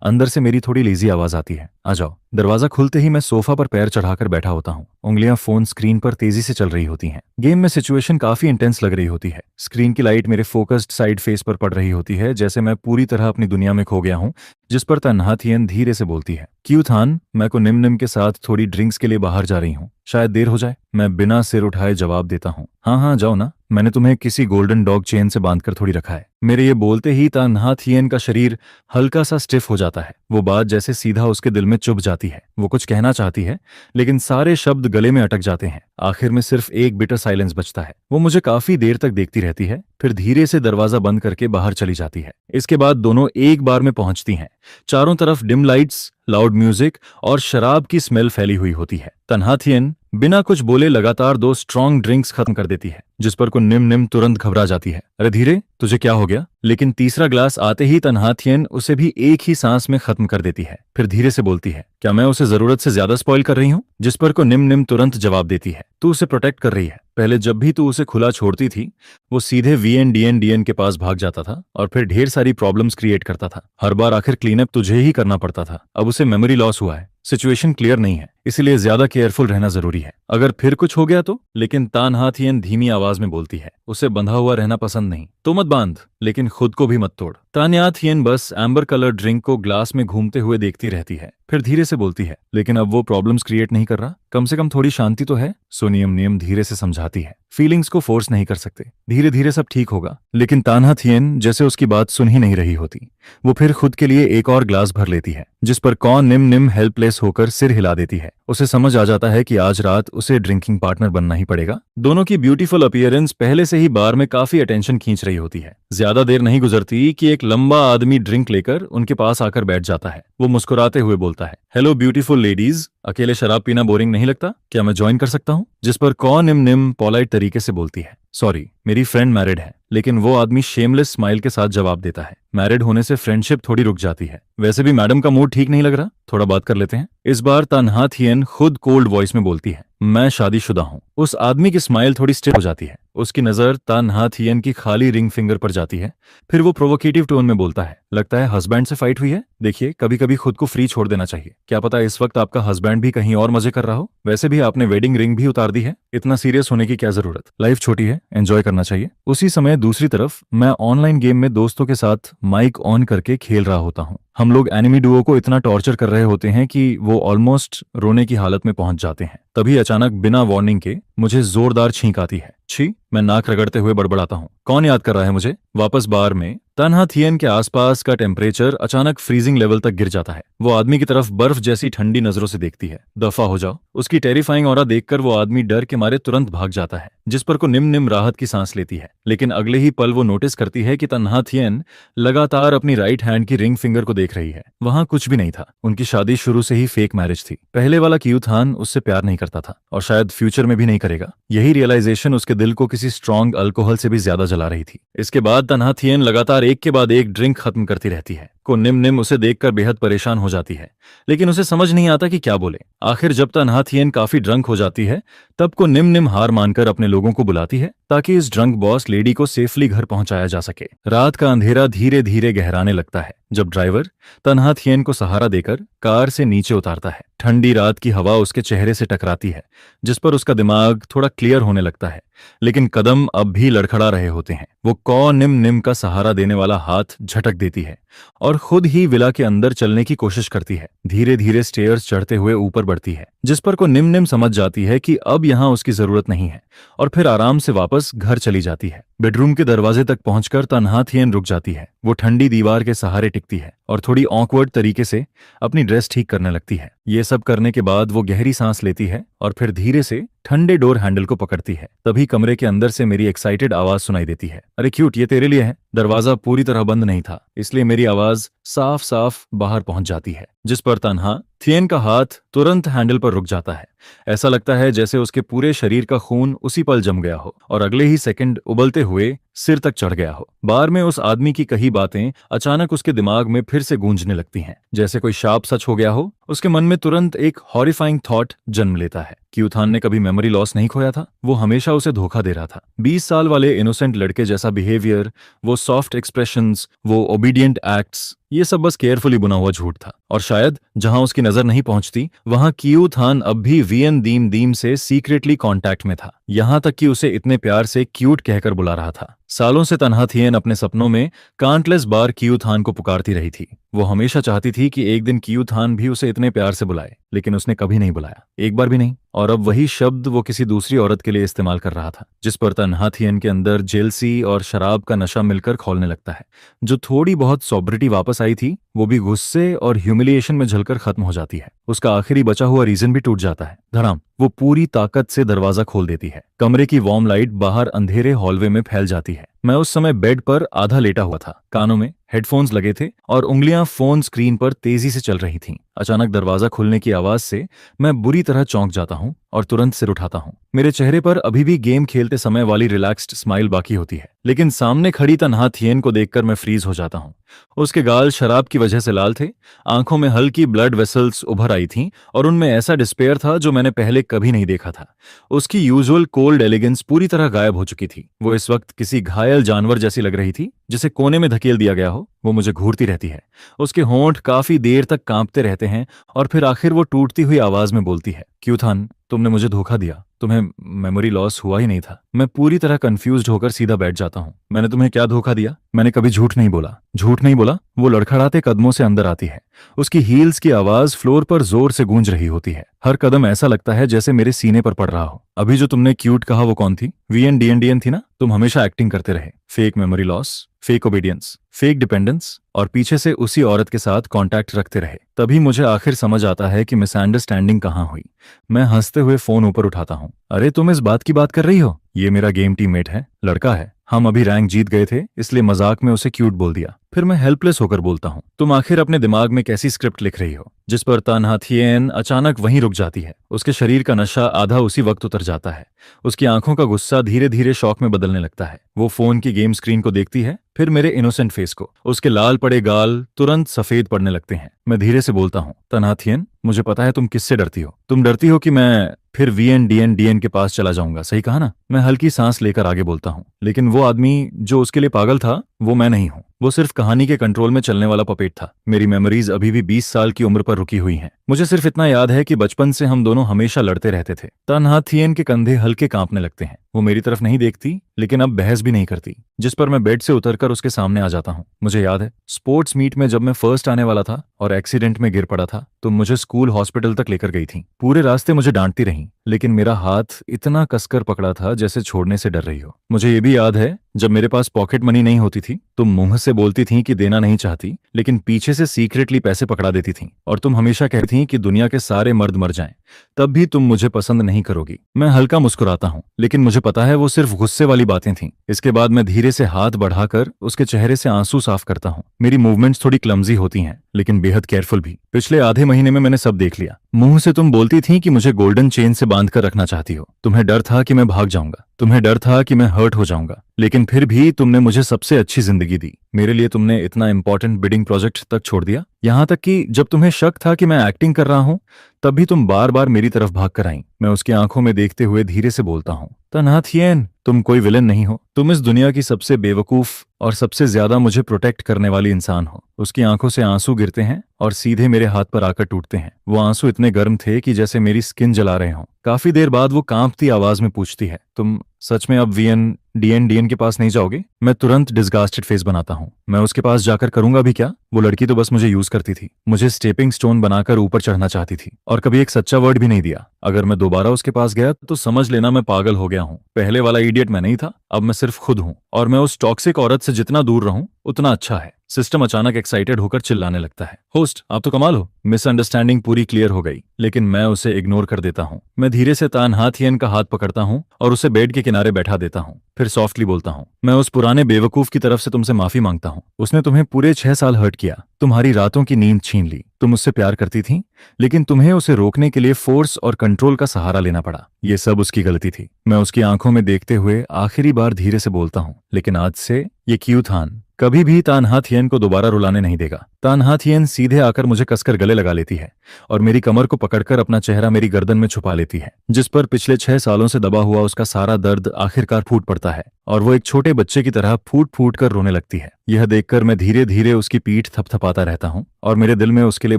अंदर से मेरी थोड़ी लेजी आवाज आती है, आ जाओ। दरवाजा खुलते ही मैं सोफा पर पैर चढ़ाकर बैठा होता हूँ। उंगलियां फोन स्क्रीन पर तेजी से चल रही होती हैं। गेम में सिचुएशन काफी इंटेंस लग रही होती है। स्क्रीन की लाइट मेरे फोकस्ड साइड फेस पर पड़ रही होती है, जैसे मैं पूरी तरह अपनी दुनिया में खो गया हूँ। जिस पर तन्हा थियन धीरे से बोलती है, क्यों थान, मैं को निम निम के साथ थोड़ी ड्रिंक्स के लिए बाहर जा रही हूँ, शायद देर हो जाए। मैं बिना सिर उठाए जवाब देता हूँ, हाँ हाँ जाओ ना, मैंने तुम्हें किसी गोल्डन डॉग चेन से बांधकर थोड़ी रखा है। मेरे ये बोलते ही तन्हा थियन का शरीर हल्का सा स्टिफ हो जाता है। वो बात जैसे सीधा उसके दिल में चुभ जाती है। वो कुछ कहना चाहती है, लेकिन सारे शब्द गले में अटक जाते हैं। आखिर में सिर्फ एक बिटर साइलेंस बचता है। वो मुझे काफी देर तक देखती रहती है, फिर धीरे से दरवाजा बंद करके बाहर चली जाती है। इसके बाद दोनों एक बार में पहुंचती हैं। चारों तरफ डिम लाइट्स, लाउड म्यूजिक और शराब की स्मेल फैली हुई होती है। तन्हा थियन बिना कुछ बोले लगातार 2 स्ट्रॉन्ग ड्रिंक्स खत्म कर देती है, जिस पर को निम निम तुरंत घबरा जाती है। अरे धीरे, तुझे क्या हो गया? लेकिन तीसरा ग्लास आते ही तन्हा थियन उसे भी एक ही सांस में खत्म कर देती है। फिर धीरे से बोलती है, क्या मैं उसे जरूरत से ज्यादा स्पॉइल कर रही हूँ? जिस पर को निम निम तुरंत जवाब देती है, तू उसे प्रोटेक्ट कर रही है। पहले जब भी तू उसे खुला छोड़ती थी, वो सीधे VNDN के पास भाग जाता था और फिर ढेर सारी प्रॉब्लम्स क्रिएट करता था। हर बार आखिर क्लीनअप तुझे ही करना पड़ता था। अब उसे मेमोरी लॉस हुआ है, सिचुएशन क्लियर नहीं है, इसलिए ज्यादा केयरफुल रहना जरूरी है। अगर फिर कुछ हो गया तो? लेकिन तन्हा थियन धीमी आवाज में बोलती है, उसे बंधा हुआ रहना पसंद नहीं तो मत बांध, लेकिन खुद को भी मत तोड़। तन्हा थियन बस एम्बर कलर ड्रिंक को ग्लास में घूमते हुए देखती रहती है, फिर धीरे से बोलती है, लेकिन अब वो प्रॉब्लम्स क्रिएट नहीं कर रहा, कम से कम थोड़ी शांति तो है। सोनियम नियम धीरे से समझाती है, फीलिंग्स को फोर्स नहीं कर सकते, धीरे धीरे सब ठीक होगा। लेकिन तन्हा थियन जैसे उसकी बात सुन ही नहीं रही होती। वो फिर खुद के लिए एक और ग्लास भर लेती है, जिस पर कौन निम निम हेल्पलेस होकर सिर हिला देती है। उसे समझ आ जाता है कि आज रात उसे ड्रिंकिंग पार्टनर बनना ही पड़ेगा। दोनों की ब्यूटीफुल अपीयरेंस पहले से ही बार में काफी अटेंशन खींच रही होती है। ज्यादा देर नहीं गुजरती कि एक लंबा आदमी ड्रिंक लेकर उनके पास आकर बैठ जाता है। वो मुस्कुराते हुए बोलता है, हेलो ब्यूटीफुल लेडीज, अकेले शराब पीना बोरिंग नहीं लगता? क्या मैं ज्वाइन कर सकता हूँ? जिस पर कौन निम निम पोलाइट तरीके से बोलती है, सॉरी मेरी फ्रेंड मैरिड है। लेकिन वो आदमी शेमलेस स्माइल के साथ जवाब देता है, मैरिड होने से फ्रेंडशिप थोड़ी रुक जाती है। वैसे भी मैडम का मूड ठीक नहीं लग रहा, थोड़ा बात कर लेते हैं। इस बार तन्हा थियन खुद कोल्ड वॉइस में बोलती है, मैं शादीशुदा हूँ। उस आदमी की स्माइल थोड़ी स्टिफ हो जाती है। उसकी नजर तन्हा थियन की खाली रिंग फिंगर पर जाती है। फिर वो प्रोवोकेटिव टोन में बोलता है, लगता है हस्बैंड से फाइट हुई है? देखिए, कभी कभी खुद को फ्री छोड़ देना चाहिए। क्या पता इस वक्त आपका हस्बैंड भी कहीं और मजे कर रहा हो। वैसे भी आपने वेडिंग रिंग भी उतार दी है, इतना सीरियस होने की क्या जरूरत? लाइफ छोटी है, एंजॉय करना चाहिए। उसी समय दूसरी तरफ मैं ऑनलाइन गेम में दोस्तों के साथ माइक ऑन करके खेल रहा होता हूँ। हम लोग एनिमी डुओ को इतना टॉर्चर कर रहे होते हैं कि वो ऑलमोस्ट रोने की हालत में पहुंच जाते हैं। तभी अचानक बिना वार्निंग के मुझे जोरदार छींक आती है। छी, मैं नाक रगड़ते हुए बड़बड़ाता हूँ, कौन याद कर रहा है मुझे? वापस बार में तन्हा थियन के आसपास का टेम्परेचर अचानक फ्रीजिंग लेवल तक गिर जाता है। वो आदमी की तरफ बर्फ जैसी ठंडी नजरों से देखती है। दफा हो जाओ। उसकी टेरिफाइंग ऑरा देखकर वो आदमी डर के मारे तुरंत भाग जाता है, जिस पर को निम निम राहत की सांस लेती है। लेकिन अगले ही पल वो नोटिस करती है कि तन्हा थियन लगातार अपनी राइट हैंड की रिंग फिंगर को देख रही है। वहां कुछ भी नहीं था। उनकी शादी शुरू से ही फेक मैरिज थी। पहले वाला क्यूथान उससे प्यार नहीं करता था और शायद फ्यूचर में भी नहीं करेगा। यही रियलाइजेशन उसके दिल को किसी स्ट्रॉन्ग अल्कोहल से भी ज्यादा जला रही थी। इसके बाद तन्हा थियन लगातार एक के बाद एक ड्रिंक खत्म करती रहती है। को निम निम उसे देखकर बेहद परेशान हो जाती है, लेकिन उसे समझ नहीं आता कि क्या बोले। आखिर जब तन्हा थियन काफी ड्रंक हो जाती है, तब को निम निम हार मानकर अपने लोगों को बुलाती है ताकि इस ड्रंक बॉस लेडी को सेफली घर पहुंचाया जा सके। रात का अंधेरा धीरे धीरे गहराने लगता है जब ड्राइवर तन्हा थियन को सहारा देकर कार से नीचे उतारता है। ठंडी रात की हवा उसके चेहरे से टकराती है, जिस पर उसका दिमाग थोड़ा क्लियर होने लगता है। लेकिन कदम अब भी लड़खड़ा रहे होते हैं। वो कौ निम निम का सहारा देने वाला हाथ झटक देती है और खुद ही विला के अंदर चलने की कोशिश करती है। धीरे धीरे स्टेयर्स चढ़ते हुए ऊपर बढ़ती है, जिस पर को निम निम समझ जाती है कि अब यहाँ उसकी जरूरत नहीं है और फिर आराम से वापस घर चली जाती है। बेडरूम के दरवाजे तक पहुंचकर तन्हा थियन रुक जाती है। वो ठंडी दीवार के सहारे टिकती है और थोड़ी ऑकवर्ड तरीके से अपनी ड्रेस ठीक करने लगती है। ये सब करने के बाद वो गहरी सांस लेती है और फिर धीरे से ठंडे डोर हैंडल को पकड़ती है। तभी कमरे के अंदर से मेरी एक्साइटेड आवाज सुनाई देती है, अरे क्यूट, ये तेरे लिए है। दरवाजा पूरी तरह बंद नहीं था, इसलिए मेरी आवाज साफ साफ बाहर पहुंच जाती है, जिस पर तन्हा थियन का हाथ तुरंत हैंडल पर रुक जाता है। ऐसा लगता है जैसे उसके पूरे शरीर का खून उसी पल जम गया हो और अगले ही सेकंड उबलते हुए सिर तक चढ़ गया हो। बार में उस आदमी की कही बातें अचानक उसके दिमाग में फिर से गूंजने लगती हैं, जैसे कोई शाप सच हो गया हो। उसके मन में तुरंत एक हॉरिफाइंग थॉट जन्म लेता है। क्यूथान ने कभी मेमोरी लॉस नहीं खोया था, वो हमेशा उसे धोखा दे रहा था। 20 साल वाले इनोसेंट लड़के जैसा बिहेवियर, वो सॉफ्ट एक्सप्रेशंस, वो ओबीडियंट एक्ट्स, ये सब बस केयरफुली बुना हुआ झूठ था, और शायद जहां उसकी नजर नहीं पहुंचती वहां कियू थान अब भी वीएन दीम दीम से सीक्रेटली कांटेक्ट में था, यहां तक कि उसे इतने प्यार से क्यूट कहकर बुला रहा था। सालों से तन्हा थियन अपने सपनों में काउंटलेस बार कियू थान को पुकारती रही थी। वो हमेशा चाहती थी कि एक दिन कियू थान भी उसे इतने प्यार से बुलाए, लेकिन उसने कभी नहीं बुलाया, एक बार भी नहीं। और अब वही शब्द वो किसी दूसरी औरत के लिए इस्तेमाल कर रहा था, जिस पर तन्हा थियन के अंदर जेलसी और शराब का नशा मिलकर खौलने लगता है। जो थोड़ी बहुत सॉब्रिटी वापस आई थी वो भी गुस्से और ह्यूमिलिएशन में झलकर खत्म हो जाती है। उसका आखिरी बचा हुआ रीजन भी टूट जाता है। धड़ाम, वो पूरी ताकत से दरवाजा खोल देती है। कमरे की वार्म लाइट बाहर अंधेरे हॉलवे में फैल जाती है। मैं उस समय बेड पर आधा लेटा हुआ था, कानों में हेडफोन्स लगे थे और उंगलियां फोन स्क्रीन पर तेजी से चल रही थीं। अचानक दरवाजा खुलने की आवाज से मैं बुरी तरह चौंक जाता हूं और तुरंत सिर उठाता हूं। मेरे चेहरे पर अभी भी गेम खेलते समय वाली रिलैक्स्ड स्माइल बाकी होती है, लेकिन सामने खड़ी तन्हा थियन को देखकर मैं फ्रीज हो जाता हूं। उसके गाल शराब की वजह से लाल थे, आंखों में हल्की ब्लड वेसल्स उभर आई थीं और उनमें ऐसा डिस्पेयर था जो मैंने पहले कभी नहीं देखा था। उसकी यूजुअल कोल्ड एलिगेंस पूरी तरह गायब हो चुकी थी। वो इस वक्त किसी घायल जानवर जैसी लग रही थी, जिसे कोने में धकेल दिया गया हो। वो मुझे घूरती रहती है। उसके होंठ काफी देर तक कांपते रहते हैं और फिर आखिर वो टूटती हुई आवाज में बोलती है, क्यों थान, तुमने मुझे धोखा दिया, तुम्हें मेमोरी लॉस हुआ ही नहीं था। मैं पूरी तरह कंफ्यूज्ड होकर सीधा बैठ जाता हूँ। मैंने तुम्हें क्या धोखा दिया? मैंने कभी झूठ नहीं बोला। झूठ नहीं बोला? वो लड़खड़ाते कदमों से अंदर आती है। उसकी हील्स की आवाज फ्लोर पर जोर से गूंज रही होती है। हर कदम ऐसा लगता है जैसे मेरे सीने पर पड़ रहा हो। अभी जो तुमने क्यूट कहा वो कौन थी? वीएन थी ना? तुम हमेशा एक्टिंग करते रहे। Fake memory loss, fake obedience, fake dependence, और पीछे से उसी औरत के साथ कांटेक्ट रखते रहे। तभी मुझे आखिर समझ आता है कि मिसअंडरस्टैंडिंग कहाँ हुई। मैं हंसते हुए फोन ऊपर उठाता हूँ। अरे तुम इस बात की बात कर रही हो? ये मेरा गेम टीममेट है, लड़का है। हम अभी रैंक जीत गए थे, इसलिए मजाक में उसे क्यूट बोल दिया। फिर मैं हेल्पलेस होकर बोलता हूँ, तुम आखिर अपने दिमाग में कैसी स्क्रिप्ट लिख रही हो? जिस पर तन्हा थियन अचानक वहीं रुक जाती है। उसके शरीर का नशा आधा उसी वक्त उतर जाता है। उसकी आंखों का गुस्सा धीरे धीरे शौक में बदलने लगता है। वो फोन की गेम स्क्रीन को देखती है, फिर मेरे इनोसेंट फेस को। उसके लाल पड़े गाल तुरंत सफेद पड़ने लगते हैं। मैं धीरे से बोलता हूँ, तन्हा थियन, मुझे पता है तुम किससे डरती हो। तुम डरती हो कि मैं फिर वीएन के पास चला जाऊंगा, सही कहा ना? मैं हल्की सांस लेकर आगे बोलता हूँ, लेकिन वो आदमी जो उसके लिए पागल था वो मैं नहीं हूँ। वो सिर्फ कहानी के कंट्रोल में चलने वाला पपेट था। मेरी मेमोरीज अभी भी 20 साल की उम्र पर रुकी हुई हैं। मुझे सिर्फ इतना याद है कि बचपन से हम दोनों हमेशा लड़ते रहते थे। तन्हा थियन के कंधे हल्के कांपने लगते हैं। वो मेरी तरफ नहीं देखती, लेकिन अब बहस भी नहीं करती, जिस पर मैं बेड से उतरकर उसके सामने आ जाता हूँ। मुझे याद है स्पोर्ट्स मीट में जब मैं फर्स्ट आने वाला था और एक्सीडेंट में गिर पड़ा था, तो मुझे स्कूल हॉस्पिटल तक लेकर गई थी। पूरे रास्ते मुझे डांटती रही, लेकिन मेरा हाथ इतना कसकर पकड़ा था जैसे छोड़ने से डर रही हो। मुझे ये भी याद है जब मेरे पास पॉकेट मनी नहीं होती थी, तुम मुंह से बोलती थी कि देना नहीं चाहती, लेकिन पीछे से सीक्रेटली पैसे पकड़ा देती थी। और तुम हमेशा कहती थी कि दुनिया के सारे मर्द मर जाएं, तब भी तुम मुझे पसंद नहीं करोगी। मैं हल्का मुस्कुराता हूँ, लेकिन मुझे पता है वो सिर्फ गुस्से वाली बातें थीं। इसके बाद मैं धीरे से हाथ बढ़ाकर उसके चेहरे से आंसू साफ करता हूँ। मेरी मूवमेंट्स थोड़ी क्लमजी होती हैं, लेकिन बेहद केयरफुल भी। पिछले आधे महीने में मैंने सब देख लिया। मुंह से तुम बोलती थी कि मुझे गोल्डन चेन से बांध कर रखना चाहती हो। तुम्हें डर था कि मैं भाग जाऊंगा, तुम्हें डर था कि मैं हर्ट हो जाऊंगा, लेकिन फिर भी तुमने मुझे सबसे अच्छी जिंदगी दी। मेरे लिए तुमने इतना इंपॉर्टेंट बिडिंग प्रोजेक्ट तक छोड़ दिया। यहां तक कि जब तुम्हें शक था कि मैं एक्टिंग कर रहा हूं, तब भी तुम बार बार मेरी तरफ भाग कर आई। मैं उसकी आंखों में देखते हुए धीरे से बोलता हूं, तन्हा थियन, तुम कोई विलन नहीं हो। तुम इस दुनिया की सबसे बेवकूफ और सबसे ज्यादा मुझे प्रोटेक्ट करने वाली इंसान हो। उसकी आंखों से आंसू गिरते हैं और सीधे मेरे हाथ पर आकर टूटते हैं। वो आंसू इतने गर्म थे कि जैसे मेरी स्किन जला रहे हों। काफी देर बाद वो कांपती आवाज में पूछती है, तुम सच में अब वीएन के पास नहीं जाओगे? मैं तुरंत डिस्गास्टेड फेस बनाता हूँ। मैं उसके पास जाकर करूंगा भी क्या? वो लड़की तो बस मुझे यूज करती थी, मुझे स्टेपिंग स्टोन बनाकर ऊपर चढ़ना चाहती थी, और कभी एक सच्चा वर्ड भी नहीं दिया। अगर मैं दोबारा उसके पास गया तो समझ लेना मैं पागल हो गया हूँ। पहले वाला इडियट मैं नहीं था, अब मैं सिर्फ खुद हूँ, और मैं उस टॉक्सिक औरत से जितना दूर रहूं उतना अच्छा है। सिस्टम अचानक एक्साइटेड होकर चिल्लाने लगता है, होस्ट आप तो कमाल हो। मिसअंडरस्टैंडिंग पूरी क्लियर हो गई, लेकिन मैं उसे इग्नोर कर देता हूँ। मैं धीरे से तन्हा थियन का हाथ पकड़ता हूँ और उसे बेड के किनारे बैठा देता हूँ। फिर सॉफ्टली बोलता हूँ, मैं उस पुराने बेवकूफ की तरफ से तुमसे माफी मांगता हूँ। उसने तुम्हें पूरे 6 साल हर्ट किया, तुम्हारी रातों की नींद छीन ली। तुम उससे प्यार करती थी, लेकिन तुम्हें उसे रोकने के लिए फोर्स और कंट्रोल का सहारा लेना पड़ा। ये सब उसकी गलती थी। मैं उसकी आंखों में देखते हुए आखिरी बार धीरे से बोलता हूँ, लेकिन आज से ये क्यू थान कभी भी तानहा थियन को दोबारा रुलाने नहीं देगा। तानहा थियन सीधे आकर मुझे कसकर गले लगा लेती है और मेरी कमर को पकड़कर अपना चेहरा मेरी गर्दन में छुपा लेती है, जिस पर पिछले 6 सालों से दबा हुआ उसका सारा दर्द आखिरकार फूट पड़ता है और वो एक छोटे बच्चे की तरह फूट फूट कर रोने लगती है। यह देखकर मैं धीरे धीरे उसकी पीठ थपथपाता रहता हूँ और मेरे दिल में उसके लिए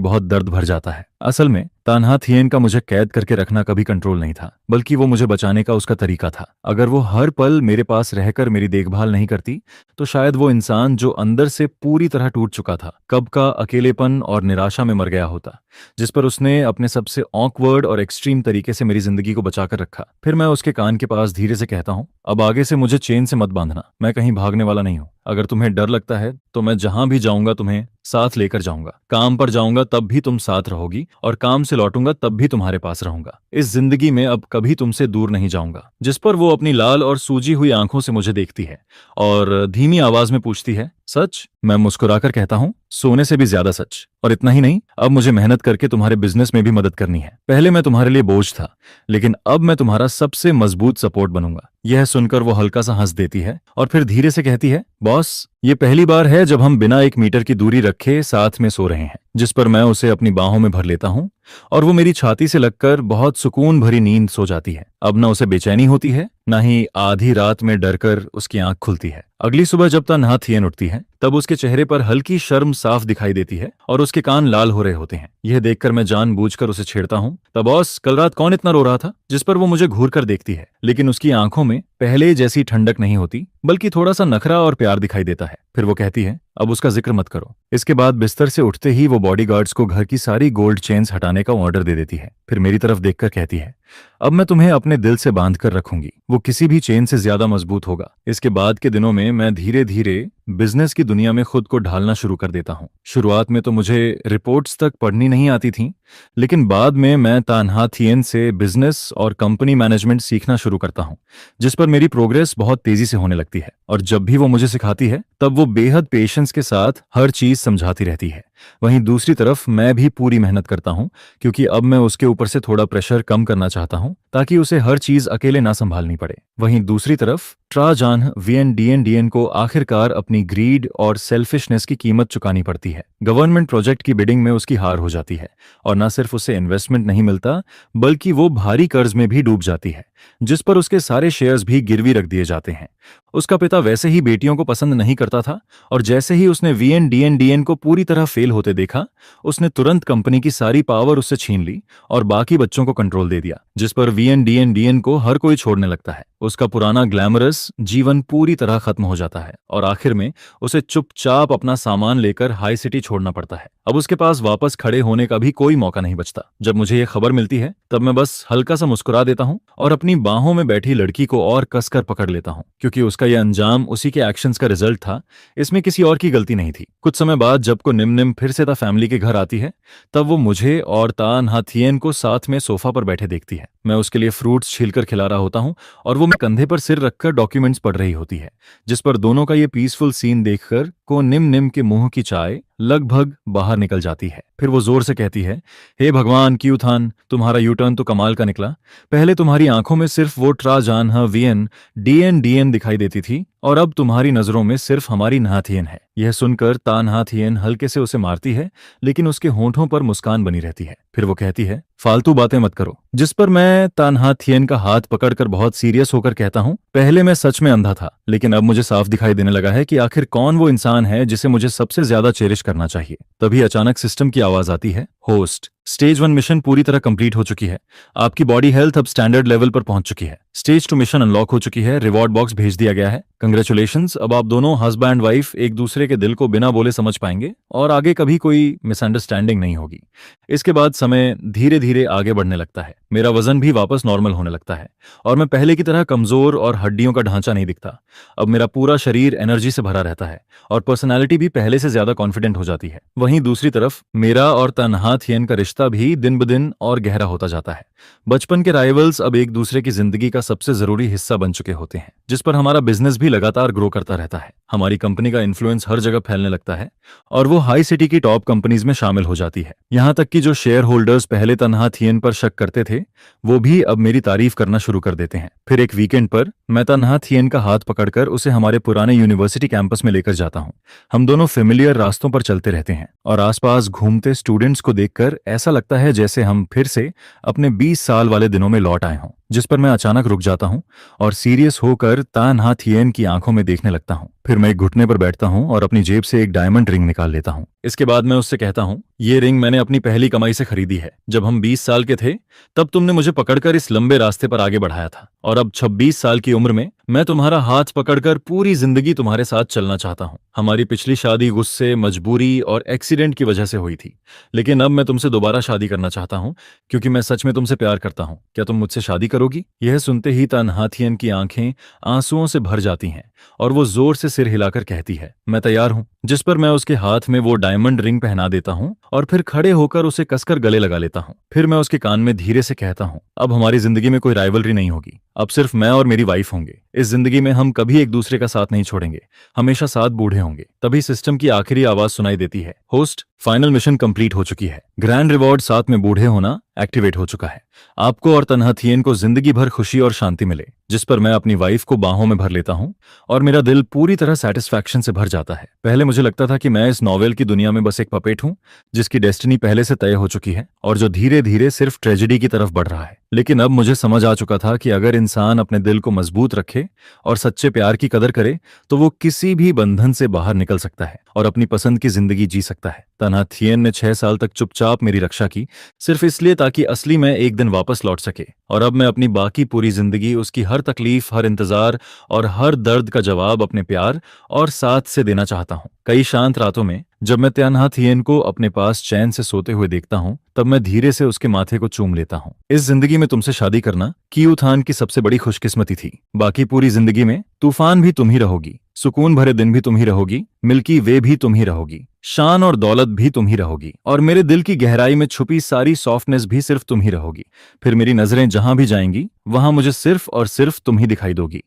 बहुत दर्द भर जाता है। असल में तानहा थियन का मुझे कैद करके रखना कभी कंट्रोल नहीं था, बल्कि वो मुझे बचाने का उसका तरीका था। अगर वो हर पल मेरे पास रहकर मेरी देखभाल नहीं करती तो शायद वो इंसान जो अंदर से पूरी तरह टूट चुका था, कब का अकेलेपन और निराशा में मर गया होता, जिस पर उसने अपने सबसे ऑकवर्ड और एक्सट्रीम तरीके से मेरी जिंदगी को बचाकर रखा। फिर मैं उसके कान के पास धीरे से कहता हूँ, अब आगे से मुझे चेन से मत बांधना, मैं कहीं भागने वाला नहीं हूँ। अगर तुम्हें डर लगता है तो मैं जहां भी जाऊंगा तुम्हें साथ लेकर जाऊंगा। काम पर जाऊंगा तब भी तुम साथ रहोगी और काम से लौटूंगा तब भी तुम्हारे पास रहूंगा। इस जिंदगी में अब कभी तुमसे दूर नहीं जाऊंगा। जिस पर वो अपनी लाल और सूजी हुई आंखों से मुझे देखती है और धीमी आवाज में पूछती है, सच? मैं मुस्कुराकर कहता हूँ, सोने से भी ज्यादा सच। और इतना ही नहीं, अब मुझे मेहनत करके तुम्हारे बिजनेस में भी मदद करनी है। पहले मैं तुम्हारे लिए बोझ था, लेकिन अब मैं तुम्हारा सबसे मजबूत सपोर्ट बनूंगा। यह सुनकर वो हल्का सा हंस देती है और फिर धीरे से कहती है, बॉस, ये पहली बार है जब हम बिना 1 मीटर की दूरी रखे साथ में सो रहे हैं। जिस पर मैं उसे अपनी बाहों में भर लेता हूँ और वो मेरी छाती से लगकर बहुत सुकून भरी नींद सो जाती है। अब न उसे बेचैनी होती है, न ही आधी रात में डरकर उसकी आंख खुलती है। अगली सुबह जब तानहा थियन उठती है तब उसके चेहरे पर हल्की शर्म साफ दिखाई देती है और उसके कान लाल हो रहे होते हैं। यह देखकर मैं जानबूझकर उसे छेड़ता हूँ, तब बॉस, कल रात कौन इतना रो रहा था? जिस पर वो मुझे घूर कर देखती है, लेकिन उसकी आंखों में पहले जैसी ठंडक नहीं होती, बल्कि थोड़ा सा नखरा और प्यार दिखाई देता है। फिर वो कहती है, अब उसका जिक्र मत करो। इसके बाद बिस्तर से उठते ही वो बॉडीगार्ड्स को घर की सारी गोल्ड चेन्स हटाने का ऑर्डर दे देती है। फिर मेरी तरफ देखकर कहती है, अब मैं तुम्हें अपने दिल से बांध कर रखूंगी, वो किसी भी चेन से ज्यादा मजबूत होगा। इसके बाद के दिनों में मैं धीरे धीरे बिजनेस की दुनिया में खुद को ढालना शुरू कर देता हूँ। शुरुआत में तो मुझे रिपोर्ट्स तक पढ़नी नहीं आती थी, लेकिन बाद में मैं तानहा थियन से बिजनेस और कंपनी मैनेजमेंट सीखना शुरू करता हूँ, जिस पर मेरी प्रोग्रेस बहुत तेजी से होने लगती है। और जब भी वो मुझे सिखाती है तब वो बेहद पेशेंस के साथ हर चीज समझाती रहती है। वहीं दूसरी तरफ मैं भी पूरी मेहनत करता हूँ, क्योंकि अब मैं उसके ऊपर से थोड़ा प्रेशर कम करना चाहता हूँ ताकि उसे हर चीज अकेले ना संभालनी पड़े। वहीं दूसरी तरफ ट्राजान वीएनडीएनडीएन को आखिरकार अपनी ग्रीड और सेल्फिशनेस की कीमत चुकानी पड़ती है। गवर्नमेंट प्रोजेक्ट की बिडिंग में उसकी हार हो जाती है और न सिर्फ उसे इन्वेस्टमेंट नहीं मिलता, बल्कि वो भारी कर्ज में भी डूब जाती है, जिस पर उसके सारे शेयर्स भी गिरवी रख दिए जाते हैं। उसका पिता वैसे ही बेटियों को पसंद नहीं करता था और जैसे ही उसने वीएनडीएनडीएन को पूरी तरह फेल होते देखा, उसने तुरंत कंपनी की सारी पावर उससे छीन ली और बाकी बच्चों को कंट्रोल दे दिया, जिस पर वीएनडीएनडीएन को हर कोई छोड़ने लगता है। उसका पुराना ग्लैमरस जीवन पूरी तरह खत्म हो जाता है और आखिर में उसे चुपचाप अपना सामान लेकर हाई सिटी छोड़ना पड़ता है। अब उसके पास वापस खड़े होने का भी कोई मौका नहीं बचता। जब मुझे ये खबर मिलती है तब मैं बस हल्का सा मुस्कुरा देता हूँ और अपनी बाहों में बैठी लड़की को और कसकर पकड़ लेता हूँ, क्योंकि उसका यह अंजाम उसी के एक्शंस का रिजल्ट था, इसमें किसी और की गलती नहीं थी। कुछ समय बाद जब को निम फिर से ता फैमिली के घर आती है तब वो मुझे और तानहा थियन को साथ में सोफा पर बैठे देखती है। मैं उसके लिए फ्रूट्स छीलकर खिला रहा होता हूँ और वो मैं कंधे पर सिर रखकर डॉक्यूमेंट्स पढ़ रही होती है, जिस पर दोनों का ये पीसफुल सीन देखकर को निम के मुंह की चाय लगभग बाहर निकल जाती है। फिर वो जोर से कहती है, हे भगवान क्यूथान, तुम्हारा यू टर्न तो कमाल का निकला। पहले तुम्हारी आंखों में सिर्फ वो ट्राजान वीएन डीएन दिखाई देती थी और अब तुम्हारी नजरों में सिर्फ हमारी नहा थियन है। यह सुनकर तानहा थियन हल्के से उसे मारती है, लेकिन उसके होंठों पर मुस्कान बनी रहती है। फिर वो कहती है, फालतू बातें मत करो। जिस पर मैं तानहा थियन का हाथ पकड़कर बहुत सीरियस होकर कहता हूँ, पहले मैं सच में अंधा था, लेकिन अब मुझे साफ दिखाई देने लगा है कि आखिर कौन वो इंसान है जिसे मुझे सबसे ज्यादा चेरिश करना चाहिए। तभी अचानक सिस्टम की आवाज आती है, होस्ट, स्टेज 1 मिशन पूरी तरह कंप्लीट हो चुकी है। आपकी बॉडी हेल्थ अब स्टैंडर्ड लेवल पर पहुंच चुकी है। स्टेज 2 मिशन अनलॉक हो चुकी है। रिवॉर्ड बॉक्स भेज दिया गया है। कंग्रेचुलेशंस, अब आप दोनों हस्बैंड वाइफ एक दूसरे के दिल को बिना बोले समझ पाएंगे और आगे कभी कोई मिसअंडरस्टैंडिंग नहीं होगी। इसके बाद समय धीरे धीरे आगे बढ़ने लगता है। मेरा वजन भी वापस नॉर्मल होने लगता है और मैं पहले की तरह कमजोर और हड्डियों का ढांचा नहीं दिखता। अब मेरा पूरा शरीर एनर्जी से भरा रहता है और पर्सनैलिटी भी पहले से ज्यादा कॉन्फिडेंट हो जाती है। वहीं दूसरी तरफ मेरा और तानहा थियन का रिश्ता भी दिन ब दिन और गहरा होता जाता है। बचपन के राइवल्स अब एक दूसरे की जिंदगी का सबसे जरूरी हिस्सा बन चुके होते हैं, जिस पर हमारा बिजनेस भी लगातार ग्रो करता रहता है। हमारी कंपनी का इन्फ्लुएंस हर जगह फैलने लगता है और वो हाई सिटी की टॉप कंपनीज में शामिल हो जाती है। यहाँ तक कि जो शेयर होल्डर्स पहले तानहा थियन पर शक करते थे, थे वो भी अब मेरी तारीफ करना शुरू कर देते हैं। फिर एक वीकेंड पर मैं तन्हा थियन का हाथ पकड़कर उसे हमारे पुराने यूनिवर्सिटी कैंपस में लेकर जाता हूँ। हम दोनों फेमिलियर रास्तों पर चलते रहते हैं और आसपास घूमते स्टूडेंट्स को देखकर ऐसा लगता है जैसे हम फिर से अपने 20 साल वाले दिनों में लौट आए हों। जिस पर मैं अचानक रुक जाता हूँ और सीरियस होकर तान्हा थियन की आंखों में देखने लगता हूँ। फिर मैं एक घुटने पर बैठता हूँ और अपनी जेब से एक डायमंड रिंग निकाल लेता हूँ। इसके बाद मैं उससे कहता हूँ, ये रिंग मैंने अपनी पहली कमाई से खरीदी है। जब हम 20 साल के थे तब तुमने मुझे पकड़कर इस लंबे रास्ते पर आगे बढ़ाया था और अब 26 साल की उम्र में मैं तुम्हारा हाथ पकड़कर पूरी जिंदगी तुम्हारे साथ चलना चाहता हूँ। हमारी पिछली शादी गुस्से, मजबूरी और एक्सीडेंट की वजह से हुई थी, लेकिन अब मैं तुमसे दोबारा शादी करना चाहता हूँ क्योंकि मैं सच में तुमसे प्यार करता हूँ। क्या तुम मुझसे शादी करोगी? यह सुनते ही तन्हा थियन की आंखें आंसुओं से भर जाती हैं और वो जोर से सिर हिलाकर कहती है, मैं तैयार हूँ। जिस पर मैं उसके हाथ में वो डायमंड रिंग पहना देता हूँ और फिर खड़े होकर उसे कसकर गले लगा लेता हूँ। फिर मैं उसके कान में धीरे से कहता हूँ, अब हमारी जिंदगी में कोई राइवलरी नहीं होगी, अब सिर्फ मैं और मेरी वाइफ होंगे। इस जिंदगी में हम कभी एक दूसरे का साथ नहीं छोड़ेंगे, हमेशा साथ बूढ़े होंगे। तभी सिस्टम की आखिरी आवाज सुनाई देती है, होस्ट, फाइनल मिशन कंप्लीट हो चुकी है। ग्रैंड रिवॉर्ड साथ में बूढ़े होना एक्टिवेट हो चुका है। आपको और तन्हा थियन को जिंदगी भर खुशी और शांति मिले। जिस पर मैं अपनी वाइफ को बाहों में भर लेता हूँ और मेरा दिल पूरी तरह सेटिस्फैक्शन से भर जाता है। पहले मुझे लगता था कि मैं इस नॉवेल की दुनिया में बस एक पपेट हूँ जिसकी डेस्टिनी पहले से तय हो चुकी है और जो धीरे धीरे सिर्फ ट्रेजेडी की तरफ बढ़ रहा है। लेकिन अब मुझे समझ आ चुका था कि अगर इंसान अपने दिल को मजबूत रखे और सच्चे प्यार की कदर करे तो वो किसी भी बंधन से बाहर निकल सकता है और अपनी पसंद की जिंदगी जी सकता है। तन्हा थियन ने 6 साल तक चुपचाप मेरी रक्षा की, सिर्फ इसलिए ताकि असली मैं एक दिन वापस लौट सके। और अब मैं अपनी बाकी पूरी जिंदगी उसकी हर तकलीफ, हर इंतजार और हर दर्द का जवाब अपने प्यार और साथ से देना चाहता हूँ। कई शांत रातों में जब मैं तन्हा थियन को अपने पास चैन से सोते हुए देखता हूँ तब मैं धीरे से उसके माथे को चूम लेता हूँ। इस जिंदगी में तुमसे शादी करना कियू थान की सबसे बड़ी खुशकिस्मती थी। बाकी पूरी जिंदगी में तूफान भी तुम ही रहोगी, सुकून भरे दिन भी तुम ही रहोगी, मिल्की वे भी तुम ही रहोगी, शान और दौलत भी तुम ही रहोगी और मेरे दिल की गहराई में छुपी सारी सॉफ्टनेस भी सिर्फ तुम ही रहोगी। फिर मेरी नजरें जहां भी जाएंगी वहां मुझे सिर्फ और सिर्फ तुम ही दिखाई दोगी।